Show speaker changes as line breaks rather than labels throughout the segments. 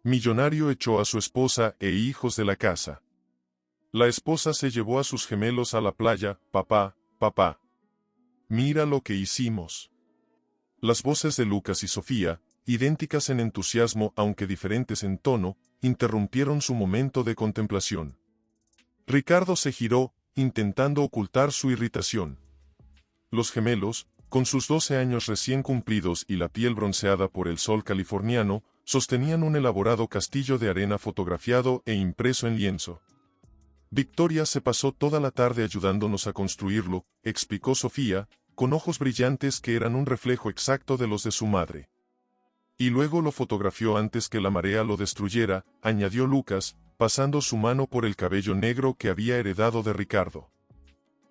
Millonario echó a su esposa e hijos de la casa. La esposa se llevó a sus gemelos a la playa. Papá, papá. Mira lo que hicimos. Las voces de Lucas y Sofía, idénticas en entusiasmo aunque diferentes en tono, interrumpieron su momento de contemplación. Ricardo se giró, intentando ocultar su irritación. Los gemelos, con sus 12 años recién cumplidos y la piel bronceada por el sol californiano, sostenían un elaborado castillo de arena fotografiado e impreso en lienzo. Victoria se pasó toda la tarde ayudándonos a construirlo, explicó Sofía, con ojos brillantes que eran un reflejo exacto de los de su madre. Y luego lo fotografió antes que la marea lo destruyera, añadió Lucas, pasando su mano por el cabello negro que había heredado de Ricardo.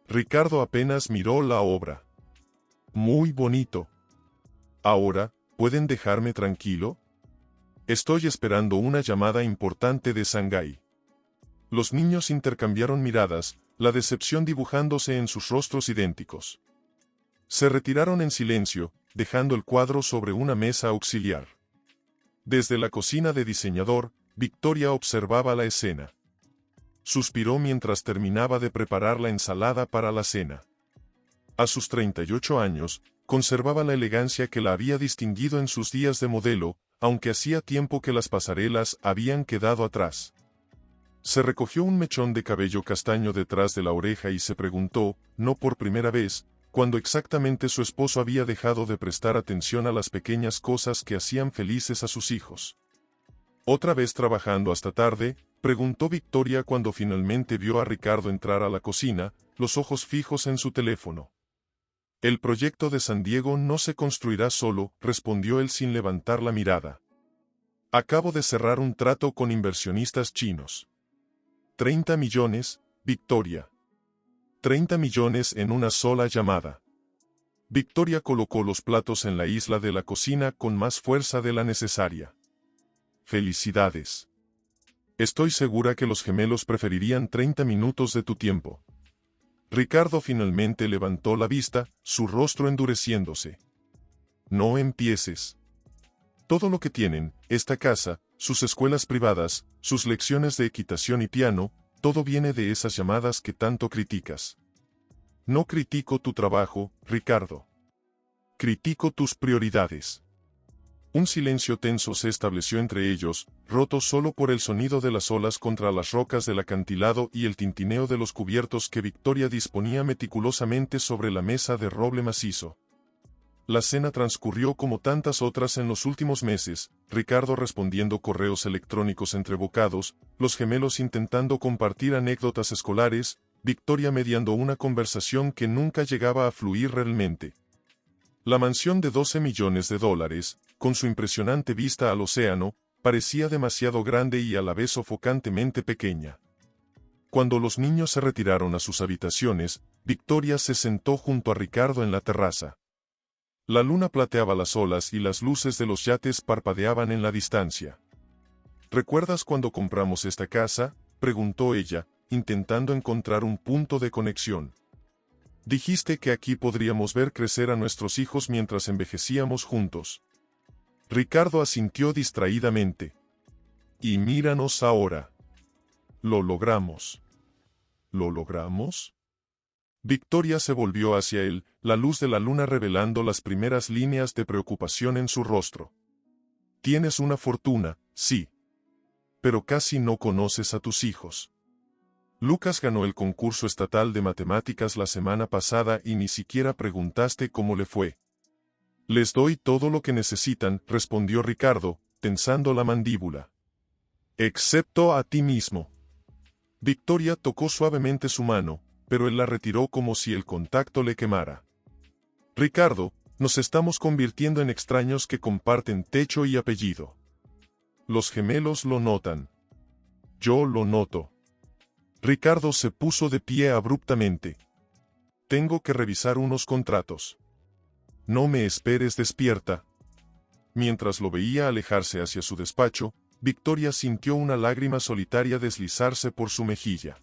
Ricardo apenas miró la obra. Muy bonito. Ahora, ¿pueden dejarme tranquilo? Estoy esperando una llamada importante de Shanghái. Los niños intercambiaron miradas, la decepción dibujándose en sus rostros idénticos. Se retiraron en silencio, dejando el cuadro sobre una mesa auxiliar. Desde la cocina de diseñador, Victoria observaba la escena. Suspiró mientras terminaba de preparar la ensalada para la cena. A sus 38 años, conservaba la elegancia que la había distinguido en sus días de modelo, aunque hacía tiempo que las pasarelas habían quedado atrás. Se recogió un mechón de cabello castaño detrás de la oreja y se preguntó, no por primera vez, cuándo exactamente su esposo había dejado de prestar atención a las pequeñas cosas que hacían felices a sus hijos. ¿Otra vez trabajando hasta tarde?, preguntó Victoria cuando finalmente vio a Ricardo entrar a la cocina, los ojos fijos en su teléfono. El proyecto de San Diego no se construirá solo, respondió él sin levantar la mirada. Acabo de cerrar un trato con inversionistas chinos. 30 millones, Victoria. 30 millones en una sola llamada. Victoria colocó los platos en la isla de la cocina con más fuerza de la necesaria. Felicidades. Estoy segura que los gemelos preferirían 30 minutos de tu tiempo. Ricardo finalmente levantó la vista, su rostro endureciéndose. No empieces. Todo lo que tienen, esta casa, sus escuelas privadas, sus lecciones de equitación y piano, todo viene de esas llamadas que tanto criticas. No critico tu trabajo, Ricardo. Critico tus prioridades. Un silencio tenso se estableció entre ellos, roto solo por el sonido de las olas contra las rocas del acantilado y el tintineo de los cubiertos que Victoria disponía meticulosamente sobre la mesa de roble macizo. La cena transcurrió como tantas otras en los últimos meses, Ricardo respondiendo correos electrónicos entre bocados, los gemelos intentando compartir anécdotas escolares, Victoria mediando una conversación que nunca llegaba a fluir realmente. La mansión de $12 millones, con su impresionante vista al océano, parecía demasiado grande y a la vez sofocantemente pequeña. Cuando los niños se retiraron a sus habitaciones, Victoria se sentó junto a Ricardo en la terraza. La luna plateaba las olas y las luces de los yates parpadeaban en la distancia. ¿Recuerdas cuando compramos esta casa?, preguntó ella, intentando encontrar un punto de conexión. Dijiste que aquí podríamos ver crecer a nuestros hijos mientras envejecíamos juntos. Ricardo asintió distraídamente. Y míranos ahora. Lo logramos. ¿Lo logramos? Victoria se volvió hacia él, la luz de la luna revelando las primeras líneas de preocupación en su rostro. Tienes una fortuna, sí. Pero casi no conoces a tus hijos. Lucas ganó el concurso estatal de matemáticas la semana pasada y ni siquiera preguntaste cómo le fue. Les doy todo lo que necesitan, respondió Ricardo, tensando la mandíbula. Excepto a ti mismo. Victoria tocó suavemente su mano, pero él la retiró como si el contacto le quemara. Ricardo, nos estamos convirtiendo en extraños que comparten techo y apellido. Los gemelos lo notan. Yo lo noto. Ricardo se puso de pie abruptamente. Tengo que revisar unos contratos. No me esperes despierta. Mientras lo veía alejarse hacia su despacho, Victoria sintió una lágrima solitaria deslizarse por su mejilla.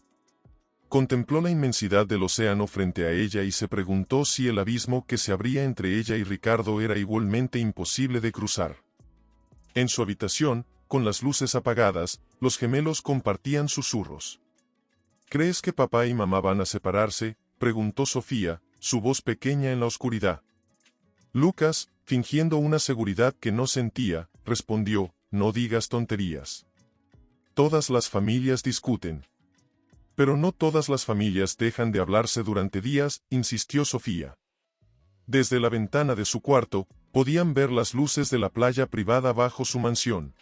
Contempló la inmensidad del océano frente a ella y se preguntó si el abismo que se abría entre ella y Ricardo era igualmente imposible de cruzar. En su habitación, con las luces apagadas, los gemelos compartían susurros. ¿Crees que papá y mamá van a separarse?, preguntó Sofía, su voz pequeña en la oscuridad. Lucas, fingiendo una seguridad que no sentía, respondió, no digas tonterías. Todas las familias discuten. Pero no todas las familias dejan de hablarse durante días, insistió Sofía. Desde la ventana de su cuarto, podían ver las luces de la playa privada bajo su mansión.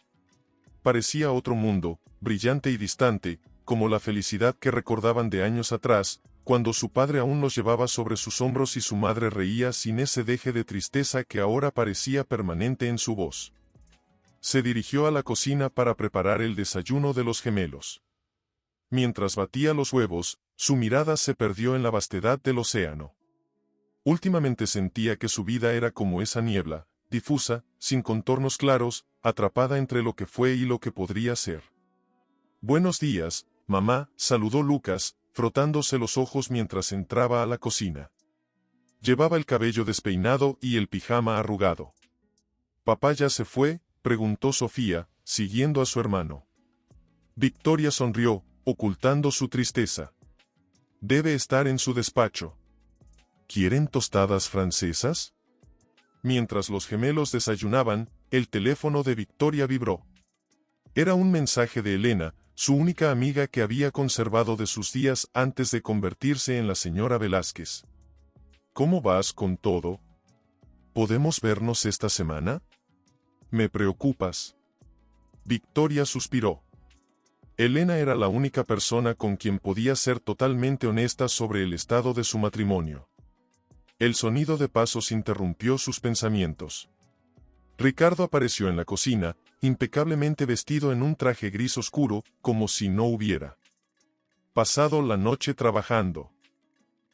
Parecía otro mundo, brillante y distante, como la felicidad que recordaban de años atrás, cuando su padre aún los llevaba sobre sus hombros y su madre reía sin ese deje de tristeza que ahora parecía permanente en su voz. Se dirigió a la cocina para preparar el desayuno de los gemelos. Mientras batía los huevos, su mirada se perdió en la vastedad del océano. Últimamente sentía que su vida era como esa niebla, difusa, sin contornos claros, atrapada entre lo que fue y lo que podría ser. Buenos días, mamá, saludó Lucas, frotándose los ojos mientras entraba a la cocina. Llevaba el cabello despeinado y el pijama arrugado. ¿Papá ya se fue?, preguntó Sofía, siguiendo a su hermano. Victoria sonrió, ocultando su tristeza. Debe estar en su despacho. ¿Quieren tostadas francesas? Mientras los gemelos desayunaban, el teléfono de Victoria vibró. Era un mensaje de Elena, su única amiga que había conservado de sus días antes de convertirse en la señora Velázquez. ¿Cómo vas con todo? ¿Podemos vernos esta semana? Me preocupas. Victoria suspiró. Elena era la única persona con quien podía ser totalmente honesta sobre el estado de su matrimonio. El sonido de pasos interrumpió sus pensamientos. Ricardo apareció en la cocina, impecablemente vestido en un traje gris oscuro, como si no hubiera pasado la noche trabajando.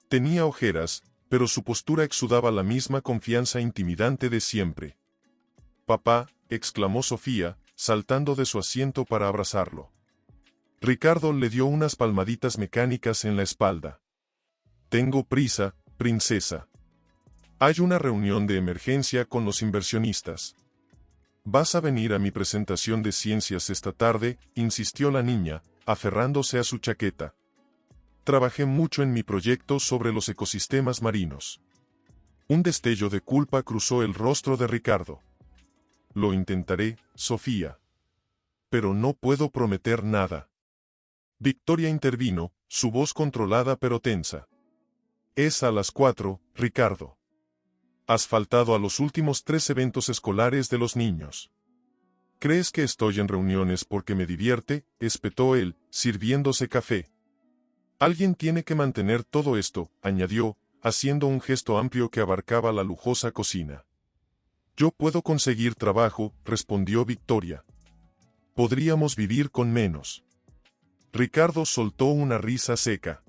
Tenía ojeras, pero su postura exudaba la misma confianza intimidante de siempre. «Papá», exclamó Sofía, saltando de su asiento para abrazarlo. Ricardo le dio unas palmaditas mecánicas en la espalda. «Tengo prisa, princesa. Hay una reunión de emergencia con los inversionistas. ¿Vas a venir a mi presentación de ciencias esta tarde?», insistió la niña, aferrándose a su chaqueta. «Trabajé mucho en mi proyecto sobre los ecosistemas marinos». Un destello de culpa cruzó el rostro de Ricardo. «Lo intentaré, Sofía. Pero no puedo prometer nada». Victoria intervino, su voz controlada pero tensa. «Es a las 4, Ricardo. Has faltado a los últimos 3 eventos escolares de los niños». «¿Crees que estoy en reuniones porque me divierte?», espetó él, sirviéndose café. «Alguien tiene que mantener todo esto», añadió, haciendo un gesto amplio que abarcaba la lujosa cocina. «Yo puedo conseguir trabajo», respondió Victoria. «Podríamos vivir con menos». Ricardo soltó una risa seca.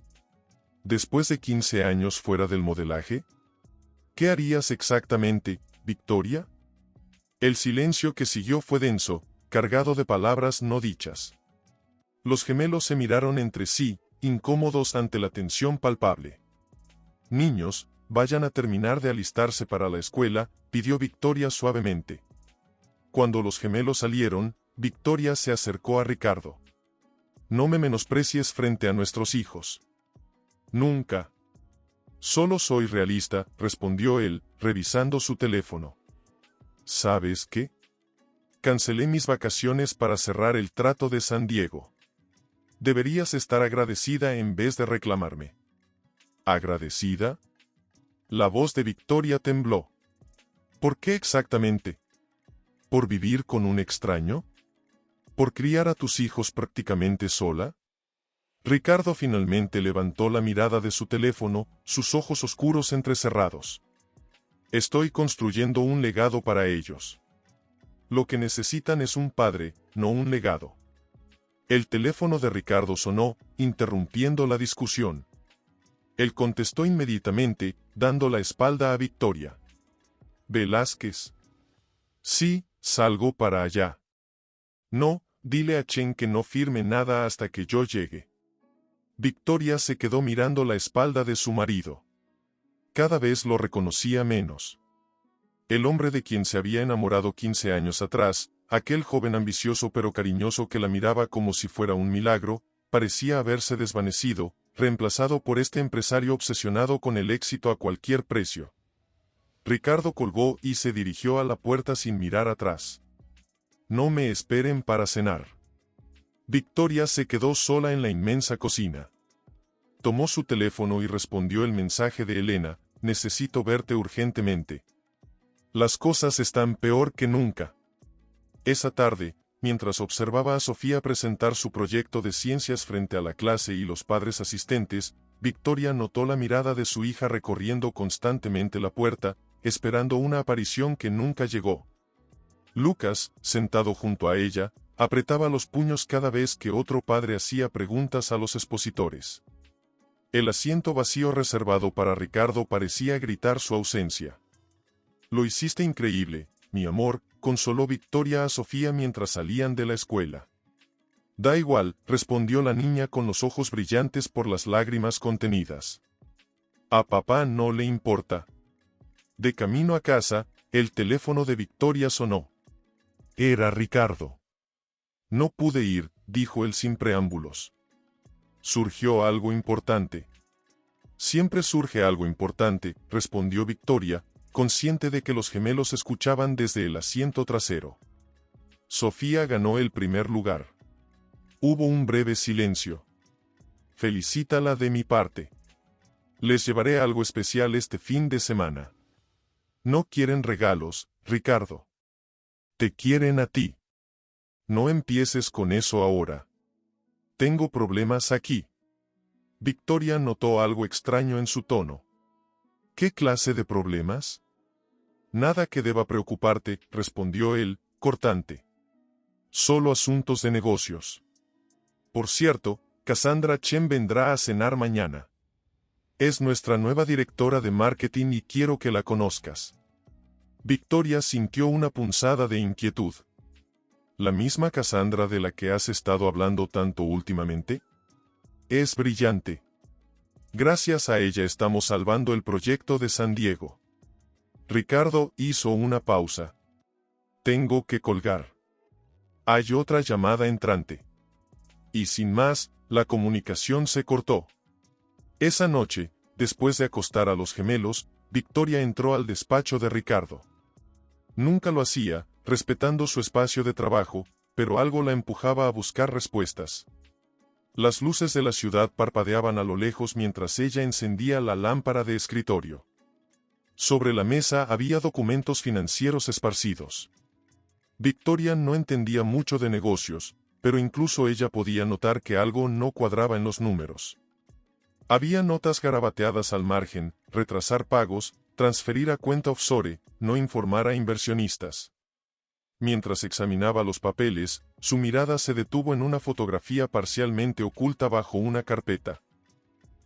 «¿Después de 15 años fuera del modelaje? ¿Qué harías exactamente, Victoria?». El silencio que siguió fue denso, cargado de palabras no dichas. Los gemelos se miraron entre sí, incómodos ante la tensión palpable. «Niños, vayan a terminar de alistarse para la escuela», pidió Victoria suavemente. Cuando los gemelos salieron, Victoria se acercó a Ricardo. «No me menosprecies frente a nuestros hijos». «Nunca». «Solo soy realista», respondió él, revisando su teléfono. «¿Sabes qué? Cancelé mis vacaciones para cerrar el trato de San Diego. Deberías estar agradecida en vez de reclamarme». «¿Agradecida?». La voz de Victoria tembló. «¿Por qué exactamente? ¿Por vivir con un extraño? ¿Por criar a tus hijos prácticamente sola?». Ricardo finalmente levantó la mirada de su teléfono, sus ojos oscuros entrecerrados. «Estoy construyendo un legado para ellos. Lo que necesitan es un padre, no un legado». El teléfono de Ricardo sonó, interrumpiendo la discusión. Él contestó inmediatamente, dando la espalda a Victoria. «Velázquez». «Sí, salgo para allá». «No, dile a Chen que no firme nada hasta que yo llegue». Victoria se quedó mirando la espalda de su marido. Cada vez lo reconocía menos. El hombre de quien se había enamorado 15 años atrás, Aquel joven ambicioso pero cariñoso que la miraba como si fuera un milagro, parecía haberse desvanecido, reemplazado por este empresario obsesionado con el éxito a cualquier precio. Ricardo colgó y se dirigió a la puerta sin mirar atrás. No me esperen para cenar. Victoria se quedó sola en la inmensa cocina. Tomó su teléfono y respondió el mensaje de Elena: necesito verte urgentemente. Las cosas están peor que nunca. Esa tarde, mientras observaba a Sofía presentar su proyecto de ciencias frente a la clase y los padres asistentes, Victoria notó la mirada de su hija recorriendo constantemente la puerta, esperando una aparición que nunca llegó. Lucas, sentado junto a ella, apretaba los puños cada vez que otro padre hacía preguntas a los expositores. El asiento vacío reservado para Ricardo parecía gritar su ausencia. Lo hiciste increíble, mi amor, consoló Victoria a Sofía mientras salían de la escuela. Da igual, respondió la niña con los ojos brillantes por las lágrimas contenidas. A papá no le importa. De camino a casa, el teléfono de Victoria sonó. Era Ricardo. No pude ir, dijo él sin preámbulos. Surgió algo importante. Siempre surge algo importante, respondió Victoria, consciente de que los gemelos escuchaban desde el asiento trasero. Sofía ganó el primer lugar. Hubo un breve silencio. Felicítala de mi parte. Les llevaré algo especial este fin de semana. No quieren regalos, Ricardo. Te quieren a ti. No empieces con eso ahora. Tengo problemas aquí. Victoria notó algo extraño en su tono. ¿Qué clase de problemas? Nada que deba preocuparte, respondió él, cortante. Solo asuntos de negocios. Por cierto, Cassandra Chen vendrá a cenar mañana. Es nuestra nueva directora de marketing y quiero que la conozcas. Victoria sintió una punzada de inquietud. ¿La misma Cassandra de la que has estado hablando tanto últimamente? Es brillante. Gracias a ella estamos salvando el proyecto de San Diego. Ricardo hizo una pausa. Tengo que colgar. Hay otra llamada entrante. Y sin más, la comunicación se cortó. Esa noche, después de acostar a los gemelos, Victoria entró al despacho de Ricardo. Nunca lo hacía, respetando su espacio de trabajo, pero algo la empujaba a buscar respuestas. Las luces de la ciudad parpadeaban a lo lejos mientras ella encendía la lámpara de escritorio. Sobre la mesa había documentos financieros esparcidos. Victoria no entendía mucho de negocios, pero incluso ella podía notar que algo no cuadraba en los números. Había notas garabateadas al margen: retrasar pagos, transferir a cuenta offshore, no informar a inversionistas. Mientras examinaba los papeles, su mirada se detuvo en una fotografía parcialmente oculta bajo una carpeta.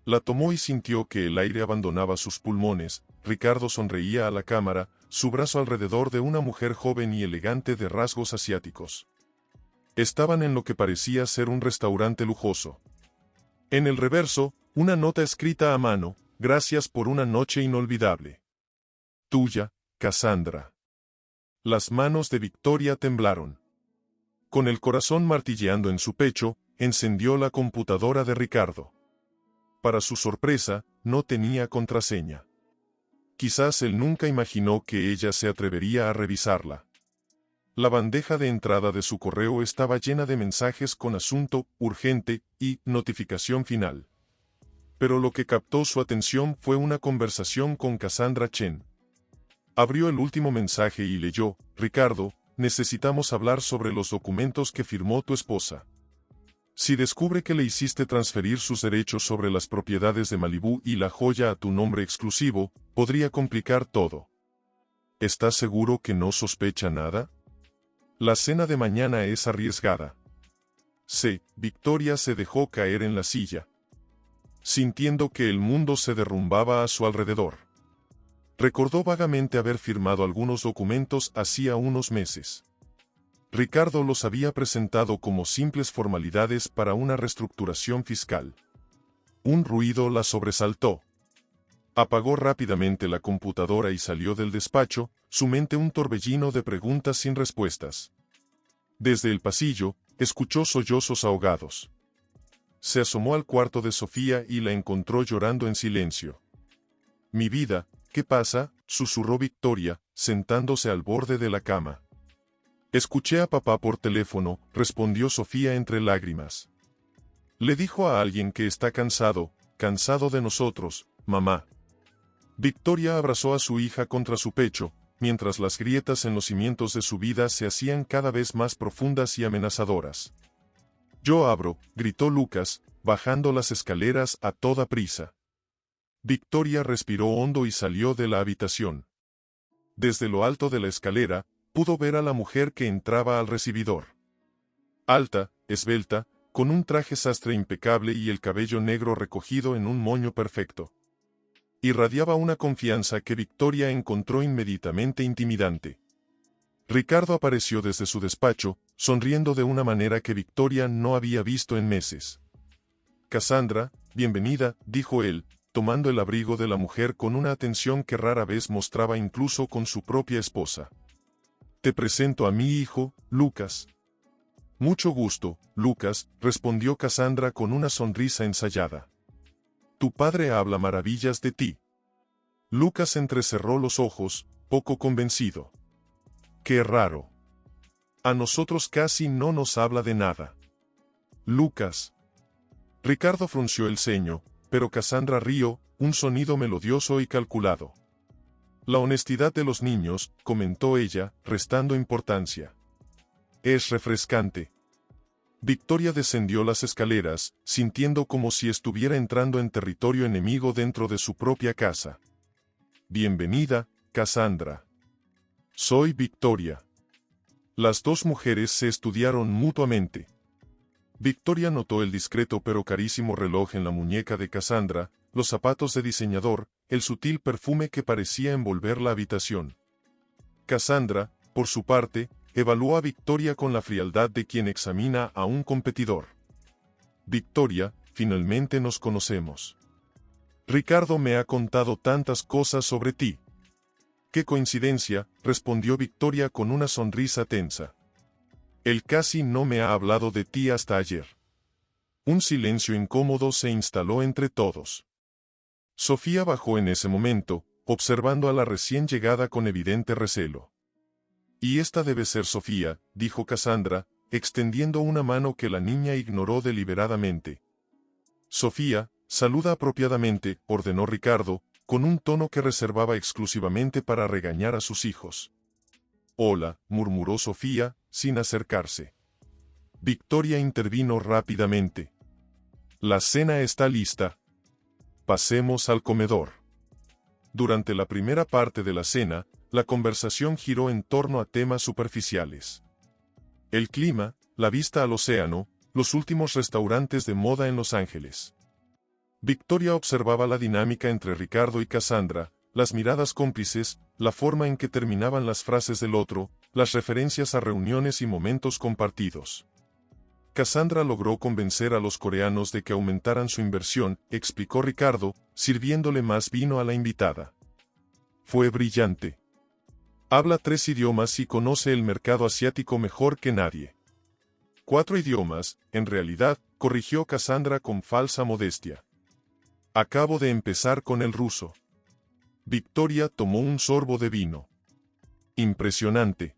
La tomó y sintió que el aire abandonaba sus pulmones. Ricardo sonreía a la cámara, su brazo alrededor de una mujer joven y elegante de rasgos asiáticos. Estaban en lo que parecía ser un restaurante lujoso. En el reverso, una nota escrita a mano: gracias por una noche inolvidable. Tuya, Cassandra. Las manos de Victoria temblaron. Con el corazón martilleando en su pecho, encendió la computadora de Ricardo. Para su sorpresa, no tenía contraseña. Quizás él nunca imaginó que ella se atrevería a revisarla. La bandeja de entrada de su correo estaba llena de mensajes con asunto urgente y notificación final. Pero lo que captó su atención fue una conversación con Cassandra Chen. Abrió el último mensaje y leyó: Ricardo, necesitamos hablar sobre los documentos que firmó tu esposa. Si descubre que le hiciste transferir sus derechos sobre las propiedades de Malibú y la joya a tu nombre exclusivo, podría complicar todo. ¿Estás seguro que no sospecha nada? La cena de mañana es arriesgada. Victoria se dejó caer en la silla, sintiendo que el mundo se derrumbaba a su alrededor. Recordó vagamente haber firmado algunos documentos hacía unos meses. Ricardo los había presentado como simples formalidades para una reestructuración fiscal. Un ruido la sobresaltó. Apagó rápidamente la computadora y salió del despacho, su mente un torbellino de preguntas sin respuestas. Desde el pasillo, escuchó sollozos ahogados. Se asomó al cuarto de Sofía y la encontró llorando en silencio. «Mi vida, ¿qué pasa?», susurró Victoria, sentándose al borde de la cama. «Escuché a papá por teléfono», respondió Sofía entre lágrimas. «Le dijo a alguien que está cansado de nosotros, mamá». Victoria abrazó a su hija contra su pecho, mientras las grietas en los cimientos de su vida se hacían cada vez más profundas y amenazadoras. «Yo abro», gritó Lucas, bajando las escaleras a toda prisa. Victoria respiró hondo y salió de la habitación. Desde lo alto de la escalera, pudo ver a la mujer que entraba al recibidor. Alta, esbelta, con un traje sastre impecable y el cabello negro recogido en un moño perfecto. Irradiaba una confianza que Victoria encontró inmediatamente intimidante. Ricardo apareció desde su despacho, sonriendo de una manera que Victoria no había visto en meses. «Cassandra, bienvenida», dijo él, tomando el abrigo de la mujer con una atención que rara vez mostraba incluso con su propia esposa. «Te presento a mi hijo, Lucas». «Mucho gusto, Lucas», respondió Cassandra con una sonrisa ensayada. «Tu padre habla maravillas de ti». Lucas entrecerró los ojos, poco convencido. «Qué raro. A nosotros casi no nos habla de nada». «Lucas». Ricardo frunció el ceño, pero Cassandra rió, un sonido melodioso y calculado. «La honestidad de los niños», comentó ella, restando importancia. «Es refrescante». Victoria descendió las escaleras, sintiendo como si estuviera entrando en territorio enemigo dentro de su propia casa. «Bienvenida, Cassandra». «Soy Victoria». Las dos mujeres se estudiaron mutuamente. Victoria notó el discreto pero carísimo reloj en la muñeca de Cassandra, los zapatos de diseñador, el sutil perfume que parecía envolver la habitación. Cassandra, por su parte, evaluó a Victoria con la frialdad de quien examina a un competidor. «Victoria, finalmente nos conocemos. Ricardo me ha contado tantas cosas sobre ti». «Qué coincidencia», respondió Victoria con una sonrisa tensa. «Él casi no me ha hablado de ti hasta ayer». Un silencio incómodo se instaló entre todos. Sofía bajó en ese momento, observando a la recién llegada con evidente recelo. «Y esta debe ser Sofía», dijo Cassandra, extendiendo una mano que la niña ignoró deliberadamente. «Sofía, saluda apropiadamente», ordenó Ricardo, con un tono que reservaba exclusivamente para regañar a sus hijos. «Hola», murmuró Sofía, sin acercarse. Victoria intervino rápidamente. «La cena está lista. Pasemos al comedor». Durante la primera parte de la cena, la conversación giró en torno a temas superficiales. El clima, la vista al océano, los últimos restaurantes de moda en Los Ángeles. Victoria observaba la dinámica entre Ricardo y Cassandra, las miradas cómplices, la forma en que terminaban las frases del otro, las referencias a reuniones y momentos compartidos. Cassandra logró convencer a los coreanos de que aumentaran su inversión, explicó Ricardo, sirviéndole más vino a la invitada. «Fue brillante. Habla 3 idiomas y conoce el mercado asiático mejor que nadie». «4 idiomas, en realidad», corrigió Cassandra con falsa modestia. «Acabo de empezar con el ruso». Victoria tomó un sorbo de vino. «Impresionante.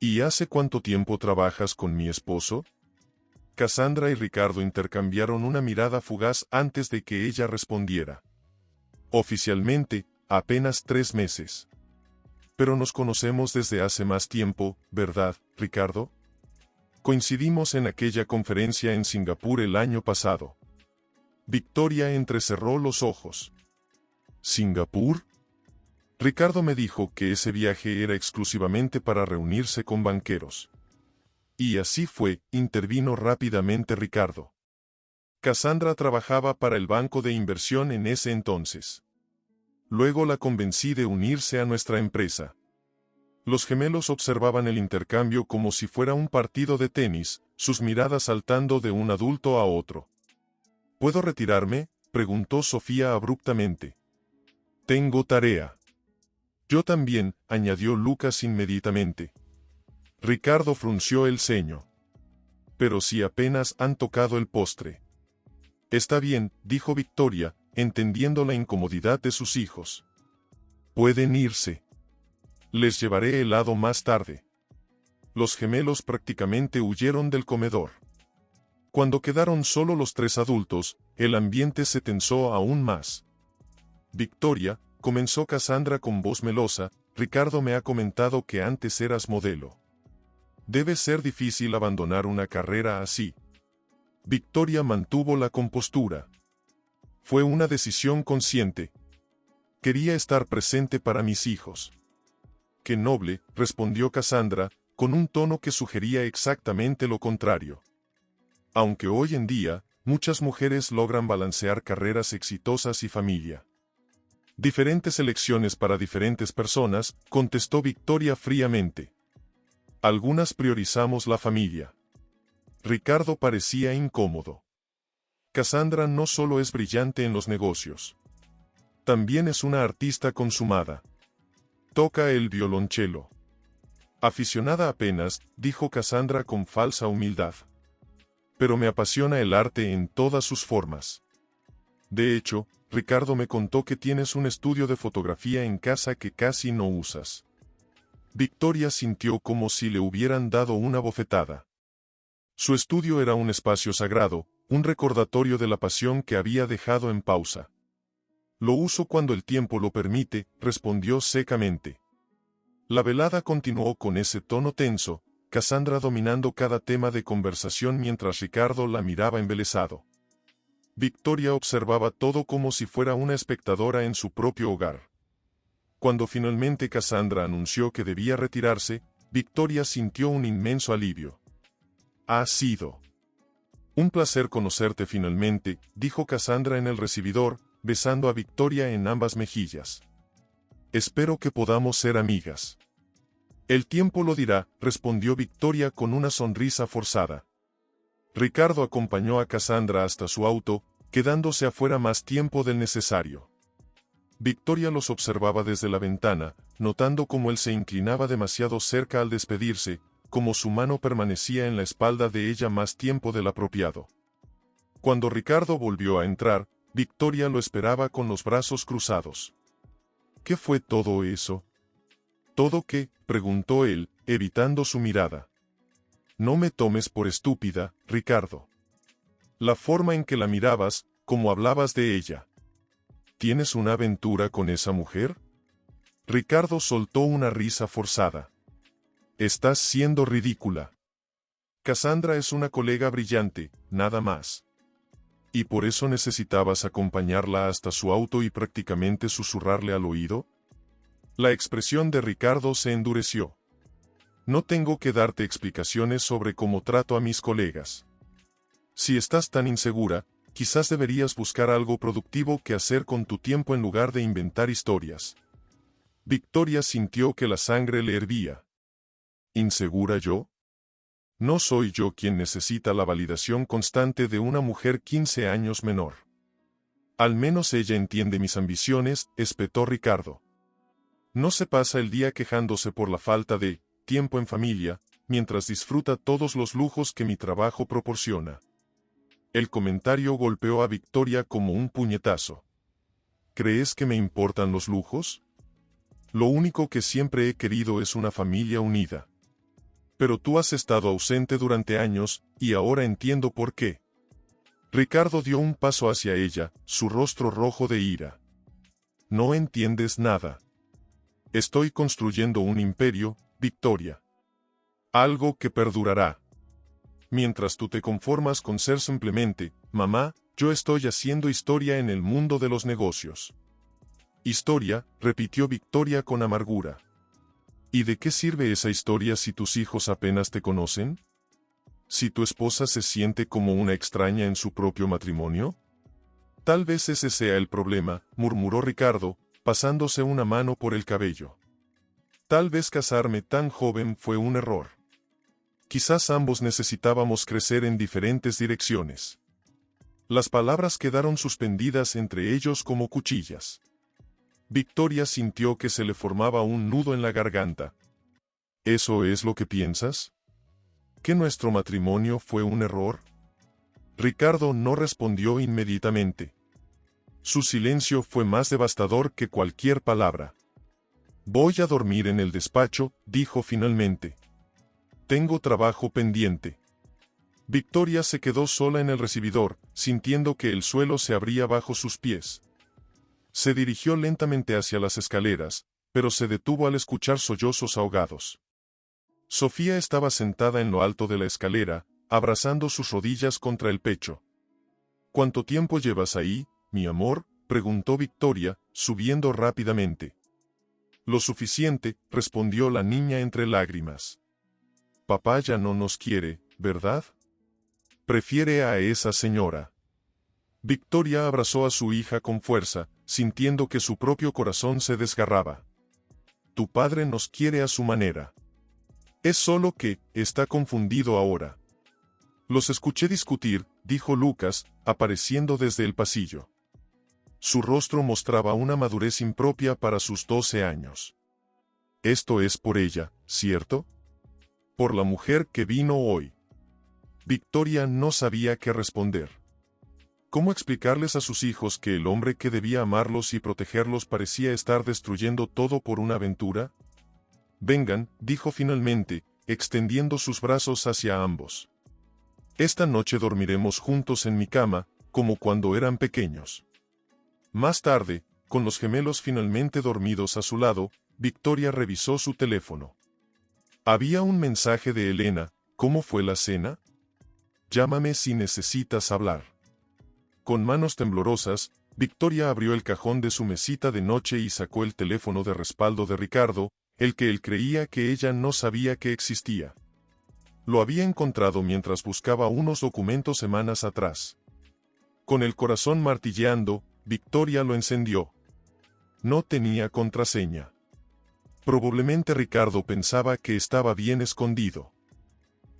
¿Y hace cuánto tiempo trabajas con mi esposo?». Cassandra y Ricardo intercambiaron una mirada fugaz antes de que ella respondiera. «Oficialmente, apenas 3 meses. Pero nos conocemos desde hace más tiempo, ¿verdad, Ricardo? Coincidimos en aquella conferencia en Singapur el año pasado». Victoria entrecerró los ojos. «¿Singapur?». Ricardo me dijo que ese viaje era exclusivamente para reunirse con banqueros. «Y así fue», intervino rápidamente Ricardo. «Cassandra trabajaba para el banco de inversión en ese entonces. Luego la convencí de unirse a nuestra empresa». Los gemelos observaban el intercambio como si fuera un partido de tenis, sus miradas saltando de un adulto a otro. «¿Puedo retirarme?», preguntó Sofía abruptamente. «Tengo tarea». «Yo también», añadió Lucas inmediatamente. Ricardo frunció el ceño. Pero si apenas han tocado el postre. Está bien, dijo Victoria, entendiendo la incomodidad de sus hijos. Pueden irse. Les llevaré helado más tarde. Los gemelos prácticamente huyeron del comedor. Cuando quedaron solo los tres adultos, el ambiente se tensó aún más. Victoria, comenzó Cassandra con voz melosa, Ricardo me ha comentado que antes eras modelo. Debe ser difícil abandonar una carrera así. Victoria mantuvo la compostura. Fue una decisión consciente. Quería estar presente para mis hijos. Qué noble, respondió Cassandra, con un tono que sugería exactamente lo contrario. Aunque hoy en día, muchas mujeres logran balancear carreras exitosas y familia. Diferentes elecciones para diferentes personas, contestó Victoria fríamente. Algunas priorizamos la familia. Ricardo parecía incómodo. Cassandra no solo es brillante en los negocios. También es una artista consumada. Toca el violonchelo. Aficionada apenas, dijo Cassandra con falsa humildad. Pero me apasiona el arte en todas sus formas. De hecho, Ricardo me contó que tienes un estudio de fotografía en casa que casi no usas. Victoria sintió como si le hubieran dado una bofetada. Su estudio era un espacio sagrado, un recordatorio de la pasión que había dejado en pausa. Lo uso cuando el tiempo lo permite, respondió secamente. La velada continuó con ese tono tenso, Cassandra dominando cada tema de conversación mientras Ricardo la miraba embelesado. Victoria observaba todo como si fuera una espectadora en su propio hogar. Cuando finalmente Cassandra anunció que debía retirarse, Victoria sintió un inmenso alivio. Ha sido un placer conocerte finalmente, dijo Cassandra en el recibidor, besando a Victoria en ambas mejillas. Espero que podamos ser amigas. El tiempo lo dirá, respondió Victoria con una sonrisa forzada. Ricardo acompañó a Cassandra hasta su auto, quedándose afuera más tiempo del necesario. Victoria los observaba desde la ventana, notando cómo él se inclinaba demasiado cerca al despedirse, como su mano permanecía en la espalda de ella más tiempo del apropiado. Cuando Ricardo volvió a entrar, Victoria lo esperaba con los brazos cruzados. ¿Qué fue todo eso? ¿Todo qué?, preguntó él, evitando su mirada. No me tomes por estúpida, Ricardo. La forma en que la mirabas, como hablabas de ella. ¿Tienes una aventura con esa mujer? Ricardo soltó una risa forzada. Estás siendo ridícula. Cassandra es una colega brillante, nada más. ¿Y por eso necesitabas acompañarla hasta su auto y prácticamente susurrarle al oído? La expresión de Ricardo se endureció. No tengo que darte explicaciones sobre cómo trato a mis colegas. Si estás tan insegura, quizás deberías buscar algo productivo que hacer con tu tiempo en lugar de inventar historias. Victoria sintió que la sangre le hervía. ¿Insegura yo? No soy yo quien necesita la validación constante de una mujer 15 años menor. Al menos ella entiende mis ambiciones, espetó Ricardo. No se pasa el día quejándose por la falta de tiempo en familia, mientras disfruta todos los lujos que mi trabajo proporciona. El comentario golpeó a Victoria como un puñetazo. ¿Crees que me importan los lujos? Lo único que siempre he querido es una familia unida. Pero tú has estado ausente durante años, y ahora entiendo por qué. Ricardo dio un paso hacia ella, su rostro rojo de ira. No entiendes nada. Estoy construyendo un imperio, Victoria. Algo que perdurará. Mientras tú te conformas con ser simplemente, mamá, yo estoy haciendo historia en el mundo de los negocios. Historia, repitió Victoria con amargura. ¿Y de qué sirve esa historia si tus hijos apenas te conocen? ¿Si tu esposa se siente como una extraña en su propio matrimonio? Tal vez ese sea el problema, murmuró Ricardo, pasándose una mano por el cabello. Tal vez casarme tan joven fue un error. Quizás ambos necesitábamos crecer en diferentes direcciones. Las palabras quedaron suspendidas entre ellos como cuchillas. Victoria sintió que se le formaba un nudo en la garganta. ¿Eso es lo que piensas? ¿Que nuestro matrimonio fue un error? Ricardo no respondió inmediatamente. Su silencio fue más devastador que cualquier palabra. Voy a dormir en el despacho, dijo finalmente. Tengo trabajo pendiente. Victoria se quedó sola en el recibidor, sintiendo que el suelo se abría bajo sus pies. Se dirigió lentamente hacia las escaleras, pero se detuvo al escuchar sollozos ahogados. Sofía estaba sentada en lo alto de la escalera, abrazando sus rodillas contra el pecho. ¿Cuánto tiempo llevas ahí, mi amor?, preguntó Victoria, subiendo rápidamente. Lo suficiente, respondió la niña entre lágrimas. Papá ya no nos quiere, ¿verdad? Prefiere a esa señora. Victoria abrazó a su hija con fuerza, sintiendo que su propio corazón se desgarraba. Tu padre nos quiere a su manera. Es solo que, está confundido ahora. Los escuché discutir, dijo Lucas, apareciendo desde el pasillo. Su rostro mostraba una madurez impropia para sus 12 años. Esto es por ella, ¿cierto? Por la mujer que vino hoy. Victoria no sabía qué responder. ¿Cómo explicarles a sus hijos que el hombre que debía amarlos y protegerlos parecía estar destruyendo todo por una aventura? Vengan, dijo finalmente, extendiendo sus brazos hacia ambos. Esta noche dormiremos juntos en mi cama, como cuando eran pequeños. Más tarde, con los gemelos finalmente dormidos a su lado, Victoria revisó su teléfono. Había un mensaje de Elena. ¿Cómo fue la cena? Llámame si necesitas hablar. Con manos temblorosas, Victoria abrió el cajón de su mesita de noche y sacó el teléfono de respaldo de Ricardo, el que él creía que ella no sabía que existía. Lo había encontrado mientras buscaba unos documentos semanas atrás. Con el corazón martilleando, Victoria lo encendió. No tenía contraseña. Probablemente Ricardo pensaba que estaba bien escondido.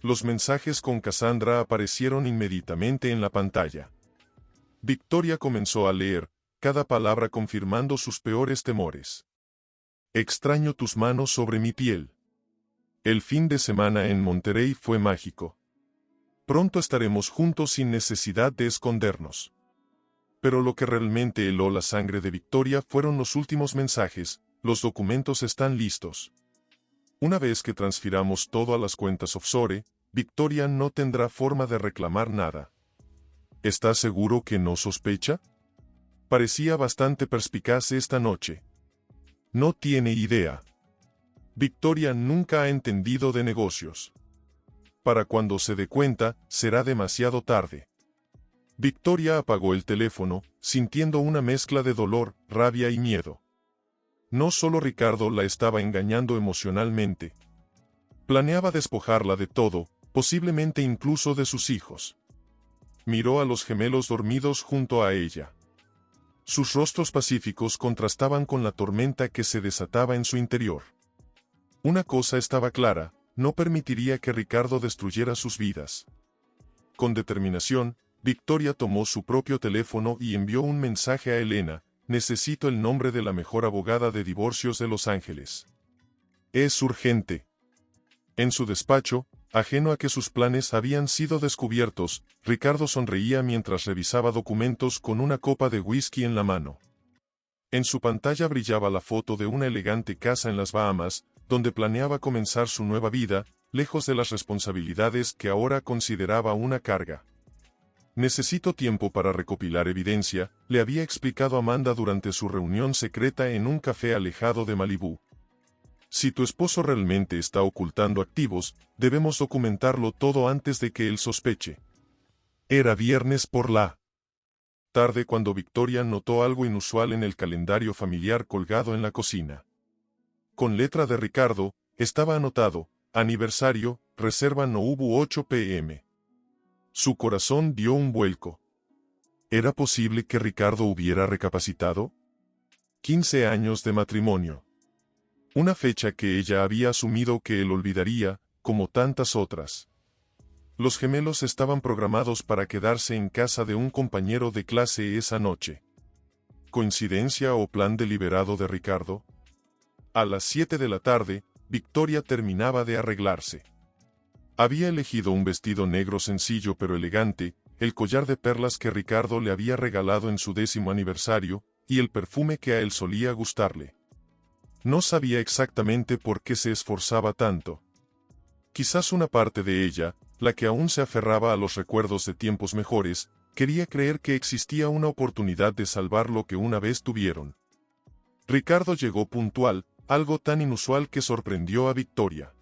Los mensajes con Cassandra aparecieron inmediatamente en la pantalla. Victoria comenzó a leer, cada palabra confirmando sus peores temores. Extraño tus manos sobre mi piel. El fin de semana en Monterrey fue mágico. Pronto estaremos juntos sin necesidad de escondernos. Pero lo que realmente heló la sangre de Victoria fueron los últimos mensajes. Los documentos están listos. Una vez que transfiramos todo a las cuentas offshore, Victoria no tendrá forma de reclamar nada. ¿Estás seguro que no sospecha? Parecía bastante perspicaz esta noche. No tiene idea. Victoria nunca ha entendido de negocios. Para cuando se dé cuenta, será demasiado tarde. Victoria apagó el teléfono, sintiendo una mezcla de dolor, rabia y miedo. No solo Ricardo la estaba engañando emocionalmente. Planeaba despojarla de todo, posiblemente incluso de sus hijos. Miró a los gemelos dormidos junto a ella. Sus rostros pacíficos contrastaban con la tormenta que se desataba en su interior. Una cosa estaba clara, no permitiría que Ricardo destruyera sus vidas. Con determinación, Victoria tomó su propio teléfono y envió un mensaje a Elena. Necesito el nombre de la mejor abogada de divorcios de Los Ángeles. Es urgente. En su despacho, ajeno a que sus planes habían sido descubiertos, Ricardo sonreía mientras revisaba documentos con una copa de whisky en la mano. En su pantalla brillaba la foto de una elegante casa en las Bahamas, donde planeaba comenzar su nueva vida, lejos de las responsabilidades que ahora consideraba una carga. Necesito tiempo para recopilar evidencia, le había explicado Amanda durante su reunión secreta en un café alejado de Malibú. Si tu esposo realmente está ocultando activos, debemos documentarlo todo antes de que él sospeche. Era viernes por la tarde cuando Victoria notó algo inusual en el calendario familiar colgado en la cocina. Con letra de Ricardo, estaba anotado, aniversario, reserva no hubo 8 p.m. Su corazón dio un vuelco. ¿Era posible que Ricardo hubiera recapacitado? 15 años de matrimonio. Una fecha que ella había asumido que él olvidaría, como tantas otras. Los gemelos estaban programados para quedarse en casa de un compañero de clase esa noche. ¿Coincidencia o plan deliberado de Ricardo? A las 7 de la tarde, Victoria terminaba de arreglarse. Había elegido un vestido negro sencillo pero elegante, el collar de perlas que Ricardo le había regalado en su 10º aniversario, y el perfume que a él solía gustarle. No sabía exactamente por qué se esforzaba tanto. Quizás una parte de ella, la que aún se aferraba a los recuerdos de tiempos mejores, quería creer que existía una oportunidad de salvar lo que una vez tuvieron. Ricardo llegó puntual, algo tan inusual que sorprendió a Victoria.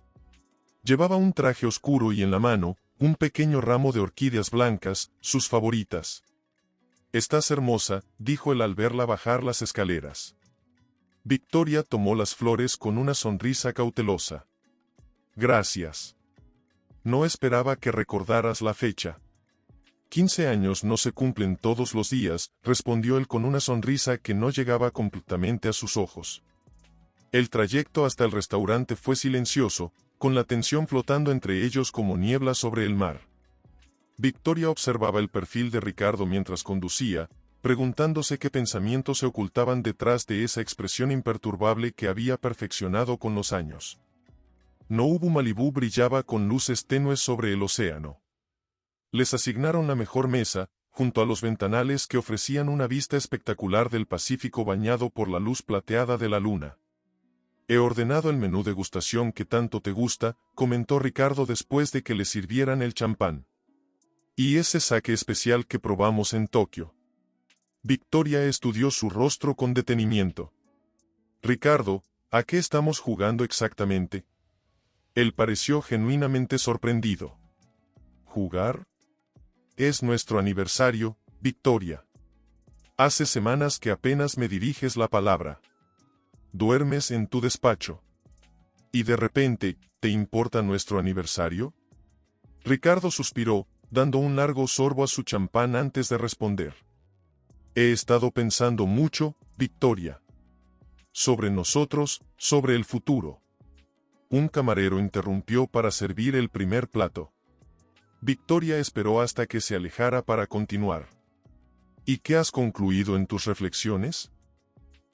Llevaba un traje oscuro y en la mano, un pequeño ramo de orquídeas blancas, sus favoritas. «Estás hermosa», dijo él al verla bajar las escaleras. Victoria tomó las flores con una sonrisa cautelosa. «Gracias. No esperaba que recordaras la fecha». 15 años no se cumplen todos los días, respondió él con una sonrisa que no llegaba completamente a sus ojos. El trayecto hasta el restaurante fue silencioso, con la tensión flotando entre ellos como niebla sobre el mar. Victoria observaba el perfil de Ricardo mientras conducía, preguntándose qué pensamientos se ocultaban detrás de esa expresión imperturbable que había perfeccionado con los años. Nobu Malibú brillaba con luces tenues sobre el océano. Les asignaron la mejor mesa, junto a los ventanales que ofrecían una vista espectacular del Pacífico bañado por la luz plateada de la luna. «He ordenado el menú degustación que tanto te gusta», comentó Ricardo después de que le sirvieran el champán. «Y ese sake especial que probamos en Tokio». Victoria estudió su rostro con detenimiento. «Ricardo, ¿a qué estamos jugando exactamente?» Él pareció genuinamente sorprendido. «¿Jugar? Es nuestro aniversario, Victoria. Hace semanas que apenas me diriges la palabra. Duermes en tu despacho. Y de repente, ¿te importa nuestro aniversario?» Ricardo suspiró, dando un largo sorbo a su champán antes de responder. «He estado pensando mucho, Victoria. Sobre nosotros, sobre el futuro». Un camarero interrumpió para servir el primer plato. Victoria esperó hasta que se alejara para continuar. «¿Y qué has concluido en tus reflexiones?»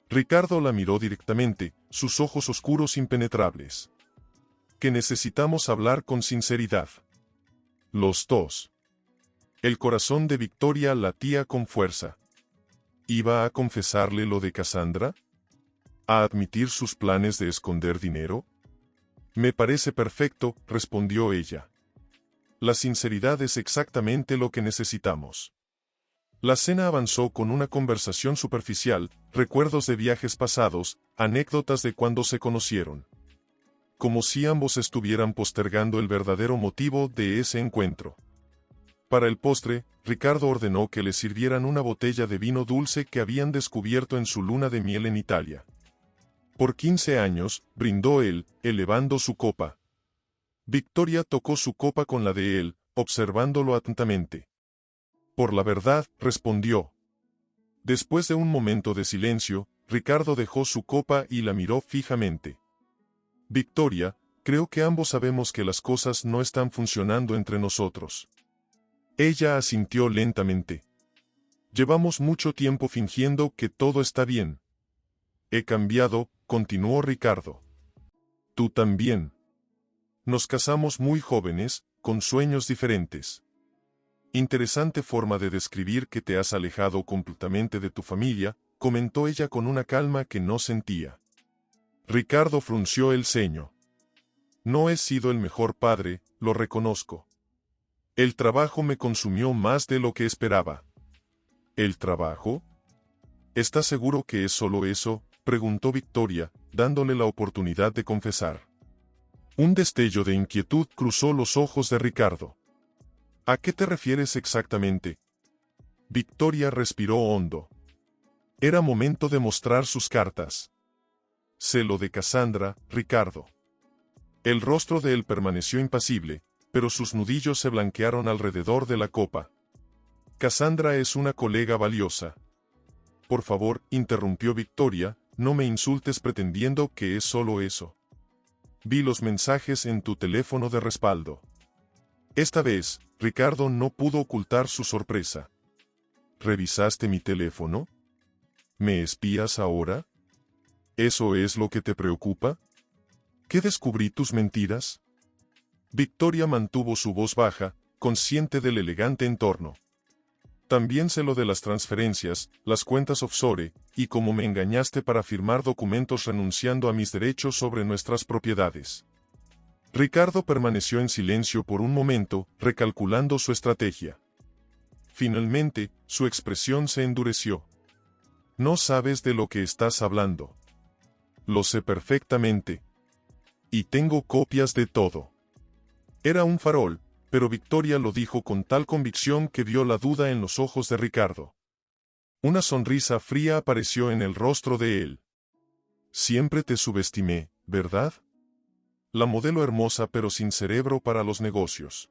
Ricardo la miró directamente, sus ojos oscuros impenetrables. «Que necesitamos hablar con sinceridad. Los dos». El corazón de Victoria latía con fuerza. ¿Iba a confesarle lo de Cassandra? ¿A admitir sus planes de esconder dinero? «Me parece perfecto», respondió ella. «La sinceridad es exactamente lo que necesitamos». La cena avanzó con una conversación superficial, recuerdos de viajes pasados, anécdotas de cuando se conocieron. Como si ambos estuvieran postergando el verdadero motivo de ese encuentro. Para el postre, Ricardo ordenó que le sirvieran una botella de vino dulce que habían descubierto en su luna de miel en Italia. «Por 15 años», brindó él, elevando su copa. Victoria tocó su copa con la de él, observándolo atentamente. «Por la verdad», respondió. Después de un momento de silencio, Ricardo dejó su copa y la miró fijamente. «Victoria, creo que ambos sabemos que las cosas no están funcionando entre nosotros». Ella asintió lentamente. «Llevamos mucho tiempo fingiendo que todo está bien». «He cambiado», continuó Ricardo. «Tú también. Nos casamos muy jóvenes, con sueños diferentes». «Interesante forma de describir que te has alejado completamente de tu familia», comentó ella con una calma que no sentía. Ricardo frunció el ceño. «No he sido el mejor padre, lo reconozco. El trabajo me consumió más de lo que esperaba». «¿El trabajo? ¿Estás seguro que es solo eso?», preguntó Victoria, dándole la oportunidad de confesar. Un destello de inquietud cruzó los ojos de Ricardo. «¿A qué te refieres exactamente?» Victoria respiró hondo. Era momento de mostrar sus cartas. «Sé lo de Cassandra, Ricardo». El rostro de él permaneció impasible, pero sus nudillos se blanquearon alrededor de la copa. «Cassandra es una colega valiosa». «Por favor», interrumpió Victoria, «no me insultes pretendiendo que es solo eso. Vi los mensajes en tu teléfono de respaldo». Esta vez, Ricardo no pudo ocultar su sorpresa. «¿Revisaste mi teléfono? ¿Me espías ahora? ¿Eso es lo que te preocupa?» ¿Qué descubrí tus mentiras? Victoria mantuvo su voz baja, consciente del elegante entorno. También sé lo de las transferencias, las cuentas offshore, y cómo me engañaste para firmar documentos renunciando a mis derechos sobre nuestras propiedades. Ricardo permaneció en silencio por un momento, recalculando su estrategia. Finalmente, su expresión se endureció. No sabes de lo que estás hablando. Lo sé perfectamente. Y tengo copias de todo. Era un farol, pero Victoria lo dijo con tal convicción que vio la duda en los ojos de Ricardo. Una sonrisa fría apareció en el rostro de él. Siempre te subestimé, ¿verdad? La modelo hermosa pero sin cerebro para los negocios.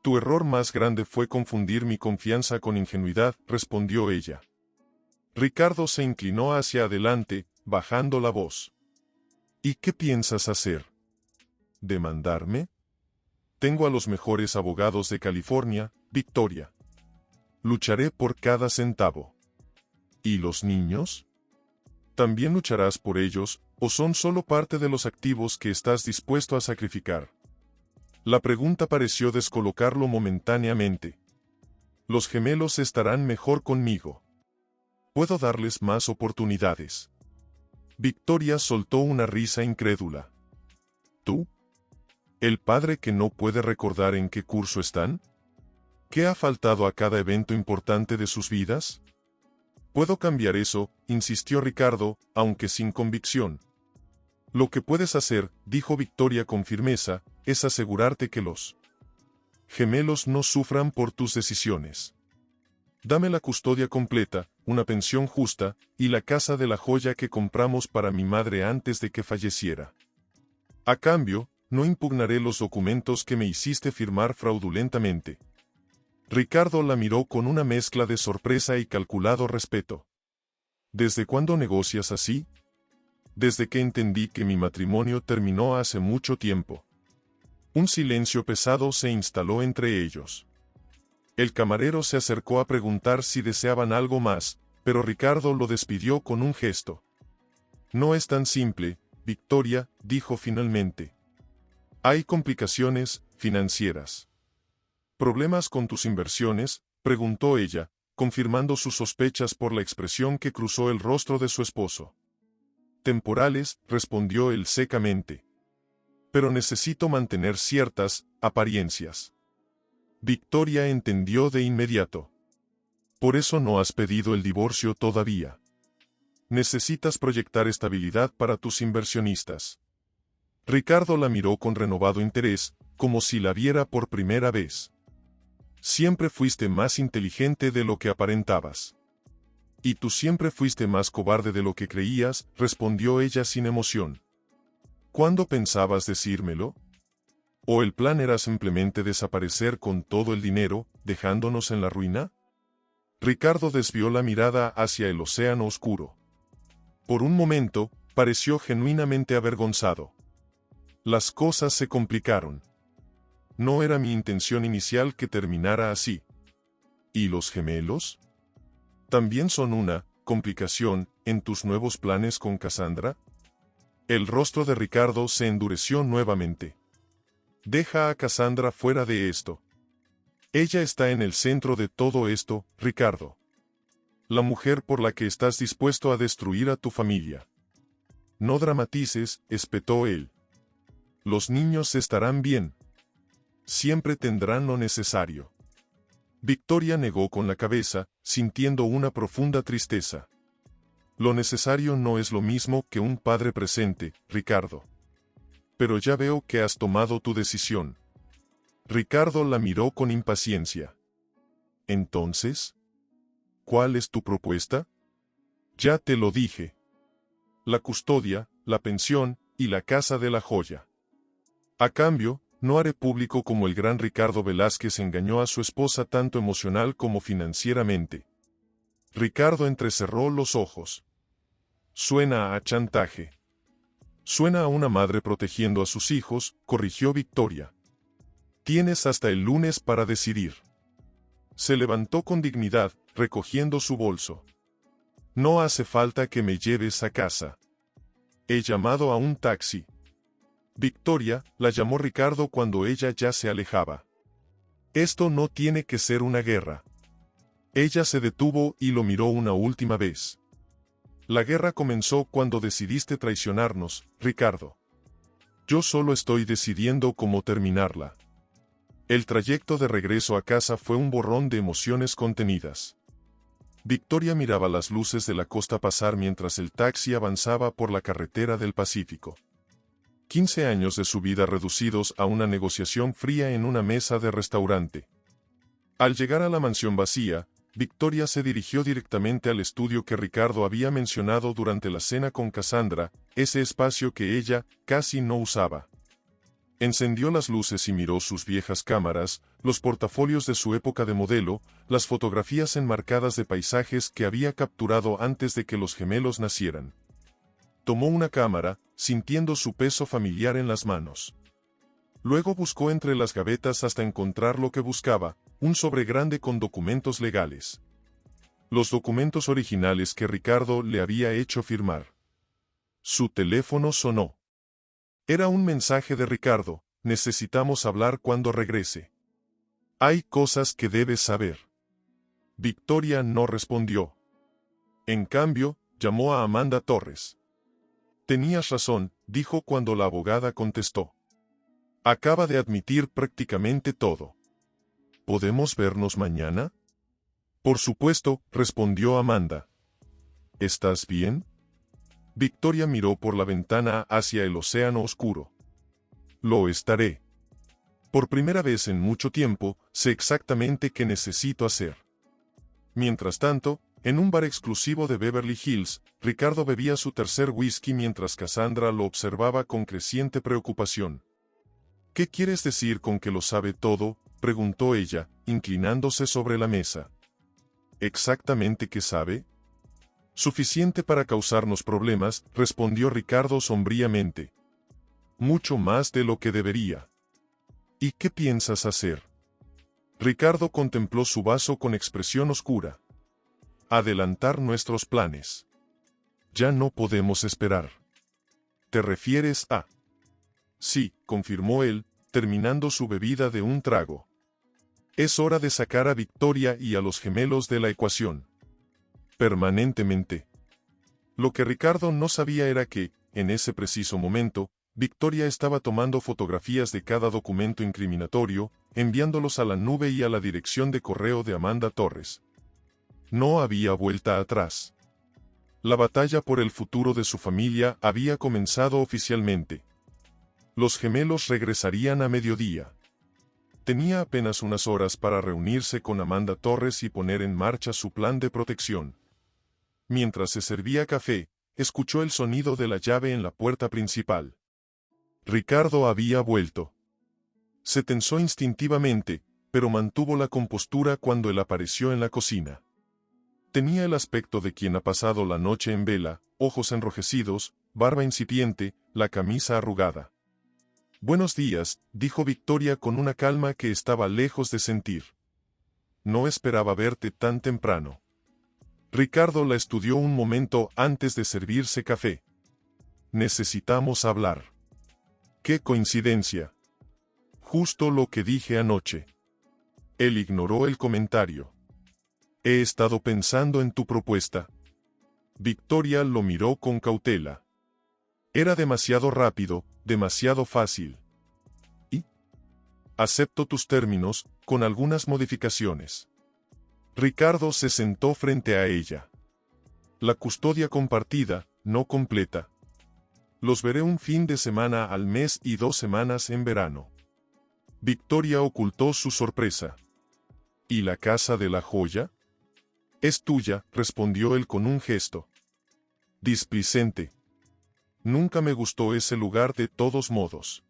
Tu error más grande fue confundir mi confianza con ingenuidad, respondió ella. Ricardo se inclinó hacia adelante, bajando la voz. ¿Y qué piensas hacer? ¿Demandarme? Tengo a los mejores abogados de California, Victoria. Lucharé por cada centavo. ¿Y los niños? ¿También lucharás por ellos, o son solo parte de los activos que estás dispuesto a sacrificar? La pregunta pareció descolocarlo momentáneamente. Los gemelos estarán mejor conmigo. Puedo darles más oportunidades. Victoria soltó una risa incrédula. ¿Tú? ¿El padre que no puede recordar en qué curso están? ¿Qué ha faltado a cada evento importante de sus vidas? Puedo cambiar eso, insistió Ricardo, aunque sin convicción. Lo que puedes hacer, dijo Victoria con firmeza, es asegurarte que los gemelos no sufran por tus decisiones. Dame la custodia completa, una pensión justa, y la casa de la joya que compramos para mi madre antes de que falleciera. A cambio, no impugnaré los documentos que me hiciste firmar fraudulentamente. Ricardo la miró con una mezcla de sorpresa y calculado respeto. ¿Desde cuándo negocias así? Desde que entendí que mi matrimonio terminó hace mucho tiempo. Un silencio pesado se instaló entre ellos. El camarero se acercó a preguntar si deseaban algo más, pero Ricardo lo despidió con un gesto. No es tan simple, Victoria, dijo finalmente. Hay complicaciones financieras. ¿Problemas con tus inversiones?, preguntó ella, confirmando sus sospechas por la expresión que cruzó el rostro de su esposo. Temporales, respondió él secamente. Pero necesito mantener ciertas apariencias. Victoria entendió de inmediato. Por eso no has pedido el divorcio todavía. Necesitas proyectar estabilidad para tus inversionistas. Ricardo la miró con renovado interés, como si la viera por primera vez. Siempre fuiste más inteligente de lo que aparentabas. Y tú siempre fuiste más cobarde de lo que creías, respondió ella sin emoción. ¿Cuándo pensabas decírmelo? ¿O el plan era simplemente desaparecer con todo el dinero, dejándonos en la ruina? Ricardo desvió la mirada hacia el océano oscuro. Por un momento, pareció genuinamente avergonzado. Las cosas se complicaron. No era mi intención inicial que terminara así. ¿Y los gemelos? ¿También son una complicación en tus nuevos planes con Cassandra? El rostro de Ricardo se endureció nuevamente. Deja a Cassandra fuera de esto. Ella está en el centro de todo esto, Ricardo. La mujer por la que estás dispuesto a destruir a tu familia. No dramatices, espetó él. Los niños estarán bien. Siempre tendrán lo necesario. Victoria negó con la cabeza, sintiendo una profunda tristeza. Lo necesario no es lo mismo que un padre presente, Ricardo. Pero ya veo que has tomado tu decisión. Ricardo la miró con impaciencia. Entonces, ¿cuál es tu propuesta? Ya te lo dije. La custodia, la pensión, y la casa de la joya. A cambio, no haré público como el gran Ricardo Velázquez engañó a su esposa tanto emocional como financieramente. Ricardo entrecerró los ojos. Suena a chantaje. Suena a una madre protegiendo a sus hijos, corrigió Victoria. Tienes hasta el lunes para decidir. Se levantó con dignidad, recogiendo su bolso. No hace falta que me lleves a casa. He llamado a un taxi. Victoria, la llamó Ricardo cuando ella ya se alejaba. Esto no tiene que ser una guerra. Ella se detuvo y lo miró una última vez. La guerra comenzó cuando decidiste traicionarnos, Ricardo. Yo solo estoy decidiendo cómo terminarla. El trayecto de regreso a casa fue un borrón de emociones contenidas. Victoria miraba las luces de la costa pasar mientras el taxi avanzaba por la carretera del Pacífico. 15 años de su vida reducidos a una negociación fría en una mesa de restaurante. Al llegar a la mansión vacía, Victoria se dirigió directamente al estudio que Ricardo había mencionado durante la cena con Cassandra, ese espacio que ella casi no usaba. Encendió las luces y miró sus viejas cámaras, los portafolios de su época de modelo, las fotografías enmarcadas de paisajes que había capturado antes de que los gemelos nacieran. Tomó una cámara, sintiendo su peso familiar en las manos. Luego buscó entre las gavetas hasta encontrar lo que buscaba, un sobre grande con documentos legales. Los documentos originales que Ricardo le había hecho firmar. Su teléfono sonó. Era un mensaje de Ricardo: necesitamos hablar cuando regrese. Hay cosas que debes saber. Victoria no respondió. En cambio, llamó a Amanda Torres. Tenías razón, dijo cuando la abogada contestó. Acaba de admitir prácticamente todo. ¿Podemos vernos mañana? Por supuesto, respondió Amanda. ¿Estás bien? Victoria miró por la ventana hacia el océano oscuro. Lo estaré. Por primera vez en mucho tiempo, sé exactamente qué necesito hacer. Mientras tanto, en un bar exclusivo de Beverly Hills, Ricardo bebía su tercer whisky mientras Cassandra lo observaba con creciente preocupación. ¿Qué quieres decir con que lo sabe todo?, preguntó ella, inclinándose sobre la mesa. ¿Exactamente qué sabe? Suficiente para causarnos problemas, respondió Ricardo sombríamente. Mucho más de lo que debería. ¿Y qué piensas hacer? Ricardo contempló su vaso con expresión oscura. Adelantar nuestros planes. Ya no podemos esperar. ¿Te refieres a? Sí, confirmó él, terminando su bebida de un trago. Es hora de sacar a Victoria y a los gemelos de la ecuación. Permanentemente. Lo que Ricardo no sabía era que, en ese preciso momento, Victoria estaba tomando fotografías de cada documento incriminatorio, enviándolos a la nube y a la dirección de correo de Amanda Torres. No había vuelta atrás. La batalla por el futuro de su familia había comenzado oficialmente. Los gemelos regresarían a mediodía. Tenía apenas unas horas para reunirse con Amanda Torres y poner en marcha su plan de protección. Mientras se servía café, escuchó el sonido de la llave en la puerta principal. Ricardo había vuelto. Se tensó instintivamente, pero mantuvo la compostura cuando él apareció en la cocina. Tenía el aspecto de quien ha pasado la noche en vela, ojos enrojecidos, barba incipiente, la camisa arrugada. Buenos días, dijo Victoria con una calma que estaba lejos de sentir. No esperaba verte tan temprano. Ricardo la estudió un momento antes de servirse café. Necesitamos hablar. ¡Qué coincidencia! Justo lo que dije anoche. Él ignoró el comentario. He estado pensando en tu propuesta. Victoria lo miró con cautela. Era demasiado rápido, demasiado fácil. ¿Y? Acepto tus términos, con algunas modificaciones. Ricardo se sentó frente a ella. La custodia compartida, no completa. Los veré un fin de semana al mes y 2 semanas en verano. Victoria ocultó su sorpresa. ¿Y la casa de la joya? Es tuya, respondió él con un gesto. Displicente. Nunca me gustó ese lugar de todos modos.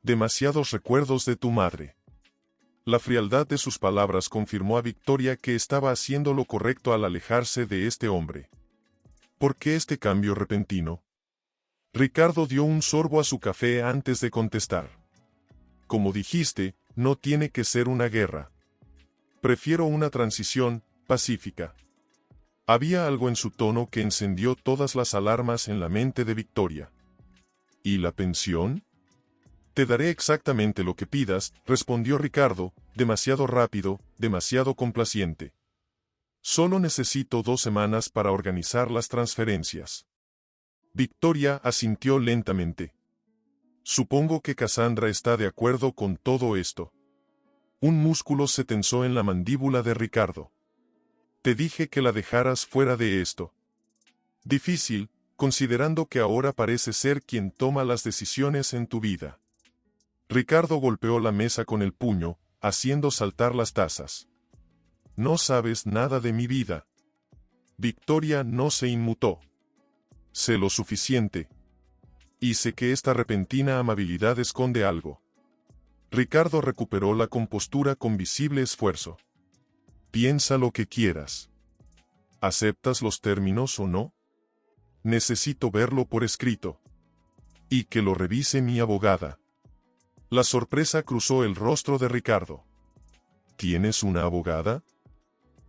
Demasiados recuerdos de tu madre. La frialdad de sus palabras confirmó a Victoria que estaba haciendo lo correcto al alejarse de este hombre. ¿Por qué este cambio repentino? Ricardo dio un sorbo a su café antes de contestar. Como dijiste, no tiene que ser una guerra. Prefiero una transición pacífica. Había algo en su tono que encendió todas las alarmas en la mente de Victoria. ¿Y la pensión? Te daré exactamente lo que pidas, respondió Ricardo, demasiado rápido, demasiado complaciente. Solo necesito 2 semanas para organizar las transferencias. Victoria asintió lentamente. Supongo que Cassandra está de acuerdo con todo esto. Un músculo se tensó en la mandíbula de Ricardo. Te dije que la dejaras fuera de esto. Difícil, considerando que ahora parece ser quien toma las decisiones en tu vida. Ricardo golpeó la mesa con el puño, haciendo saltar las tazas. No sabes nada de mi vida. Victoria no se inmutó. Sé lo suficiente. Y sé que esta repentina amabilidad esconde algo. Ricardo recuperó la compostura con visible esfuerzo. Piensa lo que quieras. ¿Aceptas los términos o no? Necesito verlo por escrito. Y que lo revise mi abogada. La sorpresa cruzó el rostro de Ricardo. ¿Tienes una abogada?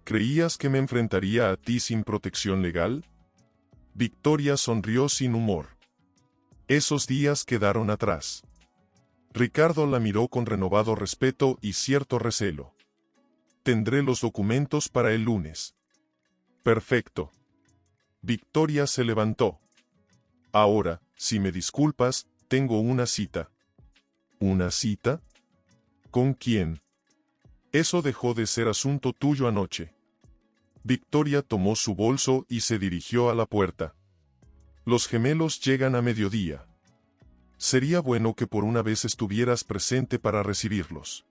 ¿Creías que me enfrentaría a ti sin protección legal? Victoria sonrió sin humor. Esos días quedaron atrás. Ricardo la miró con renovado respeto y cierto recelo. Tendré los documentos para el lunes. Perfecto. Victoria se levantó. Ahora, si me disculpas, tengo una cita. ¿Una cita? ¿Con quién? Eso dejó de ser asunto tuyo anoche. Victoria tomó su bolso y se dirigió a la puerta. Los gemelos llegan a mediodía. Sería bueno que por una vez estuvieras presente para recibirlos.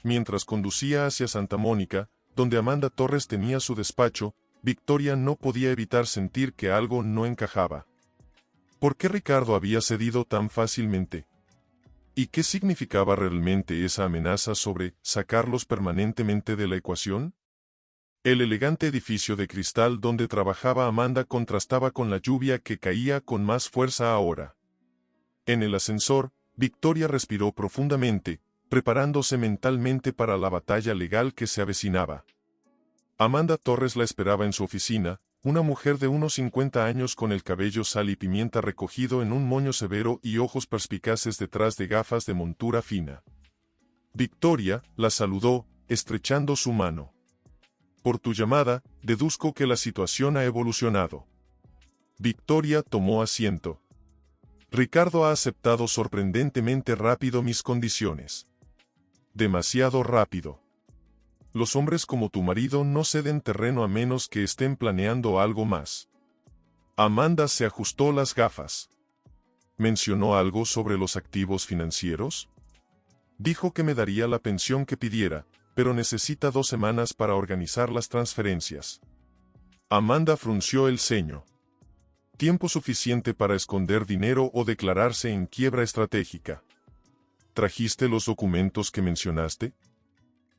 Mientras conducía hacia Santa Mónica, donde Amanda Torres tenía su despacho, Victoria no podía evitar sentir que algo no encajaba. ¿Por qué Ricardo había cedido tan fácilmente? ¿Y qué significaba realmente esa amenaza sobre sacarlos permanentemente de la ecuación? El elegante edificio de cristal donde trabajaba Amanda contrastaba con la lluvia que caía con más fuerza ahora. En el ascensor, Victoria respiró profundamente, preparándose mentalmente para la batalla legal que se avecinaba. Amanda Torres la esperaba en su oficina, una mujer de unos 50 años con el cabello sal y pimienta recogido en un moño severo y ojos perspicaces detrás de gafas de montura fina. Victoria la saludó, estrechando su mano. Por tu llamada, deduzco que la situación ha evolucionado. Victoria tomó asiento. Ricardo ha aceptado sorprendentemente rápido mis condiciones. Demasiado rápido. Los hombres como tu marido no ceden terreno a menos que estén planeando algo más. Amanda se ajustó las gafas. ¿Mencionó algo sobre los activos financieros? Dijo que me daría la pensión que pidiera, pero necesita 2 semanas para organizar las transferencias. Amanda frunció el ceño. Tiempo suficiente para esconder dinero o declararse en quiebra estratégica. ¿Trajiste los documentos que mencionaste?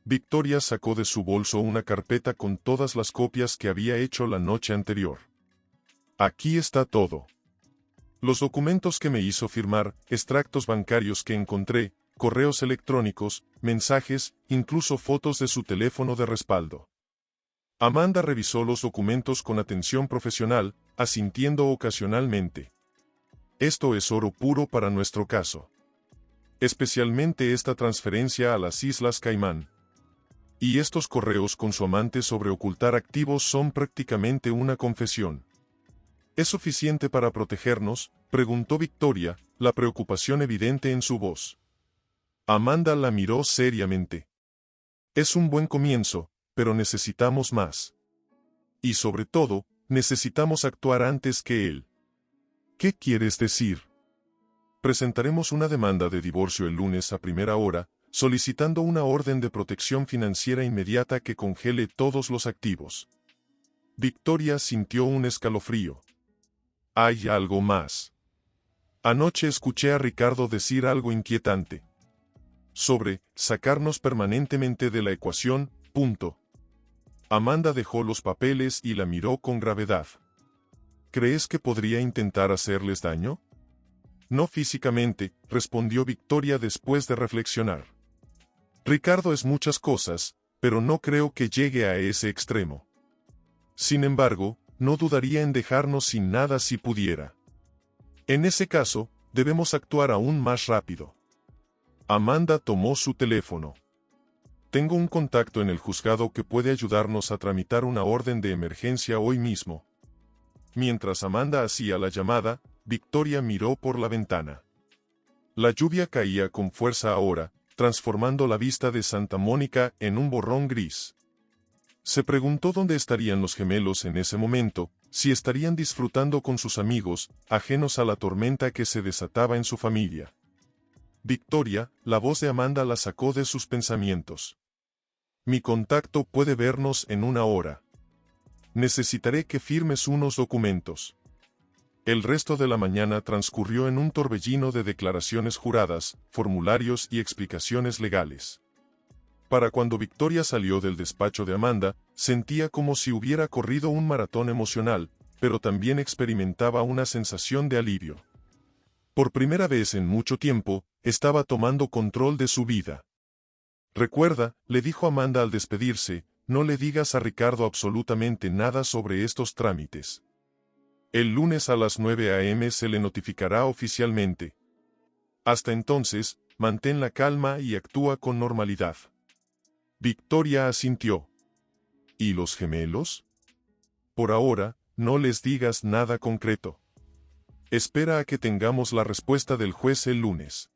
Victoria sacó de su bolso una carpeta con todas las copias que había hecho la noche anterior. Aquí está todo. Los documentos que me hizo firmar, extractos bancarios que encontré, correos electrónicos, mensajes, incluso fotos de su teléfono de respaldo. Amanda revisó los documentos con atención profesional, asintiendo ocasionalmente. Esto es oro puro para nuestro caso. Especialmente esta transferencia a las Islas Caimán. Y estos correos con su amante sobre ocultar activos son prácticamente una confesión. ¿Es suficiente para protegernos?, preguntó Victoria, la preocupación evidente en su voz. Amanda la miró seriamente. Es un buen comienzo, pero necesitamos más. Y sobre todo, necesitamos actuar antes que él. ¿Qué quieres decir? Presentaremos una demanda de divorcio el lunes a primera hora, solicitando una orden de protección financiera inmediata que congele todos los activos. Victoria sintió un escalofrío. Hay algo más. Anoche escuché a Ricardo decir algo inquietante. Sobre sacarnos permanentemente de la ecuación, punto. Amanda dejó los papeles y la miró con gravedad. ¿Crees que podría intentar hacerles daño? No físicamente, respondió Victoria después de reflexionar. Ricardo es muchas cosas, pero no creo que llegue a ese extremo. Sin embargo, no dudaría en dejarnos sin nada si pudiera. En ese caso, debemos actuar aún más rápido. Amanda tomó su teléfono. Tengo un contacto en el juzgado que puede ayudarnos a tramitar una orden de emergencia hoy mismo. Mientras Amanda hacía la llamada, Victoria miró por la ventana. La lluvia caía con fuerza ahora, transformando la vista de Santa Mónica en un borrón gris. Se preguntó dónde estarían los gemelos en ese momento, si estarían disfrutando con sus amigos, ajenos a la tormenta que se desataba en su familia. Victoria, la voz de Amanda la sacó de sus pensamientos. Mi contacto puede vernos en una hora. Necesitaré que firmes unos documentos. El resto de la mañana transcurrió en un torbellino de declaraciones juradas, formularios y explicaciones legales. Para cuando Victoria salió del despacho de Amanda, sentía como si hubiera corrido un maratón emocional, pero también experimentaba una sensación de alivio. Por primera vez en mucho tiempo, estaba tomando control de su vida. Recuerda, le dijo Amanda al despedirse, no le digas a Ricardo absolutamente nada sobre estos trámites. El lunes a las 9 a.m. se le notificará oficialmente. Hasta entonces, mantén la calma y actúa con normalidad. Victoria asintió. ¿Y los gemelos? Por ahora, no les digas nada concreto. Espera a que tengamos la respuesta del juez el lunes.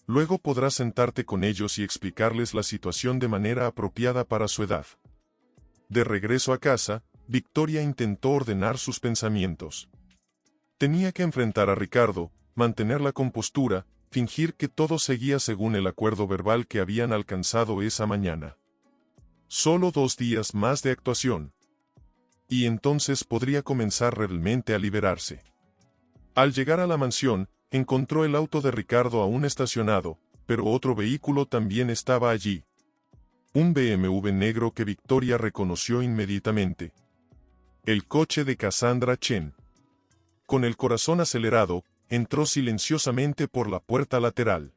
Luego podrás sentarte con ellos y explicarles la situación de manera apropiada para su edad. De regreso a casa, Victoria intentó ordenar sus pensamientos. Tenía que enfrentar a Ricardo, mantener la compostura, fingir que todo seguía según el acuerdo verbal que habían alcanzado esa mañana. Solo 2 días más de actuación. Y entonces podría comenzar realmente a liberarse. Al llegar a la mansión, encontró el auto de Ricardo aún estacionado, pero otro vehículo también estaba allí. Un BMW negro que Victoria reconoció inmediatamente. El coche de Cassandra Chen. Con el corazón acelerado, entró silenciosamente por la puerta lateral.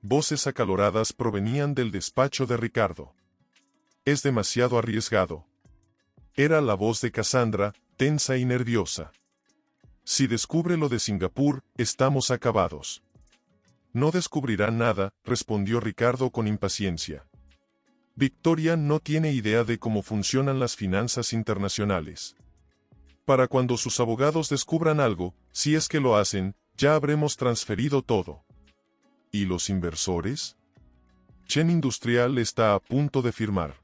Voces acaloradas provenían del despacho de Ricardo. Es demasiado arriesgado. Era la voz de Cassandra, tensa y nerviosa. Si descubre lo de Singapur, estamos acabados. No descubrirá nada, respondió Ricardo con impaciencia. Victoria no tiene idea de cómo funcionan las finanzas internacionales. Para cuando sus abogados descubran algo, si es que lo hacen, ya habremos transferido todo. ¿Y los inversores? Chen Industrial está a punto de firmar.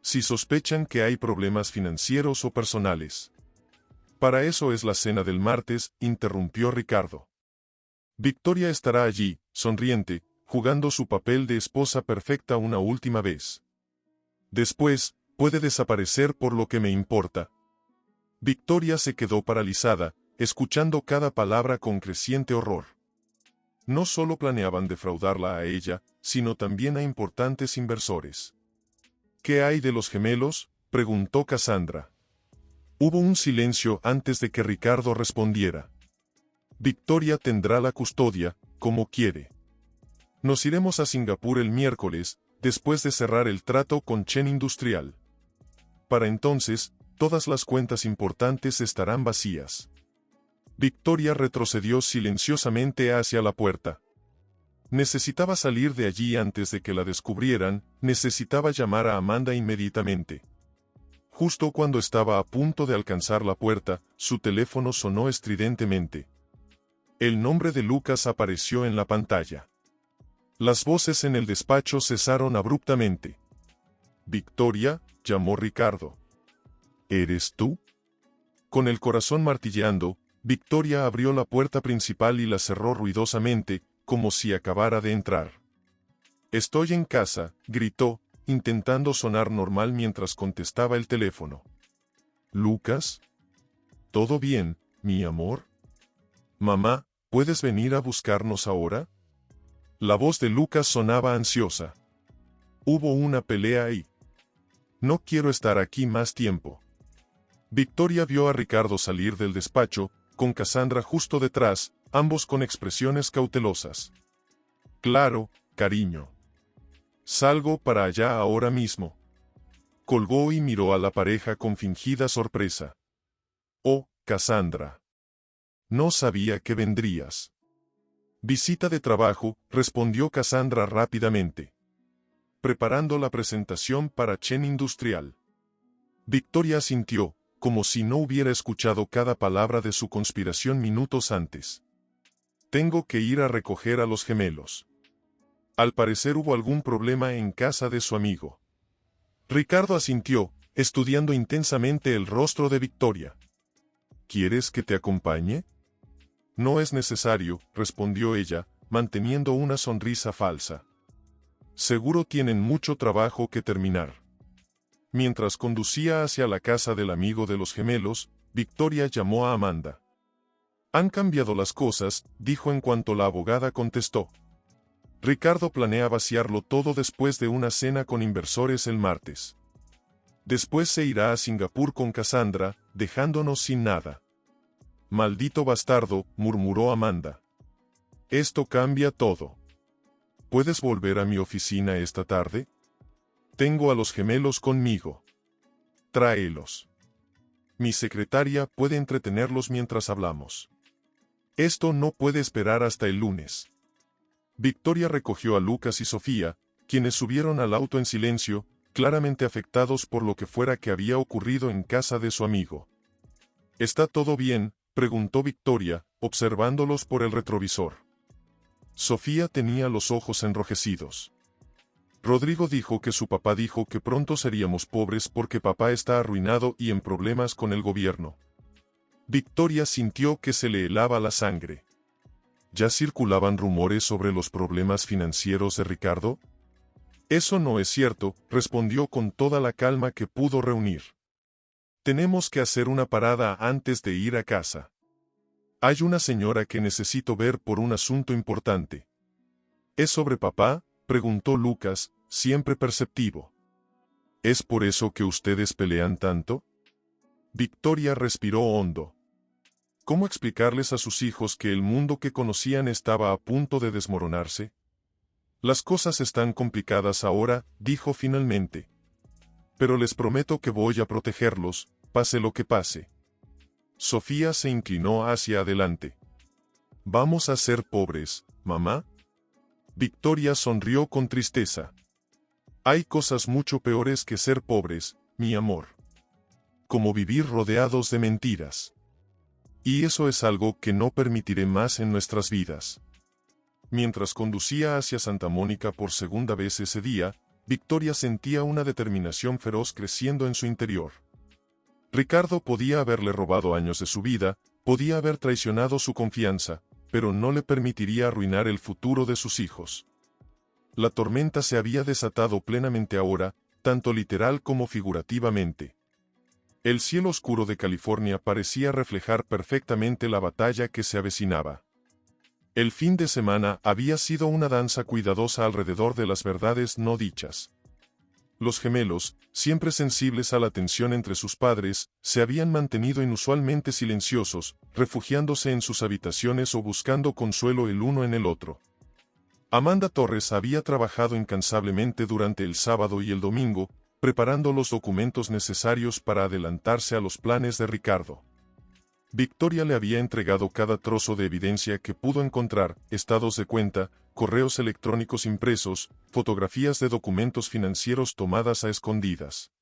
Si sospechan que hay problemas financieros o personales. Para eso es la cena del martes, interrumpió Ricardo. Victoria estará allí, sonriente, jugando su papel de esposa perfecta una última vez. Después, puede desaparecer por lo que me importa. Victoria se quedó paralizada, escuchando cada palabra con creciente horror. No solo planeaban defraudarla a ella, sino también a importantes inversores. ¿Qué hay de los gemelos?, preguntó Cassandra. Hubo un silencio antes de que Ricardo respondiera. Victoria tendrá la custodia, como quiere. Nos iremos a Singapur el miércoles, después de cerrar el trato con Chen Industrial. Para entonces, todas las cuentas importantes estarán vacías. Victoria retrocedió silenciosamente hacia la puerta. Necesitaba salir de allí antes de que la descubrieran, necesitaba llamar a Amanda inmediatamente. Justo cuando estaba a punto de alcanzar la puerta, su teléfono sonó estridentemente. El nombre de Lucas apareció en la pantalla. Las voces en el despacho cesaron abruptamente. Victoria, llamó Ricardo. ¿Eres tú? Con el corazón martilleando, Victoria abrió la puerta principal y la cerró ruidosamente, como si acabara de entrar. Estoy en casa, gritó, intentando sonar normal mientras contestaba el teléfono. ¿Lucas? ¿Todo bien, mi amor? Mamá, ¿puedes venir a buscarnos ahora? La voz de Lucas sonaba ansiosa. Hubo una pelea ahí. No quiero estar aquí más tiempo. Victoria vio a Ricardo salir del despacho, con Cassandra justo detrás, ambos con expresiones cautelosas. Claro, cariño. Salgo para allá ahora mismo. Colgó y miró a la pareja con fingida sorpresa. Oh, Cassandra. No sabía que vendrías. Visita de trabajo, respondió Cassandra rápidamente. Preparando la presentación para Chen Industrial. Victoria asintió, como si no hubiera escuchado cada palabra de su conspiración minutos antes. Tengo que ir a recoger a los gemelos. Al parecer hubo algún problema en casa de su amigo. Ricardo asintió, estudiando intensamente el rostro de Victoria. ¿Quieres que te acompañe? No es necesario, respondió ella, manteniendo una sonrisa falsa. Seguro tienen mucho trabajo que terminar. Mientras conducía hacia la casa del amigo de los gemelos, Victoria llamó a Amanda. Han cambiado las cosas, dijo en cuanto la abogada contestó. Ricardo planea vaciarlo todo después de una cena con inversores el martes. Después se irá a Singapur con Cassandra, dejándonos sin nada. Maldito bastardo, murmuró Amanda. Esto cambia todo. ¿Puedes volver a mi oficina esta tarde? Tengo a los gemelos conmigo. Tráelos. Mi secretaria puede entretenerlos mientras hablamos. Esto no puede esperar hasta el lunes. Victoria recogió a Lucas y Sofía, quienes subieron al auto en silencio, claramente afectados por lo que fuera que había ocurrido en casa de su amigo. ¿Está todo bien?, preguntó Victoria, observándolos por el retrovisor. Sofía tenía los ojos enrojecidos. Rodrigo dijo que su papá dijo que pronto seríamos pobres porque papá está arruinado y en problemas con el gobierno. Victoria sintió que se le helaba la sangre. ¿Ya circulaban rumores sobre los problemas financieros de Ricardo? Eso no es cierto, respondió con toda la calma que pudo reunir. Tenemos que hacer una parada antes de ir a casa. Hay una señora que necesito ver por un asunto importante. ¿Es sobre papá?, preguntó Lucas, siempre perceptivo. ¿Es por eso que ustedes pelean tanto? Victoria respiró hondo. ¿Cómo explicarles a sus hijos que el mundo que conocían estaba a punto de desmoronarse? Las cosas están complicadas ahora, dijo finalmente. Pero les prometo que voy a protegerlos, pase lo que pase. Sofía se inclinó hacia adelante. ¿Vamos a ser pobres, mamá? Victoria sonrió con tristeza. Hay cosas mucho peores que ser pobres, mi amor. Como vivir rodeados de mentiras. Y eso es algo que no permitiré más en nuestras vidas. Mientras conducía hacia Santa Mónica por segunda vez ese día, Victoria sentía una determinación feroz creciendo en su interior. Ricardo podía haberle robado años de su vida, podía haber traicionado su confianza, pero no le permitiría arruinar el futuro de sus hijos. La tormenta se había desatado plenamente ahora, tanto literal como figurativamente. El cielo oscuro de California parecía reflejar perfectamente la batalla que se avecinaba. El fin de semana había sido una danza cuidadosa alrededor de las verdades no dichas. Los gemelos, siempre sensibles a la tensión entre sus padres, se habían mantenido inusualmente silenciosos, refugiándose en sus habitaciones o buscando consuelo el uno en el otro. Amanda Torres había trabajado incansablemente durante el sábado y el domingo, preparando los documentos necesarios para adelantarse a los planes de Ricardo. Victoria le había entregado cada trozo de evidencia que pudo encontrar, estados de cuenta, correos electrónicos impresos, fotografías de documentos financieros tomadas a escondidas.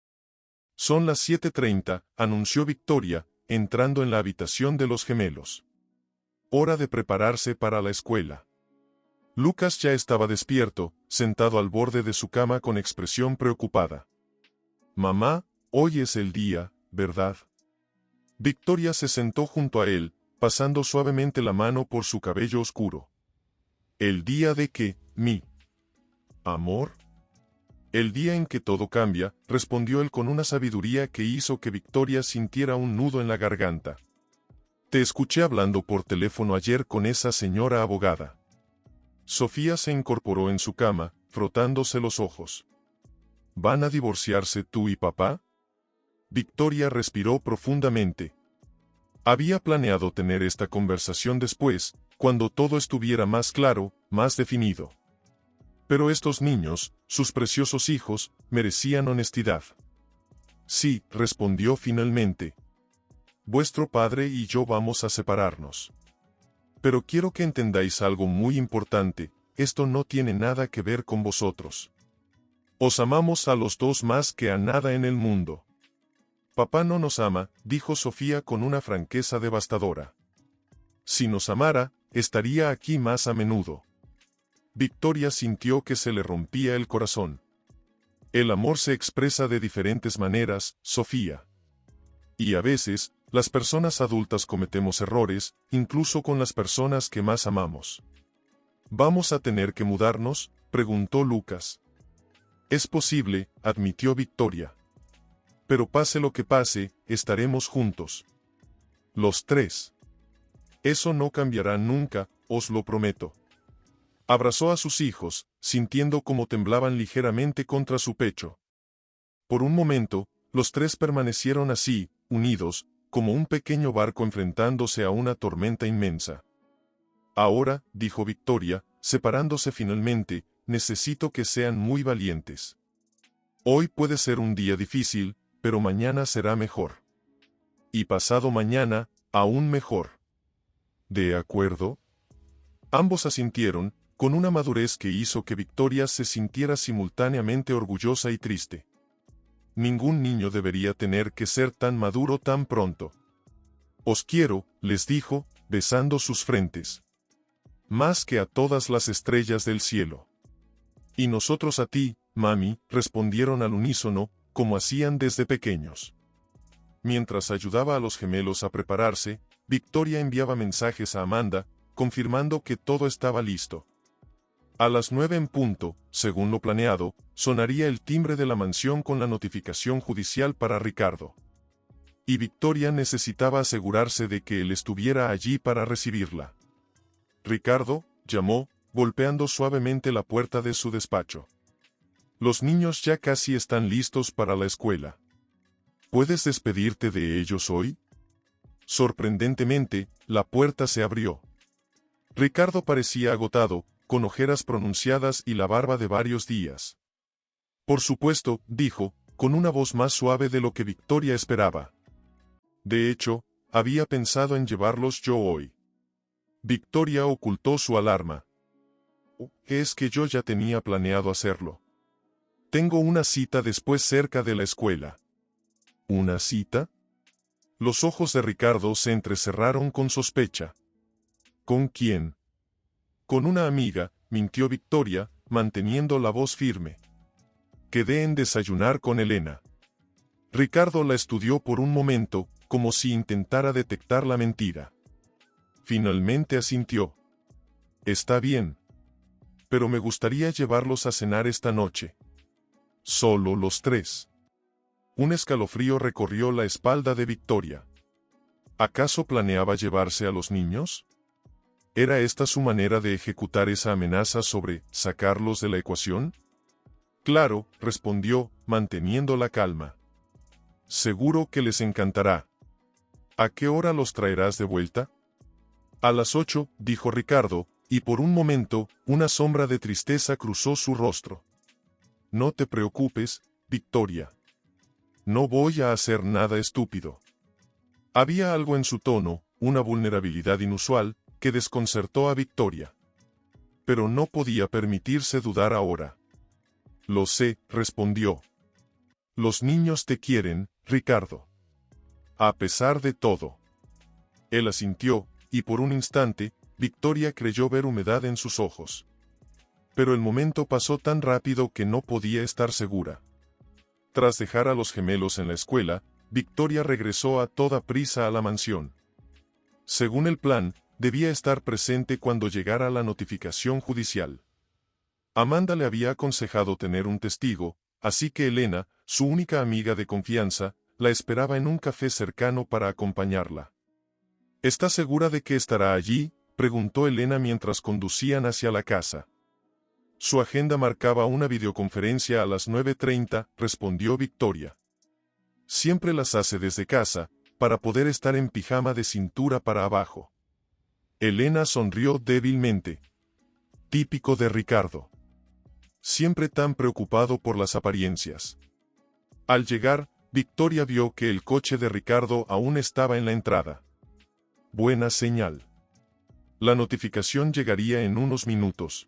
Son las 7:30, anunció Victoria, entrando en la habitación de los gemelos. Hora de prepararse para la escuela. Lucas ya estaba despierto, sentado al borde de su cama con expresión preocupada. Mamá, hoy es el día, ¿verdad? Victoria se sentó junto a él, pasando suavemente la mano por su cabello oscuro. ¿El día de qué, mi amor? El día en que todo cambia, respondió él con una sabiduría que hizo que Victoria sintiera un nudo en la garganta. Te escuché hablando por teléfono ayer con esa señora abogada. Sofía se incorporó en su cama, frotándose los ojos. ¿Van a divorciarse tú y papá? Victoria respiró profundamente. Había planeado tener esta conversación después, cuando todo estuviera más claro, más definido. Pero estos niños, sus preciosos hijos, merecían honestidad. Sí, respondió finalmente. Vuestro padre y yo vamos a separarnos. Pero quiero que entendáis algo muy importante, esto no tiene nada que ver con vosotros. Os amamos a los dos más que a nada en el mundo. Papá no nos ama, dijo Sofía con una franqueza devastadora. Si nos amara, estaría aquí más a menudo. Victoria sintió que se le rompía el corazón. El amor se expresa de diferentes maneras, Sofía. Y a veces, las personas adultas cometemos errores, incluso con las personas que más amamos. ¿Vamos a tener que mudarnos?, preguntó Lucas. Es posible, admitió Victoria. Pero pase lo que pase, estaremos juntos. Los tres. Eso no cambiará nunca, os lo prometo. Abrazó a sus hijos, sintiendo cómo temblaban ligeramente contra su pecho. Por un momento, los tres permanecieron así, unidos, como un pequeño barco enfrentándose a una tormenta inmensa. Ahora, dijo Victoria, separándose finalmente, necesito que sean muy valientes. Hoy puede ser un día difícil, pero mañana será mejor. Y pasado mañana, aún mejor. ¿De acuerdo? Ambos asintieron, con una madurez que hizo que Victoria se sintiera simultáneamente orgullosa y triste. Ningún niño debería tener que ser tan maduro tan pronto. Os quiero, les dijo, besando sus frentes. Más que a todas las estrellas del cielo. Y nosotros a ti, mami, respondieron al unísono, como hacían desde pequeños. Mientras ayudaba a los gemelos a prepararse, Victoria enviaba mensajes a Amanda, confirmando que todo estaba listo. A las 9 en punto, según lo planeado, sonaría el timbre de la mansión con la notificación judicial para Ricardo. Y Victoria necesitaba asegurarse de que él estuviera allí para recibirla. Ricardo, llamó, golpeando suavemente la puerta de su despacho. Los niños ya casi están listos para la escuela. ¿Puedes despedirte de ellos hoy? Sorprendentemente, la puerta se abrió. Ricardo parecía agotado, con ojeras pronunciadas y la barba de varios días. Por supuesto, dijo, con una voz más suave de lo que Victoria esperaba. De hecho, había pensado en llevarlos yo hoy. Victoria ocultó su alarma. Es que yo ya tenía planeado hacerlo. Tengo una cita después cerca de la escuela. ¿Una cita? Los ojos de Ricardo se entrecerraron con sospecha. ¿Con quién? Con una amiga, mintió Victoria, manteniendo la voz firme. Quedé en desayunar con Elena. Ricardo la estudió por un momento, como si intentara detectar la mentira. Finalmente asintió. Está bien. Pero me gustaría llevarlos a cenar esta noche. Solo los tres. Un escalofrío recorrió la espalda de Victoria. ¿Acaso planeaba llevarse a los niños? ¿Era esta su manera de ejecutar esa amenaza sobre sacarlos de la ecuación? Claro, respondió, manteniendo la calma. Seguro que les encantará. ¿A qué hora los traerás de vuelta? A las 8, dijo Ricardo, y por un momento, una sombra de tristeza cruzó su rostro. No te preocupes, Victoria. No voy a hacer nada estúpido. Había algo en su tono, una vulnerabilidad inusual, que desconcertó a Victoria. Pero no podía permitirse dudar ahora. Lo sé, respondió. Los niños te quieren, Ricardo. A pesar de todo. Él asintió, y por un instante, Victoria creyó ver humedad en sus ojos. Pero el momento pasó tan rápido que no podía estar segura. Tras dejar a los gemelos en la escuela, Victoria regresó a toda prisa a la mansión. Según el plan, debía estar presente cuando llegara la notificación judicial. Amanda le había aconsejado tener un testigo, así que Elena, su única amiga de confianza, la esperaba en un café cercano para acompañarla. ¿Estás segura de que estará allí?, preguntó Elena mientras conducían hacia la casa. Su agenda marcaba una videoconferencia a las 9:30, respondió Victoria. Siempre las hace desde casa, para poder estar en pijama de cintura para abajo. Elena sonrió débilmente. Típico de Ricardo. Siempre tan preocupado por las apariencias. Al llegar, Victoria vio que el coche de Ricardo aún estaba en la entrada. Buena señal. La notificación llegaría en unos minutos.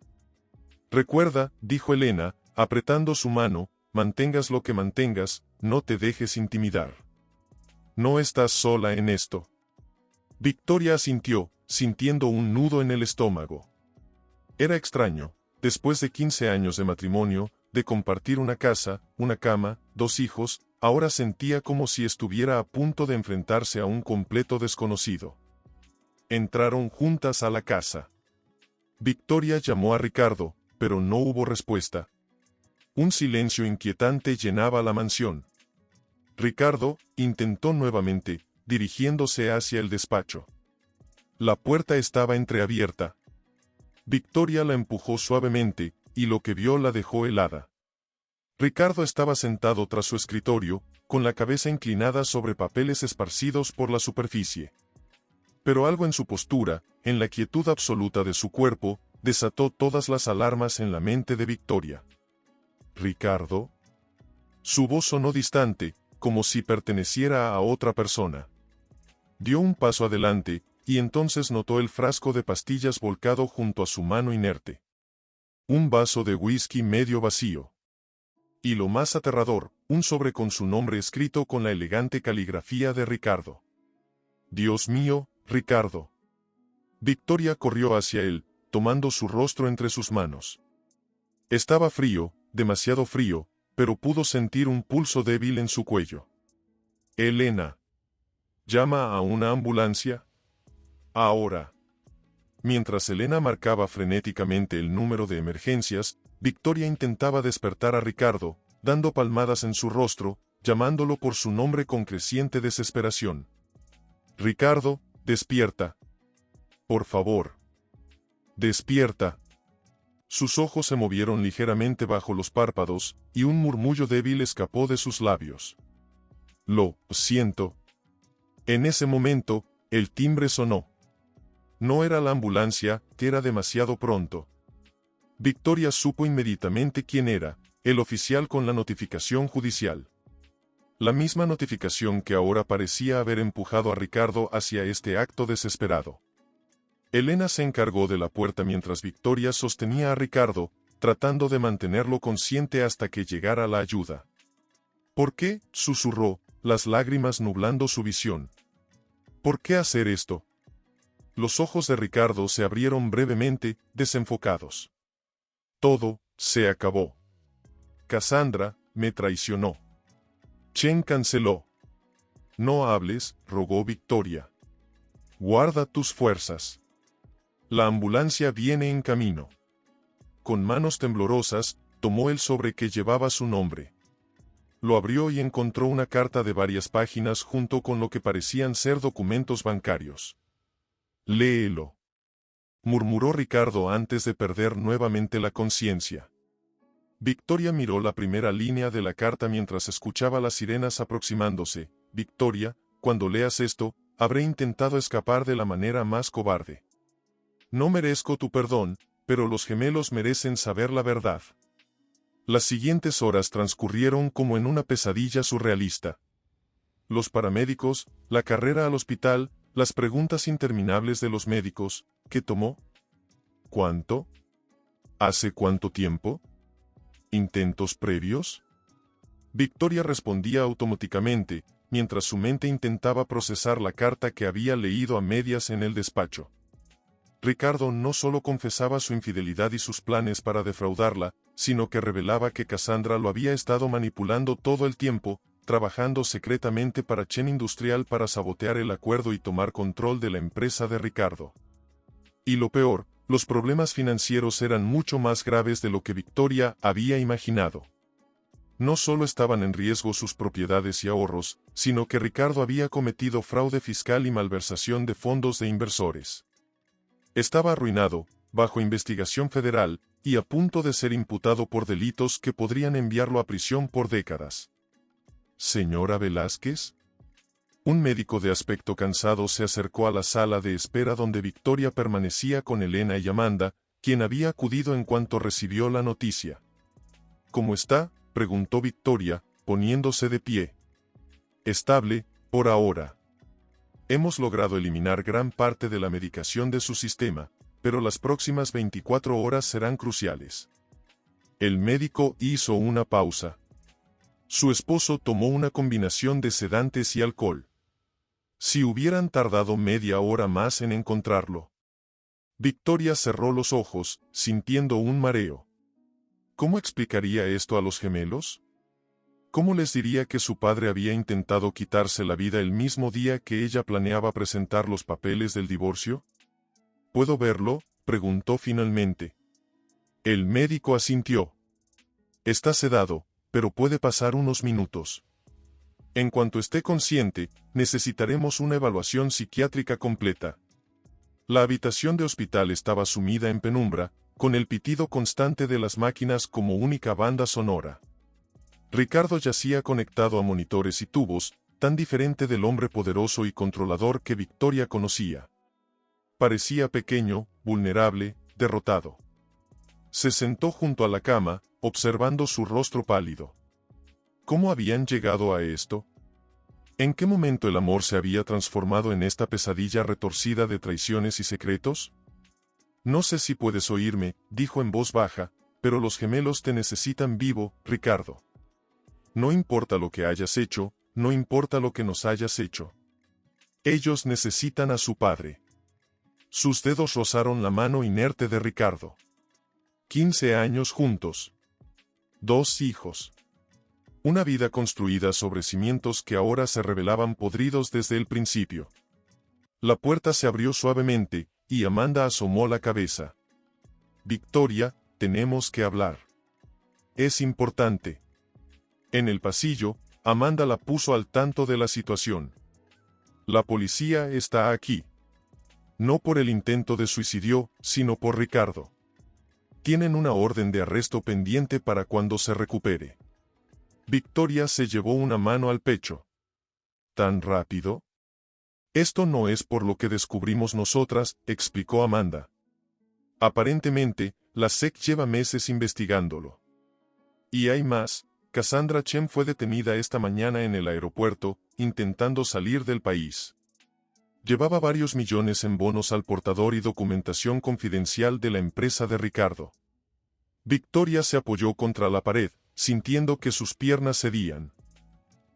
Recuerda, dijo Elena, apretando su mano, mantengas lo que mantengas, no te dejes intimidar. No estás sola en esto. Victoria asintió, sintiendo un nudo en el estómago. Era extraño, después de 15 años de matrimonio, de compartir una casa, una cama, 2 hijos, ahora sentía como si estuviera a punto de enfrentarse a un completo desconocido. Entraron juntas a la casa. Victoria llamó a Ricardo, pero no hubo respuesta. Un silencio inquietante llenaba la mansión. Ricardo intentó nuevamente, dirigiéndose hacia el despacho. La puerta estaba entreabierta. Victoria la empujó suavemente, y lo que vio la dejó helada. Ricardo estaba sentado tras su escritorio, con la cabeza inclinada sobre papeles esparcidos por la superficie. Pero algo en su postura, en la quietud absoluta de su cuerpo, desató todas las alarmas en la mente de Victoria. ¿Ricardo? Su voz sonó distante, como si perteneciera a otra persona. Dio un paso adelante, y entonces notó el frasco de pastillas volcado junto a su mano inerte. Un vaso de whisky medio vacío. Y lo más aterrador, un sobre con su nombre escrito con la elegante caligrafía de Ricardo. Dios mío, Ricardo. Victoria corrió hacia él, tomando su rostro entre sus manos. Estaba frío, demasiado frío, pero pudo sentir un pulso débil en su cuello. Elena. ¿Llama a una ambulancia? Ahora. Mientras Elena marcaba frenéticamente el número de emergencias, Victoria intentaba despertar a Ricardo, dando palmadas en su rostro, llamándolo por su nombre con creciente desesperación. Ricardo, despierta. Por favor. Despierta. Sus ojos se movieron ligeramente bajo los párpados, y un murmullo débil escapó de sus labios. Lo siento. En ese momento, el timbre sonó. No era la ambulancia, que era demasiado pronto. Victoria supo inmediatamente quién era, el oficial con la notificación judicial. La misma notificación que ahora parecía haber empujado a Ricardo hacia este acto desesperado. Elena se encargó de la puerta mientras Victoria sostenía a Ricardo, tratando de mantenerlo consciente hasta que llegara la ayuda. ¿Por qué?, susurró, las lágrimas nublando su visión. ¿Por qué hacer esto? Los ojos de Ricardo se abrieron brevemente, desenfocados. Todo se acabó. Cassandra me traicionó. Chen canceló. No hables, rogó Victoria. Guarda tus fuerzas. La ambulancia viene en camino. Con manos temblorosas, tomó el sobre que llevaba su nombre. Lo abrió y encontró una carta de varias páginas junto con lo que parecían ser documentos bancarios. Léelo. Murmuró Ricardo antes de perder nuevamente la conciencia. Victoria miró la primera línea de la carta mientras escuchaba las sirenas aproximándose. Victoria, cuando leas esto, habré intentado escapar de la manera más cobarde. No merezco tu perdón, pero los gemelos merecen saber la verdad. Las siguientes horas transcurrieron como en una pesadilla surrealista. Los paramédicos, la carrera al hospital, las preguntas interminables de los médicos. ¿Qué tomó? ¿Cuánto? ¿Hace cuánto tiempo? ¿Intentos previos? Victoria respondía automáticamente, mientras su mente intentaba procesar la carta que había leído a medias en el despacho. Ricardo no solo confesaba su infidelidad y sus planes para defraudarla, sino que revelaba que Cassandra lo había estado manipulando todo el tiempo, trabajando secretamente para Chen Industrial para sabotear el acuerdo y tomar control de la empresa de Ricardo. Y lo peor, los problemas financieros eran mucho más graves de lo que Victoria había imaginado. No solo estaban en riesgo sus propiedades y ahorros, sino que Ricardo había cometido fraude fiscal y malversación de fondos de inversores. Estaba arruinado, bajo investigación federal, y a punto de ser imputado por delitos que podrían enviarlo a prisión por décadas. ¿Señora Velázquez? Un médico de aspecto cansado se acercó a la sala de espera donde Victoria permanecía con Elena y Amanda, quien había acudido en cuanto recibió la noticia. ¿Cómo está?, preguntó Victoria, poniéndose de pie. Estable, por ahora. Hemos logrado eliminar gran parte de la medicación de su sistema, pero las próximas 24 horas serán cruciales. El médico hizo una pausa. Su esposo tomó una combinación de sedantes y alcohol. Si hubieran tardado media hora más en encontrarlo. Victoria cerró los ojos, sintiendo un mareo. ¿Cómo explicaría esto a los gemelos? ¿Cómo les diría que su padre había intentado quitarse la vida el mismo día que ella planeaba presentar los papeles del divorcio? ¿Puedo verlo?, preguntó finalmente. El médico asintió. Está sedado, pero puede pasar unos minutos. En cuanto esté consciente, necesitaremos una evaluación psiquiátrica completa. La habitación de hospital estaba sumida en penumbra, con el pitido constante de las máquinas como única banda sonora. Ricardo yacía conectado a monitores y tubos, tan diferente del hombre poderoso y controlador que Victoria conocía. Parecía pequeño, vulnerable, derrotado. Se sentó junto a la cama, observando su rostro pálido. ¿Cómo habían llegado a esto? ¿En qué momento el amor se había transformado en esta pesadilla retorcida de traiciones y secretos? No sé si puedes oírme, dijo en voz baja, pero los gemelos te necesitan vivo, Ricardo. No importa lo que hayas hecho, no importa lo que nos hayas hecho. Ellos necesitan a su padre. Sus dedos rozaron la mano inerte de Ricardo. 15 años juntos. 2 hijos. Una vida construida sobre cimientos que ahora se revelaban podridos desde el principio. La puerta se abrió suavemente, y Amanda asomó la cabeza. Victoria, tenemos que hablar. Es importante. En el pasillo, Amanda la puso al tanto de la situación. La policía está aquí. No por el intento de suicidio, sino por Ricardo. Tienen una orden de arresto pendiente para cuando se recupere. Victoria se llevó una mano al pecho. ¿Tan rápido? Esto no es por lo que descubrimos nosotras, explicó Amanda. Aparentemente, la SEC lleva meses investigándolo. Y hay más. Cassandra Chen fue detenida esta mañana en el aeropuerto, intentando salir del país. Llevaba varios millones en bonos al portador y documentación confidencial de la empresa de Ricardo. Victoria se apoyó contra la pared, sintiendo que sus piernas cedían.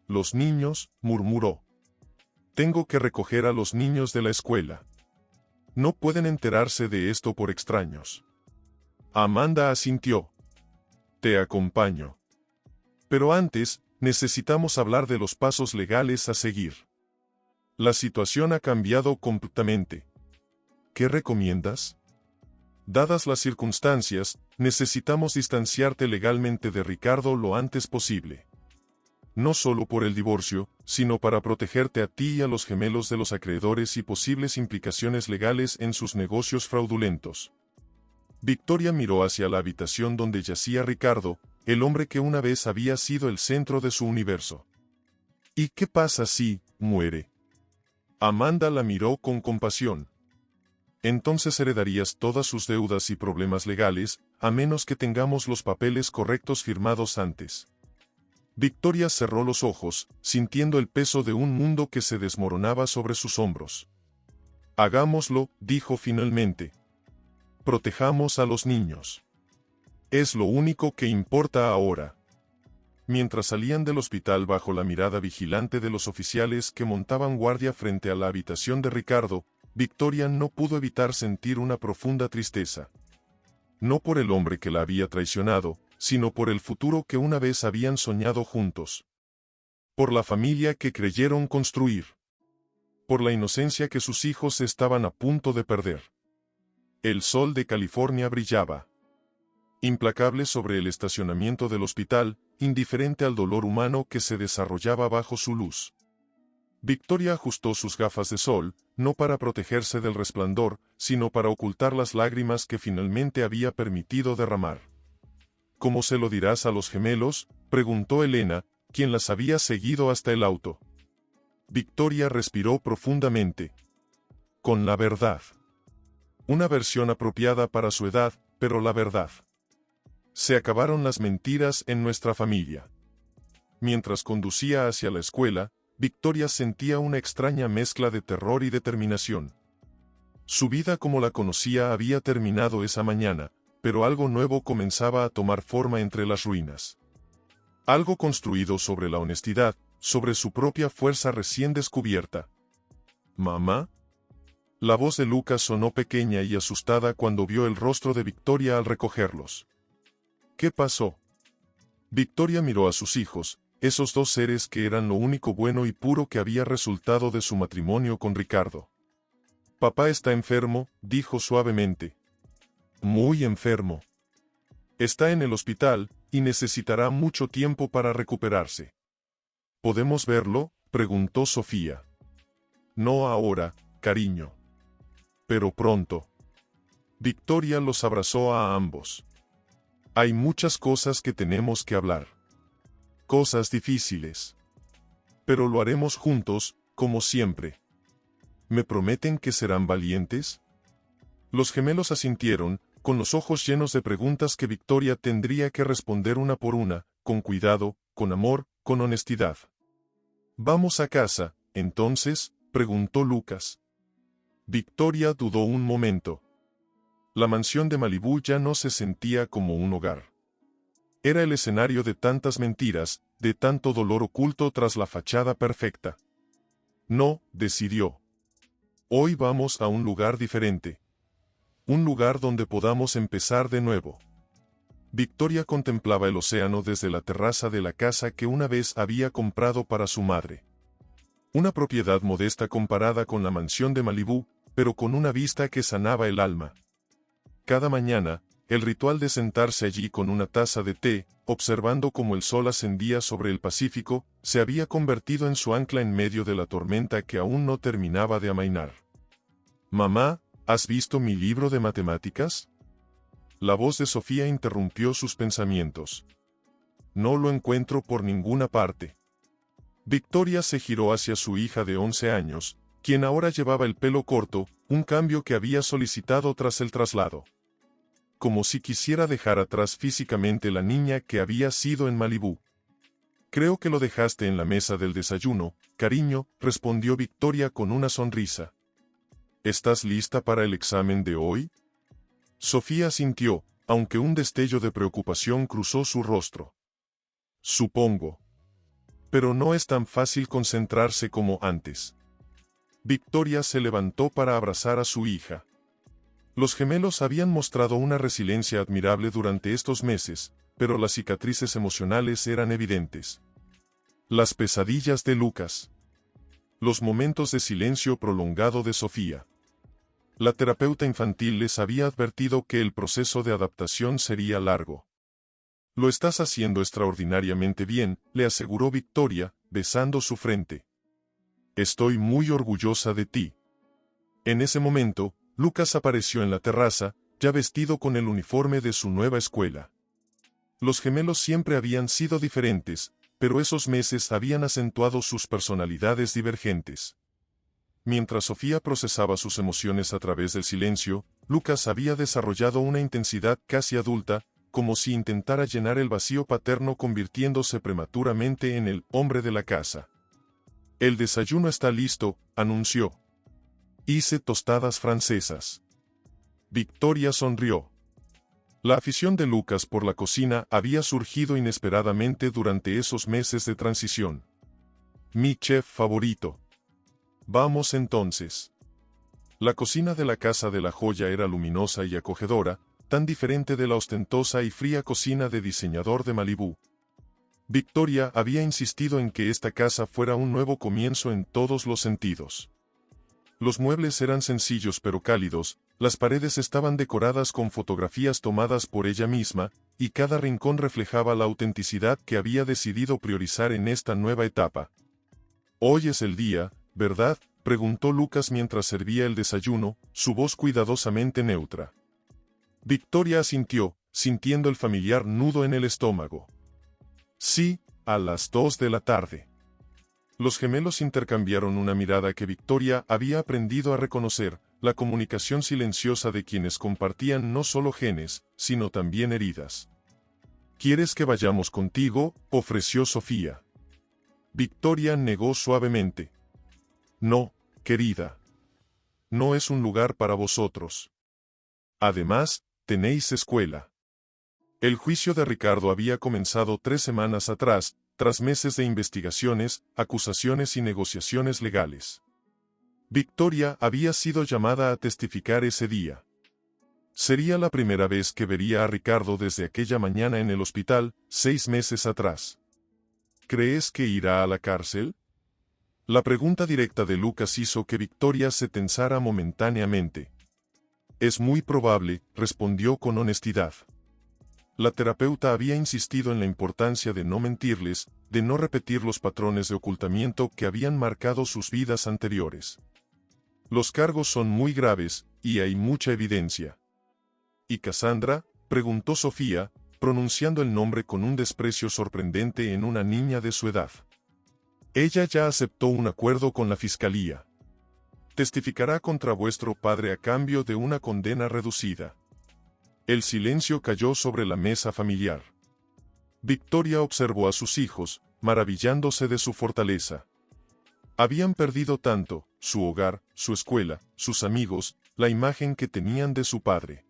Los niños, murmuró. Tengo que recoger a los niños de la escuela. No pueden enterarse de esto por extraños. Amanda asintió. Te acompaño. Pero antes, necesitamos hablar de los pasos legales a seguir. La situación ha cambiado completamente. ¿Qué recomiendas? Dadas las circunstancias, necesitamos distanciarte legalmente de Ricardo lo antes posible. No solo por el divorcio, sino para protegerte a ti y a los gemelos de los acreedores y posibles implicaciones legales en sus negocios fraudulentos. Victoria miró hacia la habitación donde yacía Ricardo, el hombre que una vez había sido el centro de su universo. ¿Y qué pasa si muere? Amanda la miró con compasión. Entonces heredarías todas sus deudas y problemas legales, a menos que tengamos los papeles correctos firmados antes. Victoria cerró los ojos, sintiendo el peso de un mundo que se desmoronaba sobre sus hombros. Hagámoslo, dijo finalmente. Protejamos a los niños. Es lo único que importa ahora. Mientras salían del hospital bajo la mirada vigilante de los oficiales que montaban guardia frente a la habitación de Ricardo, Victoria no pudo evitar sentir una profunda tristeza. No por el hombre que la había traicionado, sino por el futuro que una vez habían soñado juntos. Por la familia que creyeron construir. Por la inocencia que sus hijos estaban a punto de perder. El sol de California brillaba. Implacable sobre el estacionamiento del hospital, indiferente al dolor humano que se desarrollaba bajo su luz. Victoria ajustó sus gafas de sol, no para protegerse del resplandor, sino para ocultar las lágrimas que finalmente había permitido derramar. ¿Cómo se lo dirás a los gemelos?, preguntó Elena, quien las había seguido hasta el auto. Victoria respiró profundamente. Con la verdad. Una versión apropiada para su edad, pero la verdad. Se acabaron las mentiras en nuestra familia. Mientras conducía hacia la escuela, Victoria sentía una extraña mezcla de terror y determinación. Su vida como la conocía había terminado esa mañana, pero algo nuevo comenzaba a tomar forma entre las ruinas. Algo construido sobre la honestidad, sobre su propia fuerza recién descubierta. ¿Mamá? La voz de Lucas sonó pequeña y asustada cuando vio el rostro de Victoria al recogerlos. ¿Qué pasó? Victoria miró a sus hijos, esos dos seres que eran lo único bueno y puro que había resultado de su matrimonio con Ricardo. Papá está enfermo, dijo suavemente. Muy enfermo. Está en el hospital, y necesitará mucho tiempo para recuperarse. ¿Podemos verlo?, preguntó Sofía. No ahora, cariño. Pero pronto. Victoria los abrazó a ambos. Hay muchas cosas que tenemos que hablar. Cosas difíciles. Pero lo haremos juntos, como siempre. ¿Me prometen que serán valientes? Los gemelos asintieron, con los ojos llenos de preguntas que Victoria tendría que responder una por una, con cuidado, con amor, con honestidad. ¿Vamos a casa, entonces?, preguntó Lucas. Victoria dudó un momento. La mansión de Malibú ya no se sentía como un hogar. Era el escenario de tantas mentiras, de tanto dolor oculto tras la fachada perfecta. No, decidió. Hoy vamos a un lugar diferente. Un lugar donde podamos empezar de nuevo. Victoria contemplaba el océano desde la terraza de la casa que una vez había comprado para su madre. Una propiedad modesta comparada con la mansión de Malibú, pero con una vista que sanaba el alma. Cada mañana, el ritual de sentarse allí con una taza de té, observando cómo el sol ascendía sobre el Pacífico, se había convertido en su ancla en medio de la tormenta que aún no terminaba de amainar. «Mamá, ¿has visto mi libro de matemáticas?». La voz de Sofía interrumpió sus pensamientos. «No lo encuentro por ninguna parte». Victoria se giró hacia su hija de 11 años, quien ahora llevaba el pelo corto, un cambio que había solicitado tras el traslado. Como si quisiera dejar atrás físicamente la niña que había sido en Malibú. «Creo que lo dejaste en la mesa del desayuno, cariño», respondió Victoria con una sonrisa. «¿Estás lista para el examen de hoy?». Sofía asintió, aunque un destello de preocupación cruzó su rostro. «Supongo. Pero no es tan fácil concentrarse como antes». Victoria se levantó para abrazar a su hija. Los gemelos habían mostrado una resiliencia admirable durante estos meses, pero las cicatrices emocionales eran evidentes. Las pesadillas de Lucas. Los momentos de silencio prolongado de Sofía. La terapeuta infantil les había advertido que el proceso de adaptación sería largo. «Lo estás haciendo extraordinariamente bien», le aseguró Victoria, besando su frente. «Estoy muy orgullosa de ti». En ese momento, Lucas apareció en la terraza, ya vestido con el uniforme de su nueva escuela. Los gemelos siempre habían sido diferentes, pero esos meses habían acentuado sus personalidades divergentes. Mientras Sofía procesaba sus emociones a través del silencio, Lucas había desarrollado una intensidad casi adulta, como si intentara llenar el vacío paterno convirtiéndose prematuramente en el hombre de la casa. «El desayuno está listo», anunció. «Hice tostadas francesas». Victoria sonrió. La afición de Lucas por la cocina había surgido inesperadamente durante esos meses de transición. «Mi chef favorito». «Vamos entonces». La cocina de la Casa de la Joya era luminosa y acogedora, tan diferente de la ostentosa y fría cocina de diseñador de Malibú. Victoria había insistido en que esta casa fuera un nuevo comienzo en todos los sentidos. Los muebles eran sencillos pero cálidos, las paredes estaban decoradas con fotografías tomadas por ella misma, y cada rincón reflejaba la autenticidad que había decidido priorizar en esta nueva etapa. «Hoy es el día, ¿verdad?», preguntó Lucas mientras servía el desayuno, su voz cuidadosamente neutra. Victoria asintió, sintiendo el familiar nudo en el estómago. «Sí, a las 2 de la tarde». Los gemelos intercambiaron una mirada que Victoria había aprendido a reconocer, la comunicación silenciosa de quienes compartían no solo genes, sino también heridas. «¿Quieres que vayamos contigo?», ofreció Sofía. Victoria negó suavemente. No, querida. No es un lugar para vosotros. Además, tenéis escuela. El juicio de Ricardo había comenzado 3 semanas atrás, tras meses de investigaciones, acusaciones y negociaciones legales. Victoria había sido llamada a testificar ese día. Sería la primera vez que vería a Ricardo desde aquella mañana en el hospital, 6 meses atrás. ¿Crees que irá a la cárcel? La pregunta directa de Lucas hizo que Victoria se tensara momentáneamente. Es muy probable, respondió con honestidad. La terapeuta había insistido en la importancia de no mentirles, de no repetir los patrones de ocultamiento que habían marcado sus vidas anteriores. Los cargos son muy graves, y hay mucha evidencia. ¿Y Cassandra?, preguntó Sofía, pronunciando el nombre con un desprecio sorprendente en una niña de su edad. Ella ya aceptó un acuerdo con la fiscalía. Testificará contra vuestro padre a cambio de una condena reducida. El silencio cayó sobre la mesa familiar. Victoria observó a sus hijos, maravillándose de su fortaleza. Habían perdido tanto, su hogar, su escuela, sus amigos, la imagen que tenían de su padre.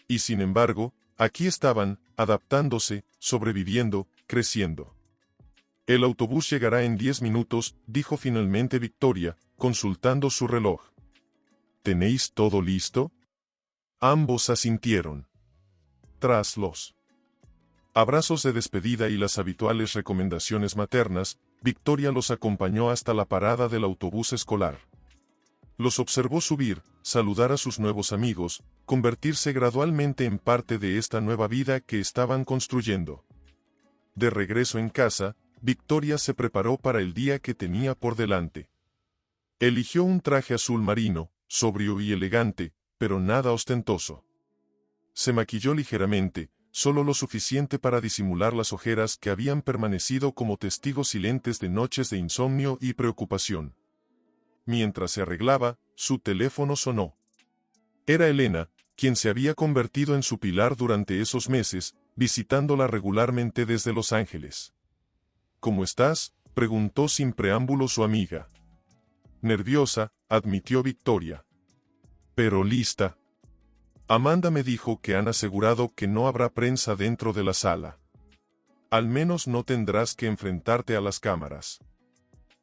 Y sin embargo, aquí estaban, adaptándose, sobreviviendo, creciendo. El autobús llegará en 10 minutos, dijo finalmente Victoria, consultando su reloj. ¿Tenéis todo listo? Ambos asintieron. Tras los abrazos de despedida y las habituales recomendaciones maternas, Victoria los acompañó hasta la parada del autobús escolar. Los observó subir, saludar a sus nuevos amigos, convertirse gradualmente en parte de esta nueva vida que estaban construyendo. De regreso en casa, Victoria se preparó para el día que tenía por delante. Eligió un traje azul marino, sobrio y elegante, pero nada ostentoso. Se maquilló ligeramente, solo lo suficiente para disimular las ojeras que habían permanecido como testigos silentes de noches de insomnio y preocupación. Mientras se arreglaba, su teléfono sonó. Era Elena, quien se había convertido en su pilar durante esos meses, visitándola regularmente desde Los Ángeles. ¿Cómo estás?, preguntó sin preámbulo su amiga. Nerviosa, admitió Victoria. Pero lista. Amanda me dijo que han asegurado que no habrá prensa dentro de la sala. Al menos no tendrás que enfrentarte a las cámaras.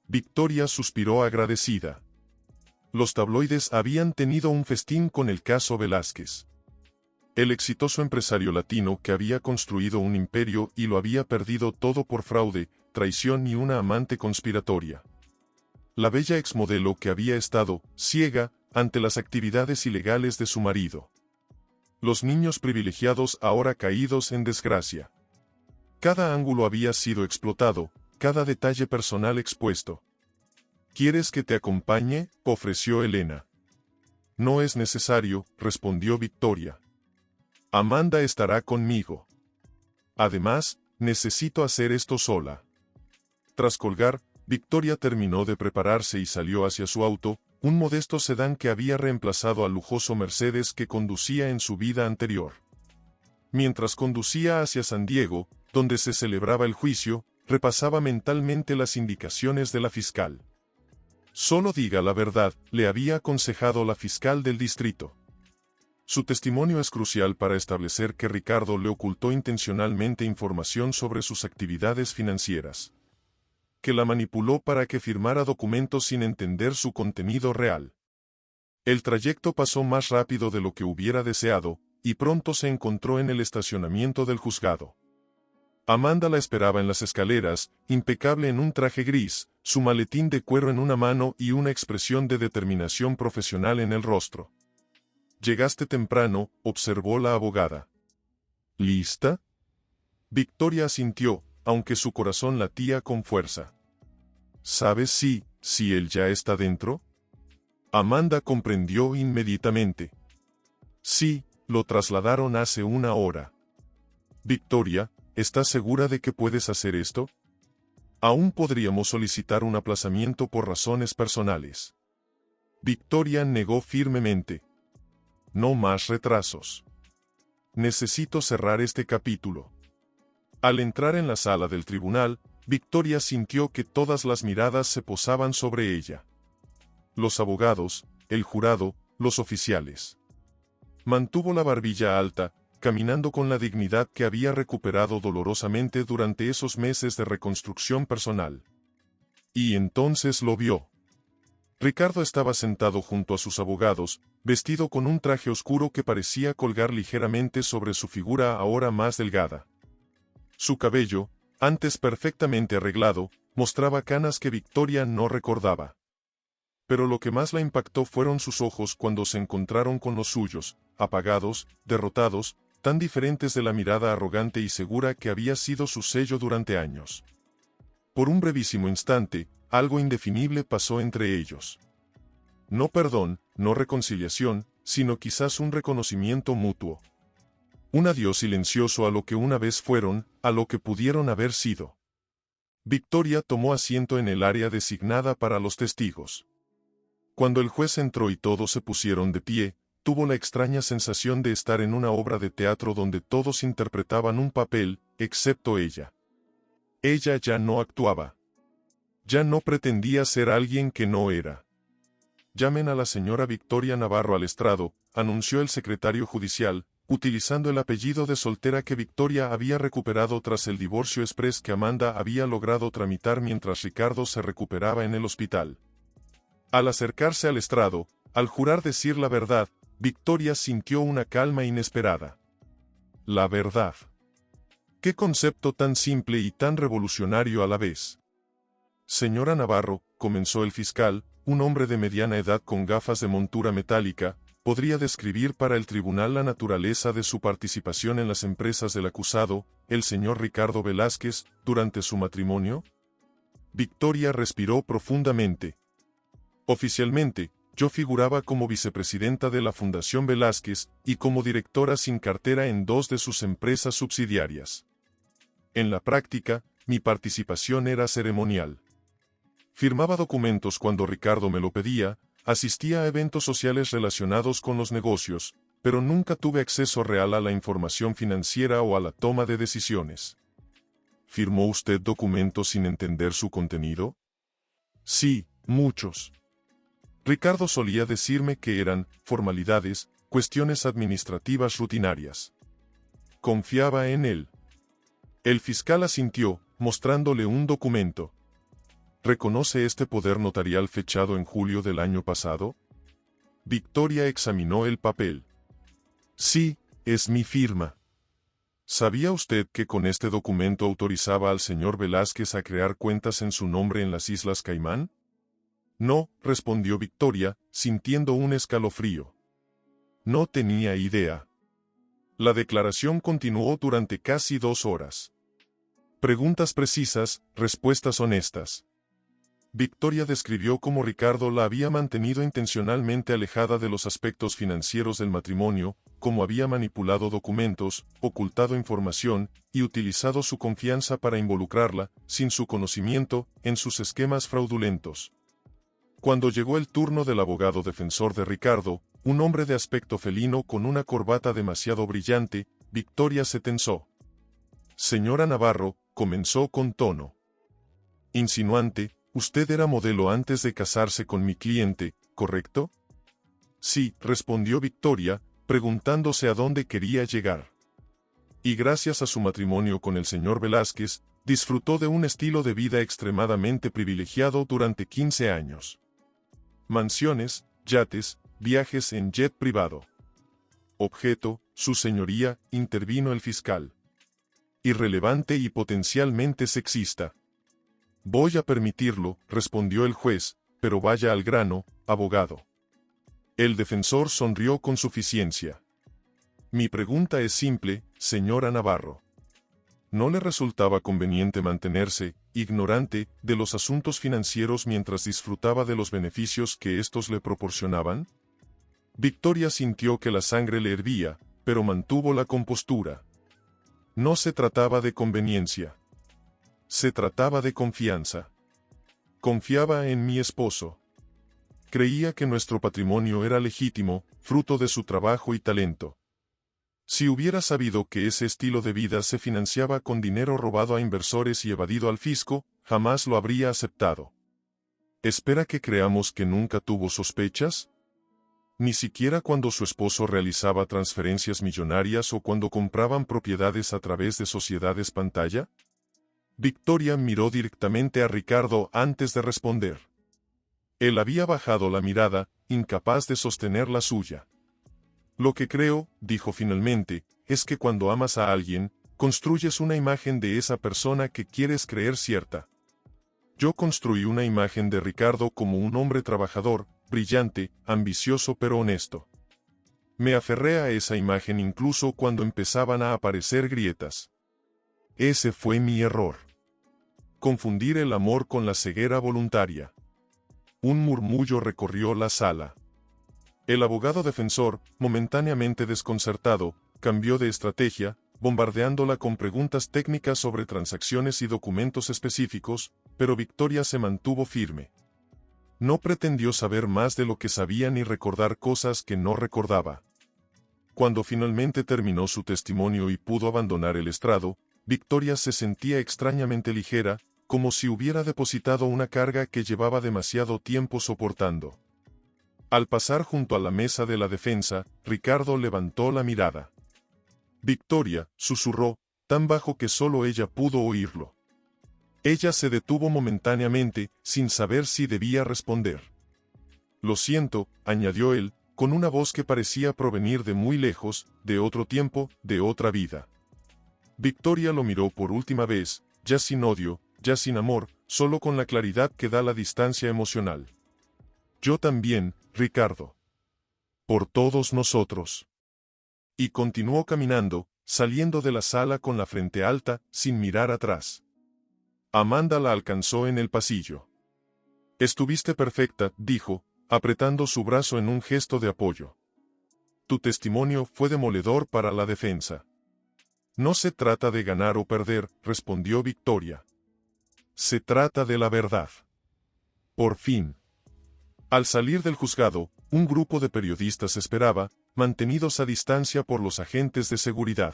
Victoria suspiró agradecida. Los tabloides habían tenido un festín con el caso Velázquez. El exitoso empresario latino que había construido un imperio y lo había perdido todo por fraude, traición y una amante conspiratoria. La bella exmodelo que había estado, ciega, ante las actividades ilegales de su marido. Los niños privilegiados ahora caídos en desgracia. Cada ángulo había sido explotado, cada detalle personal expuesto. ¿Quieres que te acompañe?, ofreció Elena. No es necesario, respondió Victoria. Amanda estará conmigo. Además, necesito hacer esto sola. Tras colgar, Victoria terminó de prepararse y salió hacia su auto, un modesto sedán que había reemplazado al lujoso Mercedes que conducía en su vida anterior. Mientras conducía hacia San Diego, donde se celebraba el juicio, repasaba mentalmente las indicaciones de la fiscal. Solo diga la verdad, le había aconsejado la fiscal del distrito. Su testimonio es crucial para establecer que Ricardo le ocultó intencionalmente información sobre sus actividades financieras. Que la manipuló para que firmara documentos sin entender su contenido real. El trayecto pasó más rápido de lo que hubiera deseado, y pronto se encontró en el estacionamiento del juzgado. Amanda la esperaba en las escaleras, impecable en un traje gris, su maletín de cuero en una mano y una expresión de determinación profesional en el rostro. «Llegaste temprano», observó la abogada. «¿Lista?». Victoria asintió, aunque su corazón latía con fuerza. ¿Sabes si él ya está dentro? Amanda comprendió inmediatamente. Sí, lo trasladaron hace 1 hora. Victoria, ¿estás segura de que puedes hacer esto? Aún podríamos solicitar un aplazamiento por razones personales. Victoria negó firmemente. No más retrasos. Necesito cerrar este capítulo. Al entrar en la sala del tribunal, Victoria sintió que todas las miradas se posaban sobre ella. Los abogados, el jurado, los oficiales. Mantuvo la barbilla alta, caminando con la dignidad que había recuperado dolorosamente durante esos meses de reconstrucción personal. Y entonces lo vio. Ricardo estaba sentado junto a sus abogados, vestido con un traje oscuro que parecía colgar ligeramente sobre su figura ahora más delgada. Su cabello, antes perfectamente arreglado, mostraba canas que Victoria no recordaba. Pero lo que más la impactó fueron sus ojos cuando se encontraron con los suyos, apagados, derrotados, tan diferentes de la mirada arrogante y segura que había sido su sello durante años. Por un brevísimo instante, algo indefinible pasó entre ellos. No perdón, no reconciliación, sino quizás un reconocimiento mutuo. Un adiós silencioso a lo que una vez fueron, a lo que pudieron haber sido. Victoria tomó asiento en el área designada para los testigos. Cuando el juez entró y todos se pusieron de pie, tuvo la extraña sensación de estar en una obra de teatro donde todos interpretaban un papel, excepto ella. Ella ya no actuaba. Ya no pretendía ser alguien que no era. Llamen a la señora Victoria Navarro al estrado, anunció el secretario judicial, utilizando el apellido de soltera que Victoria había recuperado tras el divorcio exprés que Amanda había logrado tramitar mientras Ricardo se recuperaba en el hospital. Al acercarse al estrado, al jurar decir la verdad, Victoria sintió una calma inesperada. La verdad. ¡Qué concepto tan simple y tan revolucionario a la vez! Señora Navarro, comenzó el fiscal, un hombre de mediana edad con gafas de montura metálica, ¿podría describir para el tribunal la naturaleza de su participación en las empresas del acusado, el señor Ricardo Velázquez, durante su matrimonio? Victoria respiró profundamente. Oficialmente, yo figuraba como vicepresidenta de la Fundación Velázquez y como directora sin cartera en 2 de sus empresas subsidiarias. En la práctica, mi participación era ceremonial. Firmaba documentos cuando Ricardo me lo pedía, asistía a eventos sociales relacionados con los negocios, pero nunca tuve acceso real a la información financiera o a la toma de decisiones. ¿Firmó usted documentos sin entender su contenido? Sí, muchos. Ricardo solía decirme que eran formalidades, cuestiones administrativas rutinarias. Confiaba en él. El fiscal asintió, mostrándole un documento. ¿Reconoce este poder notarial fechado en julio del año pasado? Victoria examinó el papel. Sí, es mi firma. ¿Sabía usted que con este documento autorizaba al señor Velázquez a crear cuentas en su nombre en las Islas Caimán? No, respondió Victoria, sintiendo un escalofrío. No tenía idea. La declaración continuó durante casi 2 horas. Preguntas precisas, respuestas honestas. Victoria describió cómo Ricardo la había mantenido intencionalmente alejada de los aspectos financieros del matrimonio, cómo había manipulado documentos, ocultado información, y utilizado su confianza para involucrarla, sin su conocimiento, en sus esquemas fraudulentos. Cuando llegó el turno del abogado defensor de Ricardo, un hombre de aspecto felino con una corbata demasiado brillante, Victoria se tensó. Señora Navarro, comenzó con tono insinuante, usted era modelo antes de casarse con mi cliente, ¿correcto? Sí, respondió Victoria, preguntándose a dónde quería llegar. Y gracias a su matrimonio con el señor Velázquez, disfrutó de un estilo de vida extremadamente privilegiado durante 15 años. Mansiones, yates, viajes en jet privado. Objeto, su señoría, intervino el fiscal. Irrelevante y potencialmente sexista. Voy a permitirlo, respondió el juez, pero vaya al grano, abogado. El defensor sonrió con suficiencia. Mi pregunta es simple, señora Navarro. ¿No le resultaba conveniente mantenerse, ignorante, de los asuntos financieros mientras disfrutaba de los beneficios que estos le proporcionaban? Victoria sintió que la sangre le hervía, pero mantuvo la compostura. No se trataba de conveniencia. Se trataba de confianza. Confiaba en mi esposo. Creía que nuestro patrimonio era legítimo, fruto de su trabajo y talento. Si hubiera sabido que ese estilo de vida se financiaba con dinero robado a inversores y evadido al fisco, jamás lo habría aceptado. ¿Espera que creamos que nunca tuvo sospechas? Ni siquiera cuando su esposo realizaba transferencias millonarias o cuando compraban propiedades a través de sociedades pantalla. Victoria miró directamente a Ricardo antes de responder. Él había bajado la mirada, incapaz de sostener la suya. Lo que creo, dijo finalmente, es que cuando amas a alguien, construyes una imagen de esa persona que quieres creer cierta. Yo construí una imagen de Ricardo como un hombre trabajador, brillante, ambicioso pero honesto. Me aferré a esa imagen incluso cuando empezaban a aparecer grietas. Ese fue mi error. Confundir el amor con la ceguera voluntaria. Un murmullo recorrió la sala. El abogado defensor, momentáneamente desconcertado, cambió de estrategia, bombardeándola con preguntas técnicas sobre transacciones y documentos específicos, pero Victoria se mantuvo firme. No pretendió saber más de lo que sabía ni recordar cosas que no recordaba. Cuando finalmente terminó su testimonio y pudo abandonar el estrado, Victoria se sentía extrañamente ligera, como si hubiera depositado una carga que llevaba demasiado tiempo soportando. Al pasar junto a la mesa de la defensa, Ricardo levantó la mirada. Victoria, susurró, tan bajo que solo ella pudo oírlo. Ella se detuvo momentáneamente, sin saber si debía responder. Lo siento, añadió él, con una voz que parecía provenir de muy lejos, de otro tiempo, de otra vida. Victoria lo miró por última vez, ya sin odio, ya sin amor, solo con la claridad que da la distancia emocional. Yo también, Ricardo. Por todos nosotros. Y continuó caminando, saliendo de la sala con la frente alta, sin mirar atrás. Amanda la alcanzó en el pasillo. Estuviste perfecta, dijo, apretando su brazo en un gesto de apoyo. Tu testimonio fue demoledor para la defensa. No se trata de ganar o perder, respondió Victoria. Se trata de la verdad. Por fin. Al salir del juzgado, un grupo de periodistas esperaba, mantenidos a distancia por los agentes de seguridad.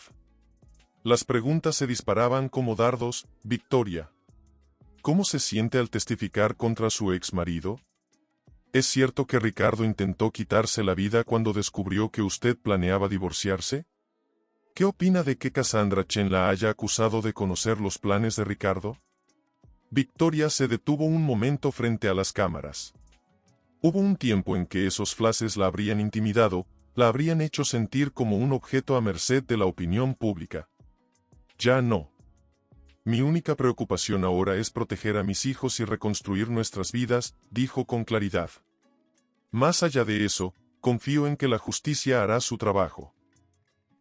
Las preguntas se disparaban como dardos. Victoria. ¿Cómo se siente al testificar contra su ex marido? ¿Es cierto que Ricardo intentó quitarse la vida cuando descubrió que usted planeaba divorciarse? ¿Qué opina de que Cassandra Chen la haya acusado de conocer los planes de Ricardo? Victoria se detuvo un momento frente a las cámaras. Hubo un tiempo en que esos flashes la habrían intimidado, la habrían hecho sentir como un objeto a merced de la opinión pública. Ya no. Mi única preocupación ahora es proteger a mis hijos y reconstruir nuestras vidas, dijo con claridad. Más allá de eso, confío en que la justicia hará su trabajo.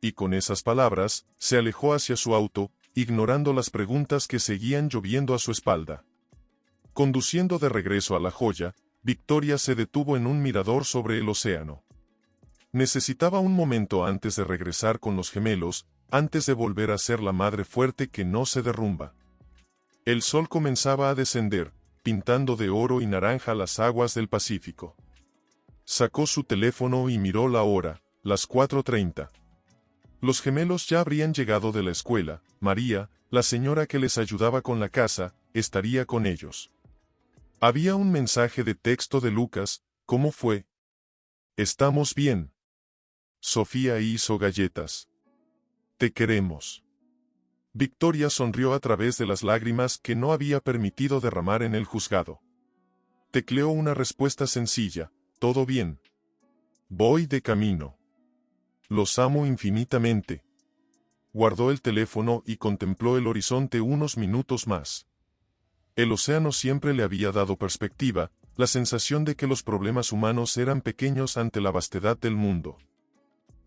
Y con esas palabras, se alejó hacia su auto, ignorando las preguntas que seguían lloviendo a su espalda. Conduciendo de regreso a La Joya, Victoria se detuvo en un mirador sobre el océano. Necesitaba un momento antes de regresar con los gemelos, antes de volver a ser la madre fuerte que no se derrumba. El sol comenzaba a descender, pintando de oro y naranja las aguas del Pacífico. Sacó su teléfono y miró la hora, las 4:30. Los gemelos ya habrían llegado de la escuela. María, la señora que les ayudaba con la casa, estaría con ellos. Había un mensaje de texto de Lucas. ¿Cómo fue? Estamos bien. Sofía hizo galletas. Te queremos. Victoria sonrió a través de las lágrimas que no había permitido derramar en el juzgado. Tecleó una respuesta sencilla. Todo bien. Voy de camino. Los amo infinitamente. Guardó el teléfono y contempló el horizonte unos minutos más. El océano siempre le había dado perspectiva, la sensación de que los problemas humanos eran pequeños ante la vastedad del mundo.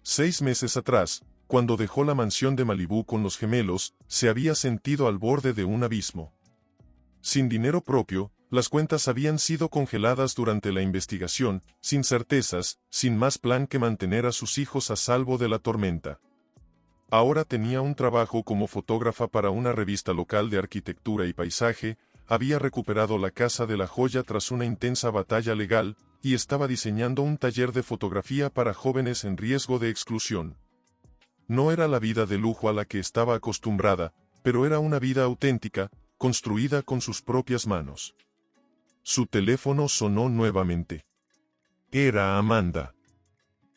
6 meses atrás, cuando dejó la mansión de Malibú con los gemelos, se había sentido al borde de un abismo. Sin dinero propio, las cuentas habían sido congeladas durante la investigación, sin certezas, sin más plan que mantener a sus hijos a salvo de la tormenta. Ahora tenía un trabajo como fotógrafa para una revista local de arquitectura y paisaje, había recuperado la Casa de la Joya tras una intensa batalla legal, y estaba diseñando un taller de fotografía para jóvenes en riesgo de exclusión. No era la vida de lujo a la que estaba acostumbrada, pero era una vida auténtica, construida con sus propias manos. Su teléfono sonó nuevamente. Era Amanda.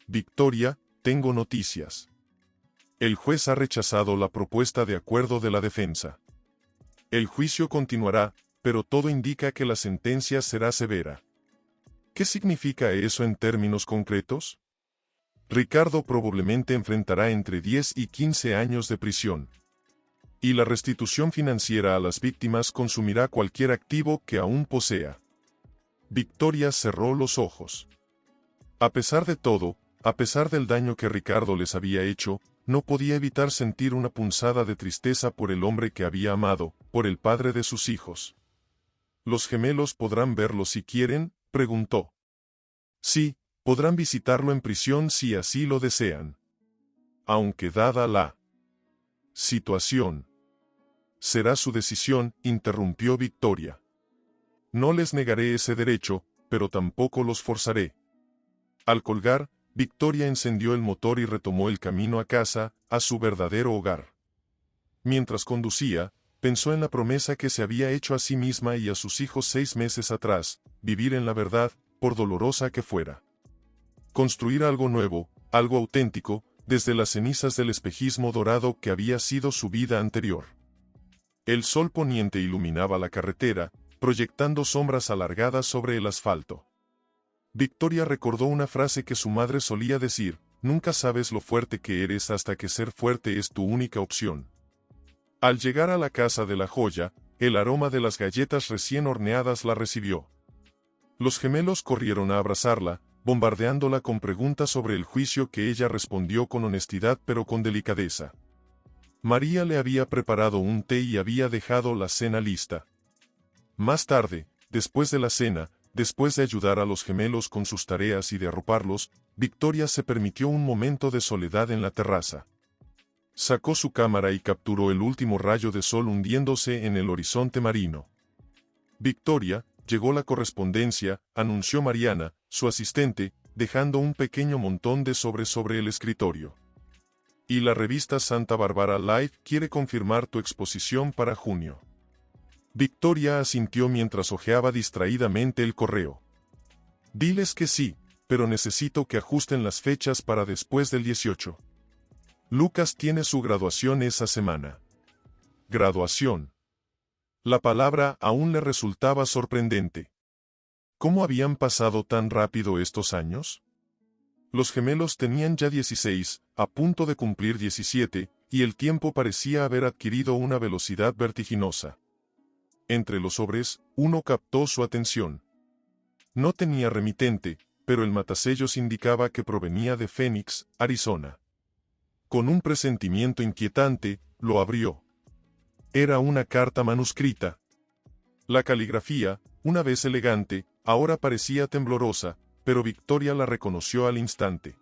Victoria, tengo noticias. El juez ha rechazado la propuesta de acuerdo de la defensa. El juicio continuará, pero todo indica que la sentencia será severa. ¿Qué significa eso en términos concretos? Ricardo probablemente enfrentará entre 10 y 15 años de prisión. Y la restitución financiera a las víctimas consumirá cualquier activo que aún posea. Victoria cerró los ojos. A pesar de todo, a pesar del daño que Ricardo les había hecho, no podía evitar sentir una punzada de tristeza por el hombre que había amado, por el padre de sus hijos. ¿Los gemelos podrán verlo si quieren?, preguntó. Sí, podrán visitarlo en prisión si así lo desean. Aunque dada la situación, será su decisión, interrumpió Victoria. No les negaré ese derecho, pero tampoco los forzaré. Al colgar, Victoria encendió el motor y retomó el camino a casa, a su verdadero hogar. Mientras conducía, pensó en la promesa que se había hecho a sí misma y a sus hijos 6 meses atrás, vivir en la verdad, por dolorosa que fuera. Construir algo nuevo, algo auténtico, desde las cenizas del espejismo dorado que había sido su vida anterior. El sol poniente iluminaba la carretera, proyectando sombras alargadas sobre el asfalto. Victoria recordó una frase que su madre solía decir: nunca sabes lo fuerte que eres hasta que ser fuerte es tu única opción. Al llegar a la casa de la joya, el aroma de las galletas recién horneadas la recibió. Los gemelos corrieron a abrazarla, bombardeándola con preguntas sobre el juicio que ella respondió con honestidad pero con delicadeza. María le había preparado un té y había dejado la cena lista. Más tarde, después de la cena, después de ayudar a los gemelos con sus tareas y de arroparlos, Victoria se permitió un momento de soledad en la terraza. Sacó su cámara y capturó el último rayo de sol hundiéndose en el horizonte marino. Victoria, llegó la correspondencia, anunció Mariana, su asistente, dejando un pequeño montón de sobres sobre el escritorio. Y la revista Santa Barbara Live quiere confirmar tu exposición para junio. Victoria asintió mientras hojeaba distraídamente el correo. Diles que sí, pero necesito que ajusten las fechas para después del 18. Lucas tiene su graduación esa semana. Graduación. La palabra aún le resultaba sorprendente. ¿Cómo habían pasado tan rápido estos años? Los gemelos tenían ya 16, a punto de cumplir 17, y el tiempo parecía haber adquirido una velocidad vertiginosa. Entre los sobres, uno captó su atención. No tenía remitente, pero el matasellos indicaba que provenía de Phoenix, Arizona. Con un presentimiento inquietante, lo abrió. Era una carta manuscrita. La caligrafía, una vez elegante, ahora parecía temblorosa, pero Victoria la reconoció al instante.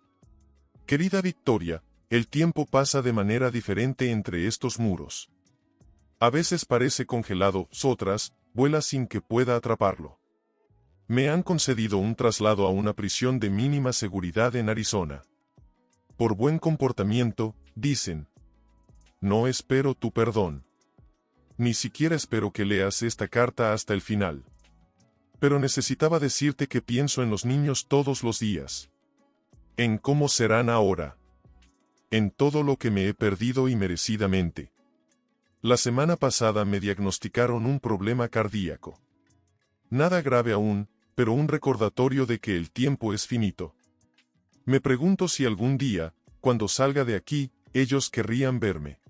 Querida Victoria, el tiempo pasa de manera diferente entre estos muros. A veces parece congelado, otras, vuela sin que pueda atraparlo. Me han concedido un traslado a una prisión de mínima seguridad en Arizona. Por buen comportamiento, dicen. No espero tu perdón. Ni siquiera espero que leas esta carta hasta el final. Pero necesitaba decirte que pienso en los niños todos los días. En cómo serán ahora. En todo lo que me he perdido y merecidamente. La semana pasada me diagnosticaron un problema cardíaco. Nada grave aún, pero un recordatorio de que el tiempo es finito. Me pregunto si algún día, cuando salga de aquí, ellos querrían verme.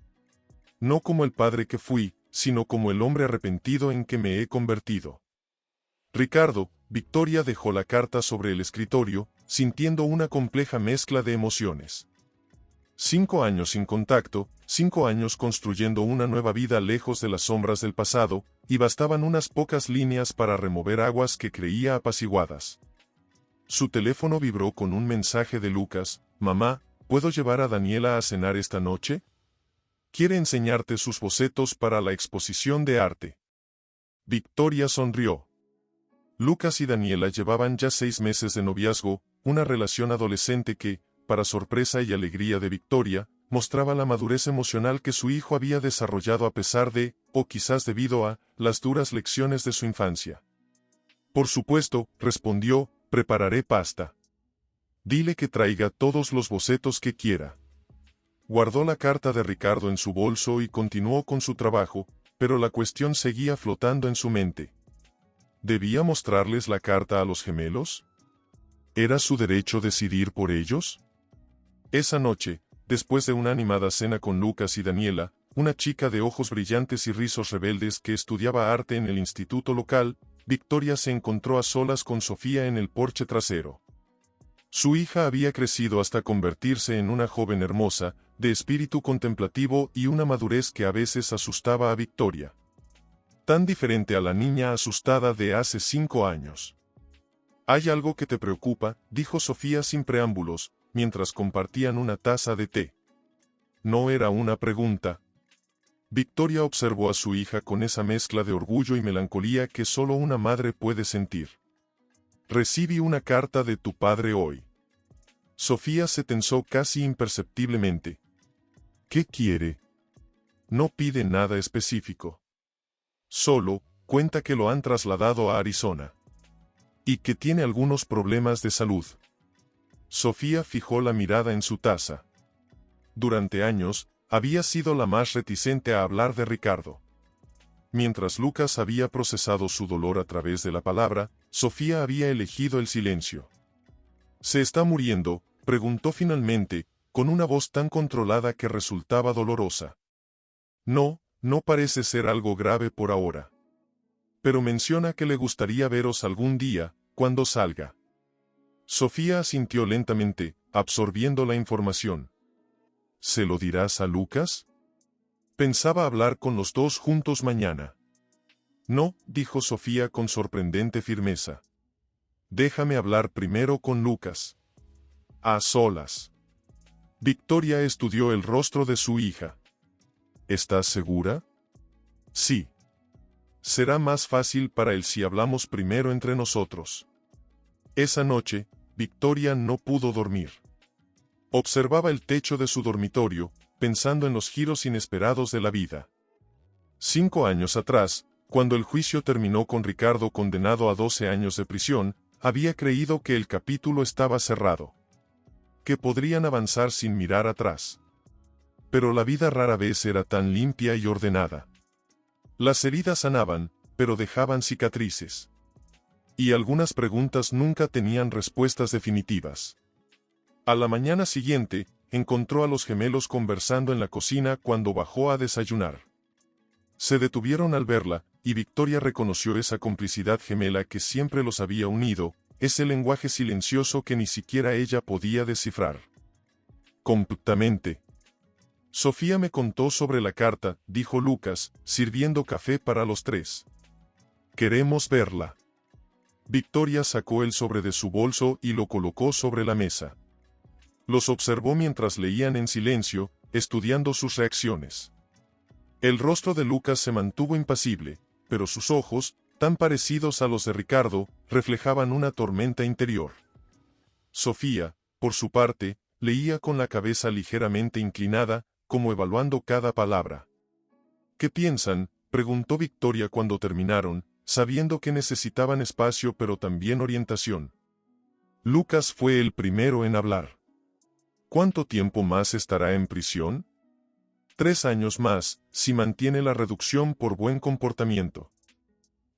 No como el padre que fui, sino como el hombre arrepentido en que me he convertido. Ricardo. Victoria dejó la carta sobre el escritorio, sintiendo una compleja mezcla de emociones. 5 años sin contacto, 5 años construyendo una nueva vida lejos de las sombras del pasado, y bastaban unas pocas líneas para remover aguas que creía apaciguadas. Su teléfono vibró con un mensaje de Lucas: Mamá, ¿puedo llevar a Daniela a cenar esta noche? Quiere enseñarte sus bocetos para la exposición de arte. Victoria sonrió. Lucas y Daniela llevaban ya 6 meses de noviazgo, una relación adolescente que, para sorpresa y alegría de Victoria, mostraba la madurez emocional que su hijo había desarrollado a pesar de, o quizás debido a, las duras lecciones de su infancia. Por supuesto, respondió, prepararé pasta. Dile que traiga todos los bocetos que quiera. Guardó la carta de Ricardo en su bolso y continuó con su trabajo, pero la cuestión seguía flotando en su mente. ¿Debía mostrarles la carta a los gemelos? ¿Era su derecho decidir por ellos? Esa noche, después de una animada cena con Lucas y Daniela, una chica de ojos brillantes y rizos rebeldes que estudiaba arte en el instituto local, Victoria se encontró a solas con Sofía en el porche trasero. Su hija había crecido hasta convertirse en una joven hermosa, de espíritu contemplativo y una madurez que a veces asustaba a Victoria. Tan diferente a la niña asustada de hace 5 años. «¿Hay algo que te preocupa?», dijo Sofía sin preámbulos, mientras compartían una taza de té. No era una pregunta. Victoria observó a su hija con esa mezcla de orgullo y melancolía que solo una madre puede sentir. «Recibí una carta de tu padre hoy». Sofía se tensó casi imperceptiblemente. «¿Qué quiere?» «No pide nada específico. Solo, cuenta que lo han trasladado a Arizona. Y que tiene algunos problemas de salud». Sofía fijó la mirada en su taza. Durante años, había sido la más reticente a hablar de Ricardo. Mientras Lucas había procesado su dolor a través de la palabra, Sofía había elegido el silencio. «¿Se está muriendo?», preguntó finalmente, con una voz tan controlada que resultaba dolorosa. «No, no parece ser algo grave por ahora. Pero menciona que le gustaría veros algún día, cuando salga». Sofía asintió lentamente, absorbiendo la información. «¿Se lo dirás a Lucas?» «Pensaba hablar con los dos juntos mañana». «No», dijo Sofía con sorprendente firmeza. «Déjame hablar primero con Lucas. A solas». Victoria estudió el rostro de su hija. «¿Estás segura?» «Sí. Será más fácil para él si hablamos primero entre nosotros». Esa noche, Victoria no pudo dormir. Observaba el techo de su dormitorio, pensando en los giros inesperados de la vida. 5 años atrás, cuando el juicio terminó con Ricardo condenado a 12 años de prisión, había creído que el capítulo estaba cerrado. Que podrían avanzar sin mirar atrás. Pero la vida rara vez era tan limpia y ordenada. Las heridas sanaban, pero dejaban cicatrices. Y algunas preguntas nunca tenían respuestas definitivas. A la mañana siguiente, encontró a los gemelos conversando en la cocina cuando bajó a desayunar. Se detuvieron al verla, y Victoria reconoció esa complicidad gemela que siempre los había unido, ese lenguaje silencioso que ni siquiera ella podía descifrar. «Completamente. Sofía me contó sobre la carta», dijo Lucas, sirviendo café para los tres. «Queremos verla». Victoria sacó el sobre de su bolso y lo colocó sobre la mesa. Los observó mientras leían en silencio, estudiando sus reacciones. El rostro de Lucas se mantuvo impasible, pero sus ojos, tan parecidos a los de Ricardo, reflejaban una tormenta interior. Sofía, por su parte, leía con la cabeza ligeramente inclinada, como evaluando cada palabra. «¿Qué piensan?», preguntó Victoria cuando terminaron, sabiendo que necesitaban espacio pero también orientación. Lucas fue el primero en hablar. «¿Cuánto tiempo más estará en prisión?» 3 años más, si mantiene la reducción por buen comportamiento».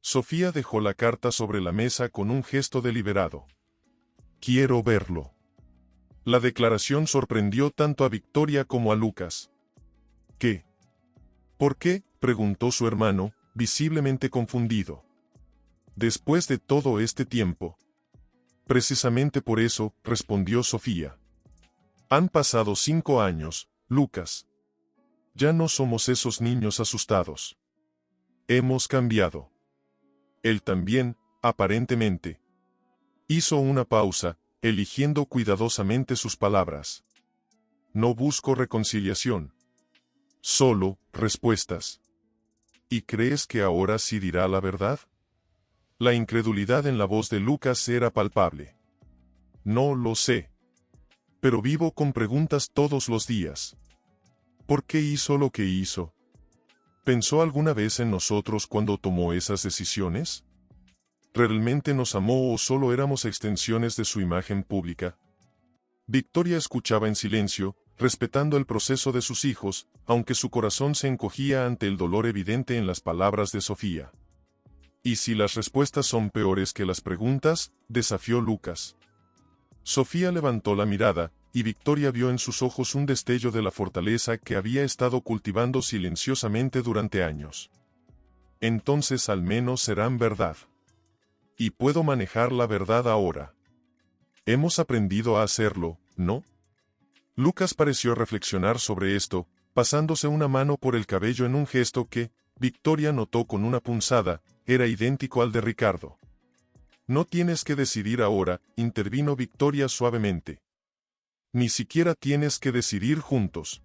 Sofía dejó la carta sobre la mesa con un gesto deliberado. «Quiero verlo». La declaración sorprendió tanto a Victoria como a Lucas. «¿Qué? ¿Por qué?», preguntó su hermano, visiblemente confundido. «Después de todo este tiempo». «Precisamente por eso», respondió Sofía. «Han pasado 5 años, Lucas. Ya no somos esos niños asustados. Hemos cambiado. Él también, aparentemente». Hizo una pausa, eligiendo cuidadosamente sus palabras. «No busco reconciliación. Solo, respuestas». «¿Y crees que ahora sí dirá la verdad?». La incredulidad en la voz de Lucas era palpable. «No lo sé. Pero vivo con preguntas todos los días». ¿Por qué hizo lo que hizo? ¿Pensó alguna vez en nosotros cuando tomó esas decisiones? ¿Realmente nos amó o solo éramos extensiones de su imagen pública? Victoria escuchaba en silencio, respetando el proceso de sus hijos, aunque su corazón se encogía ante el dolor evidente en las palabras de Sofía. ¿Y si las respuestas son peores que las preguntas?, desafió Lucas. Sofía levantó la mirada, y Victoria vio en sus ojos un destello de la fortaleza que había estado cultivando silenciosamente durante años. Entonces al menos serán verdad. Y puedo manejar la verdad ahora. Hemos aprendido a hacerlo, ¿no? Lucas pareció reflexionar sobre esto, pasándose una mano por el cabello en un gesto que, Victoria notó con una punzada, era idéntico al de Ricardo. No tienes que decidir ahora, intervino Victoria suavemente. Ni siquiera tienes que decidir juntos.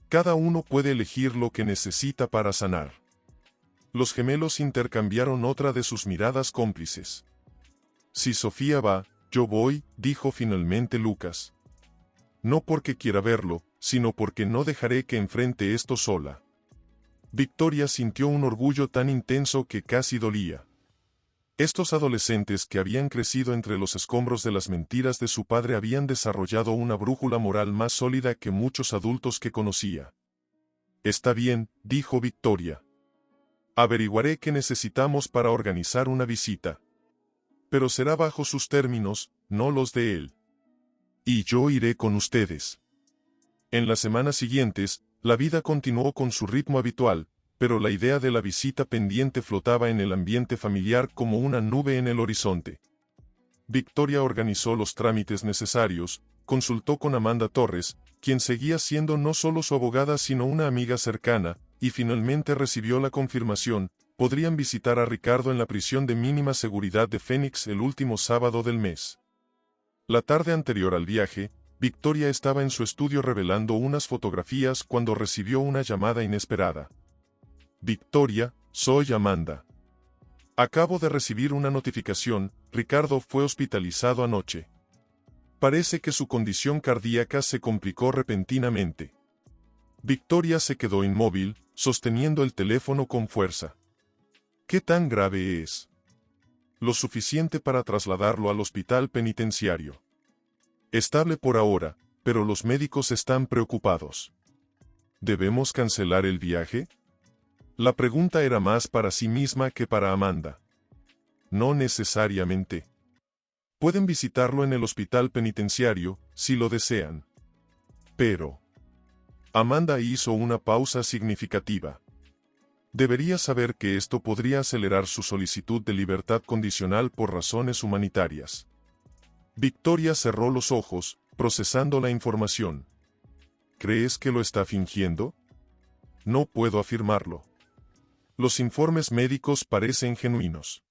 Cada uno puede elegir lo que necesita para sanar. Los gemelos intercambiaron otra de sus miradas cómplices. Si Sofía va, yo voy, dijo finalmente Lucas. No porque quiera verlo, sino porque no dejaré que enfrente esto sola. Victoria sintió un orgullo tan intenso que casi dolía. Estos adolescentes que habían crecido entre los escombros de las mentiras de su padre habían desarrollado una brújula moral más sólida que muchos adultos que conocía. Está bien, dijo Victoria. Averiguaré qué necesitamos para organizar una visita. Pero será bajo sus términos, no los de él. Y yo iré con ustedes. En las semanas siguientes, la vida continuó con su ritmo habitual, pero la idea de la visita pendiente flotaba en el ambiente familiar como una nube en el horizonte. Victoria organizó los trámites necesarios, consultó con Amanda Torres, quien seguía siendo no solo su abogada sino una amiga cercana, y finalmente recibió la confirmación: podrían visitar a Ricardo en la prisión de mínima seguridad de Phoenix el último sábado del mes. La tarde anterior al viaje, Victoria estaba en su estudio revelando unas fotografías cuando recibió una llamada inesperada. Victoria, soy Amanda. Acabo de recibir una notificación, Ricardo fue hospitalizado anoche. Parece que su condición cardíaca se complicó repentinamente. Victoria se quedó inmóvil, sosteniendo el teléfono con fuerza. ¿Qué tan grave es? Lo suficiente para trasladarlo al hospital penitenciario. Estable por ahora, pero los médicos están preocupados. ¿Debemos cancelar el viaje? La pregunta era más para sí misma que para Amanda. No necesariamente. Pueden visitarlo en el hospital penitenciario, si lo desean. Pero... Amanda hizo una pausa significativa. Debería saber que esto podría acelerar su solicitud de libertad condicional por razones humanitarias. Victoria cerró los ojos, procesando la información. ¿Crees que lo está fingiendo? No puedo afirmarlo. Los informes médicos parecen genuinos.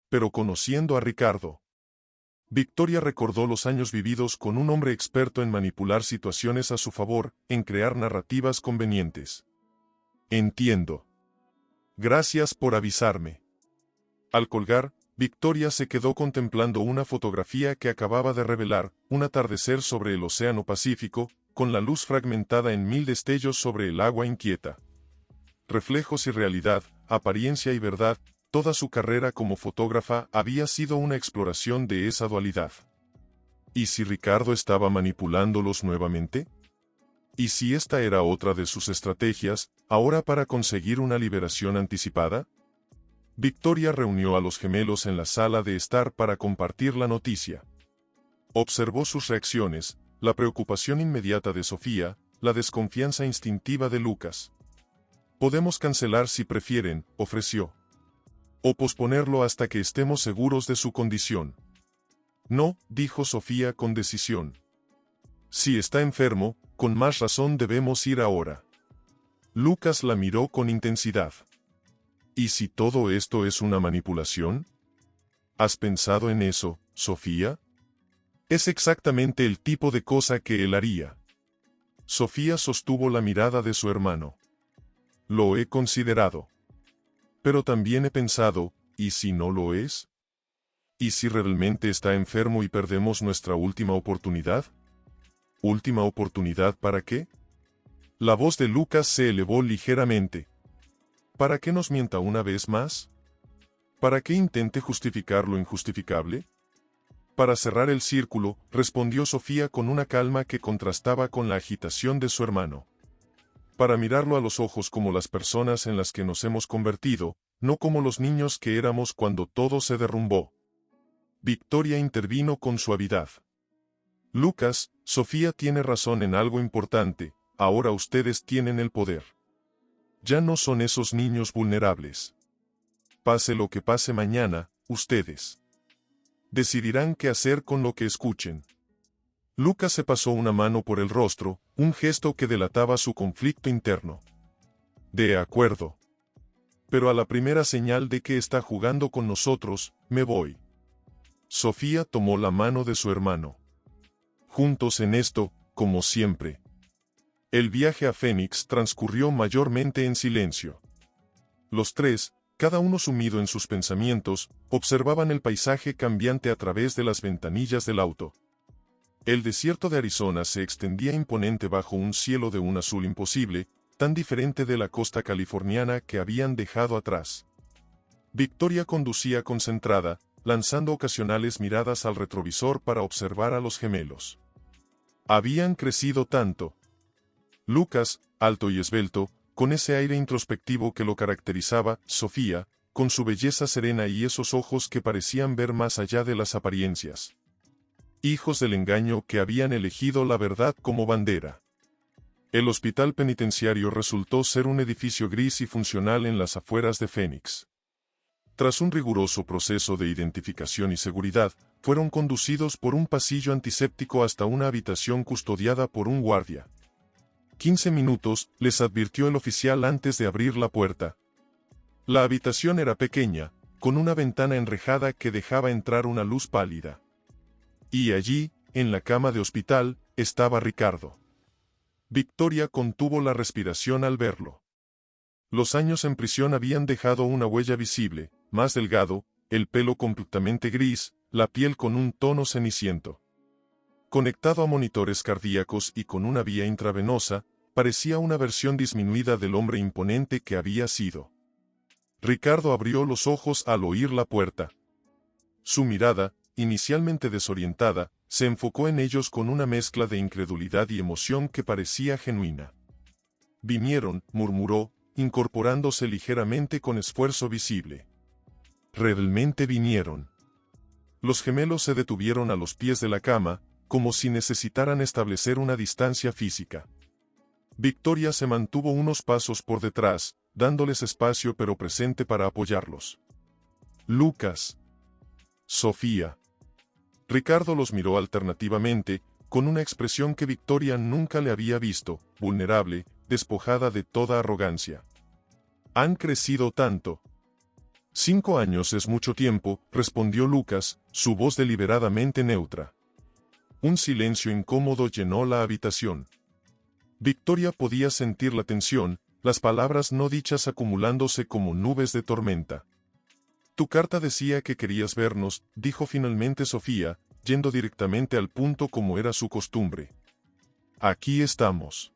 Pero conociendo a Ricardo, Victoria recordó los años vividos con un hombre experto en manipular situaciones a su favor, en crear narrativas convenientes. Entiendo. Gracias por avisarme. Al colgar, Victoria se quedó contemplando una fotografía que acababa de revelar, un atardecer sobre el Océano Pacífico, con la luz fragmentada en 1000 destellos sobre el agua inquieta. Reflejos y realidad, apariencia y verdad, toda su carrera como fotógrafa había sido una exploración de esa dualidad. ¿Y si Ricardo estaba manipulándolos nuevamente? ¿Y si esta era otra de sus estrategias, ahora para conseguir una liberación anticipada? Victoria reunió a los gemelos en la sala de estar para compartir la noticia. Observó sus reacciones, la preocupación inmediata de Sofía, la desconfianza instintiva de Lucas. Podemos cancelar si prefieren, ofreció. O posponerlo hasta que estemos seguros de su condición. No, dijo Sofía con decisión. Si está enfermo, con más razón debemos ir ahora. Lucas la miró con intensidad. ¿Y si todo esto es una manipulación? ¿Has pensado en eso, Sofía? Es exactamente el tipo de cosa que él haría. Sofía sostuvo la mirada de su hermano. Lo he considerado. Pero también he pensado, ¿y si no lo es? ¿Y si realmente está enfermo y perdemos nuestra última oportunidad? ¿Última oportunidad para qué? La voz de Lucas se elevó ligeramente. ¿Para qué nos mienta una vez más? ¿Para qué intente justificar lo injustificable? Para cerrar el círculo, respondió Sofía con una calma que contrastaba con la agitación de su hermano. Para mirarlo a los ojos como las personas en las que nos hemos convertido, no como los niños que éramos cuando todo se derrumbó. Victoria intervino con suavidad. Lucas, Sofía tiene razón en algo importante, ahora ustedes tienen el poder. Ya no son esos niños vulnerables. Pase lo que pase mañana, ustedes decidirán qué hacer con lo que escuchen. Lucas se pasó una mano por el rostro, un gesto que delataba su conflicto interno. De acuerdo. Pero a la primera señal de que está jugando con nosotros, me voy. Sofía tomó la mano de su hermano. Juntos en esto, como siempre. El viaje a Phoenix transcurrió mayormente en silencio. Los tres, cada uno sumido en sus pensamientos, observaban el paisaje cambiante a través de las ventanillas del auto. El desierto de Arizona se extendía imponente bajo un cielo de un azul imposible, tan diferente de la costa californiana que habían dejado atrás. Victoria conducía concentrada, lanzando ocasionales miradas al retrovisor para observar a los gemelos. Habían crecido tanto. Lucas, alto y esbelto, con ese aire introspectivo que lo caracterizaba, Sofía, con su belleza serena y esos ojos que parecían ver más allá de las apariencias. Hijos del engaño que habían elegido la verdad como bandera. El hospital penitenciario resultó ser un edificio gris y funcional en las afueras de Phoenix. Tras un riguroso proceso de identificación y seguridad, fueron conducidos por un pasillo antiséptico hasta una habitación custodiada por un guardia. 15 minutos, les advirtió el oficial antes de abrir la puerta. La habitación era pequeña, con una ventana enrejada que dejaba entrar una luz pálida. Y allí, en la cama de hospital, estaba Ricardo. Victoria contuvo la respiración al verlo. Los años en prisión habían dejado una huella visible, más delgado, el pelo completamente gris, la piel con un tono ceniciento. Conectado a monitores cardíacos y con una vía intravenosa, parecía una versión disminuida del hombre imponente que había sido. Ricardo abrió los ojos al oír la puerta. Su mirada, inicialmente desorientada, se enfocó en ellos con una mezcla de incredulidad y emoción que parecía genuina. Vinieron, murmuró, incorporándose ligeramente con esfuerzo visible. Realmente vinieron. Los gemelos se detuvieron a los pies de la cama, como si necesitaran establecer una distancia física. Victoria se mantuvo unos pasos por detrás, dándoles espacio pero presente para apoyarlos. Lucas. Sofía. Ricardo los miró alternativamente, con una expresión que Victoria nunca le había visto, vulnerable, despojada de toda arrogancia. Han crecido tanto. 5 años es mucho tiempo, respondió Lucas, su voz deliberadamente neutra. Un silencio incómodo llenó la habitación. Victoria podía sentir la tensión, las palabras no dichas acumulándose como nubes de tormenta. Tu carta decía que querías vernos, dijo finalmente Sofía, yendo directamente al punto como era su costumbre. Aquí estamos.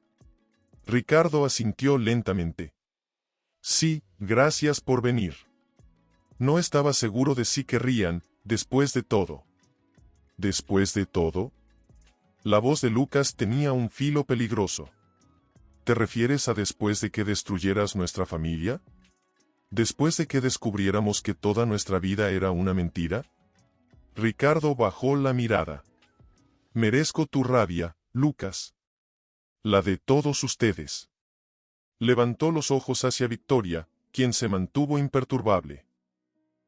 Ricardo asintió lentamente. Sí, gracias por venir. No estaba seguro de si querrían, después de todo. ¿Después de todo? La voz de Lucas tenía un filo peligroso. ¿Te refieres a después de que destruyeras nuestra familia? ¿Después de que descubriéramos que toda nuestra vida era una mentira? Ricardo bajó la mirada. Merezco tu rabia, Lucas. La de todos ustedes. Levantó los ojos hacia Victoria, quien se mantuvo imperturbable.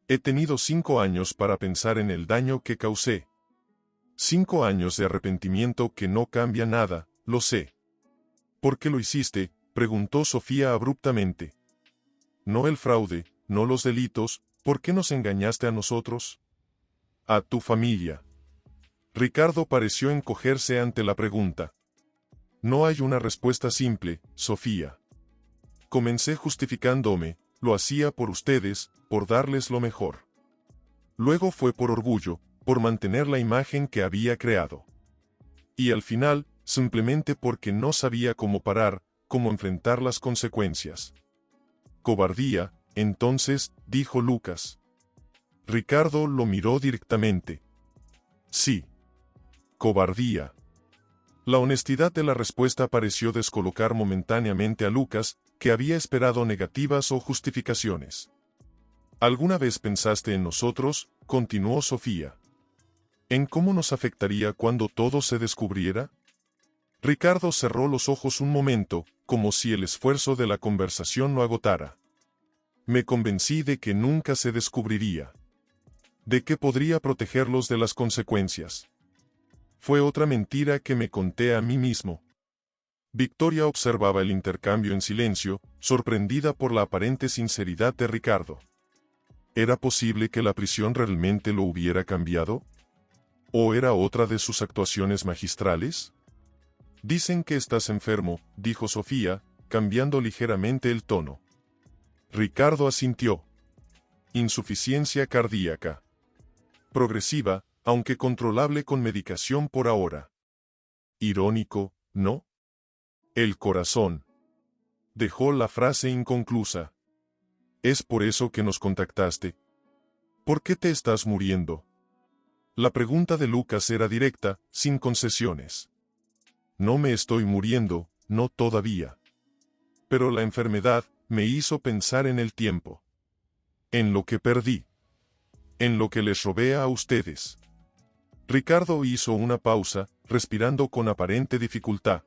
He tenido 5 años para pensar en el daño que causé. 5 años de arrepentimiento que no cambia nada, lo sé. ¿Por qué lo hiciste?, preguntó Sofía abruptamente. No el fraude, no los delitos, ¿por qué nos engañaste a nosotros? A tu familia. Ricardo pareció encogerse ante la pregunta. No hay una respuesta simple, Sofía. Comencé justificándome, lo hacía por ustedes, por darles lo mejor. Luego fue por orgullo, por mantener la imagen que había creado. Y al final, simplemente porque no sabía cómo parar, cómo enfrentar las consecuencias. Cobardía, entonces, dijo Lucas. Ricardo lo miró directamente. Sí. Cobardía. La honestidad de la respuesta pareció descolocar momentáneamente a Lucas, que había esperado negativas o justificaciones. ¿Alguna vez pensaste en nosotros?, continuó Sofía. ¿En cómo nos afectaría cuando todo se descubriera? Ricardo cerró los ojos un momento, como si el esfuerzo de la conversación lo agotara. Me convencí de que nunca se descubriría. De que podría protegerlos de las consecuencias. Fue otra mentira que me conté a mí mismo. Victoria observaba el intercambio en silencio, sorprendida por la aparente sinceridad de Ricardo. ¿Era posible que la prisión realmente lo hubiera cambiado? ¿O era otra de sus actuaciones magistrales? Dicen que estás enfermo, dijo Sofía, cambiando ligeramente el tono. Ricardo asintió. Insuficiencia cardíaca. Progresiva, aunque controlable con medicación por ahora. Irónico, ¿no? El corazón. Dejó la frase inconclusa. ¿Es por eso que nos contactaste? ¿Por qué te estás muriendo? La pregunta de Lucas era directa, sin concesiones. No me estoy muriendo, no todavía. Pero la enfermedad me hizo pensar en el tiempo. En lo que perdí. En lo que les robé a ustedes. Ricardo hizo una pausa, respirando con aparente dificultad.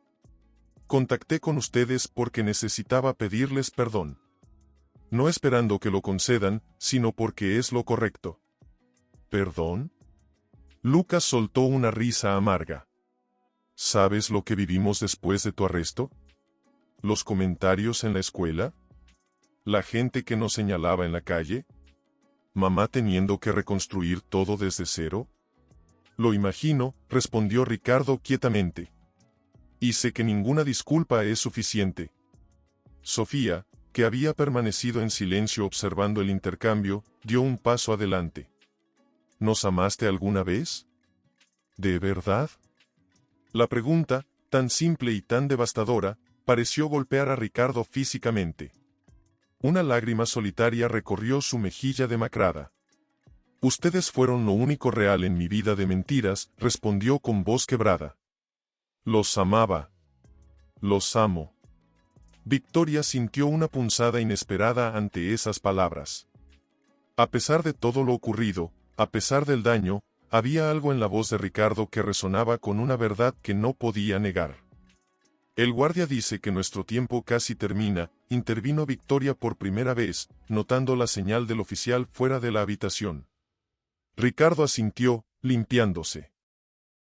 Contacté con ustedes porque necesitaba pedirles perdón. No esperando que lo concedan, sino porque es lo correcto. ¿Perdón? Lucas soltó una risa amarga. ¿Sabes lo que vivimos después de tu arresto? ¿Los comentarios en la escuela? ¿La gente que nos señalaba en la calle? ¿Mamá teniendo que reconstruir todo desde cero? Lo imagino, respondió Ricardo quietamente. Y sé que ninguna disculpa es suficiente. Sofía, que había permanecido en silencio observando el intercambio, dio un paso adelante. ¿Nos amaste alguna vez? ¿De verdad? La pregunta, tan simple y tan devastadora, pareció golpear a Ricardo físicamente. Una lágrima solitaria recorrió su mejilla demacrada. Ustedes fueron lo único real en mi vida de mentiras, respondió con voz quebrada. Los amaba. Los amo. Victoria sintió una punzada inesperada ante esas palabras. A pesar de todo lo ocurrido, a pesar del daño, había algo en la voz de Ricardo que resonaba con una verdad que no podía negar. El guardia dice que nuestro tiempo casi termina, intervino Victoria por primera vez, notando la señal del oficial fuera de la habitación. Ricardo asintió, limpiándose.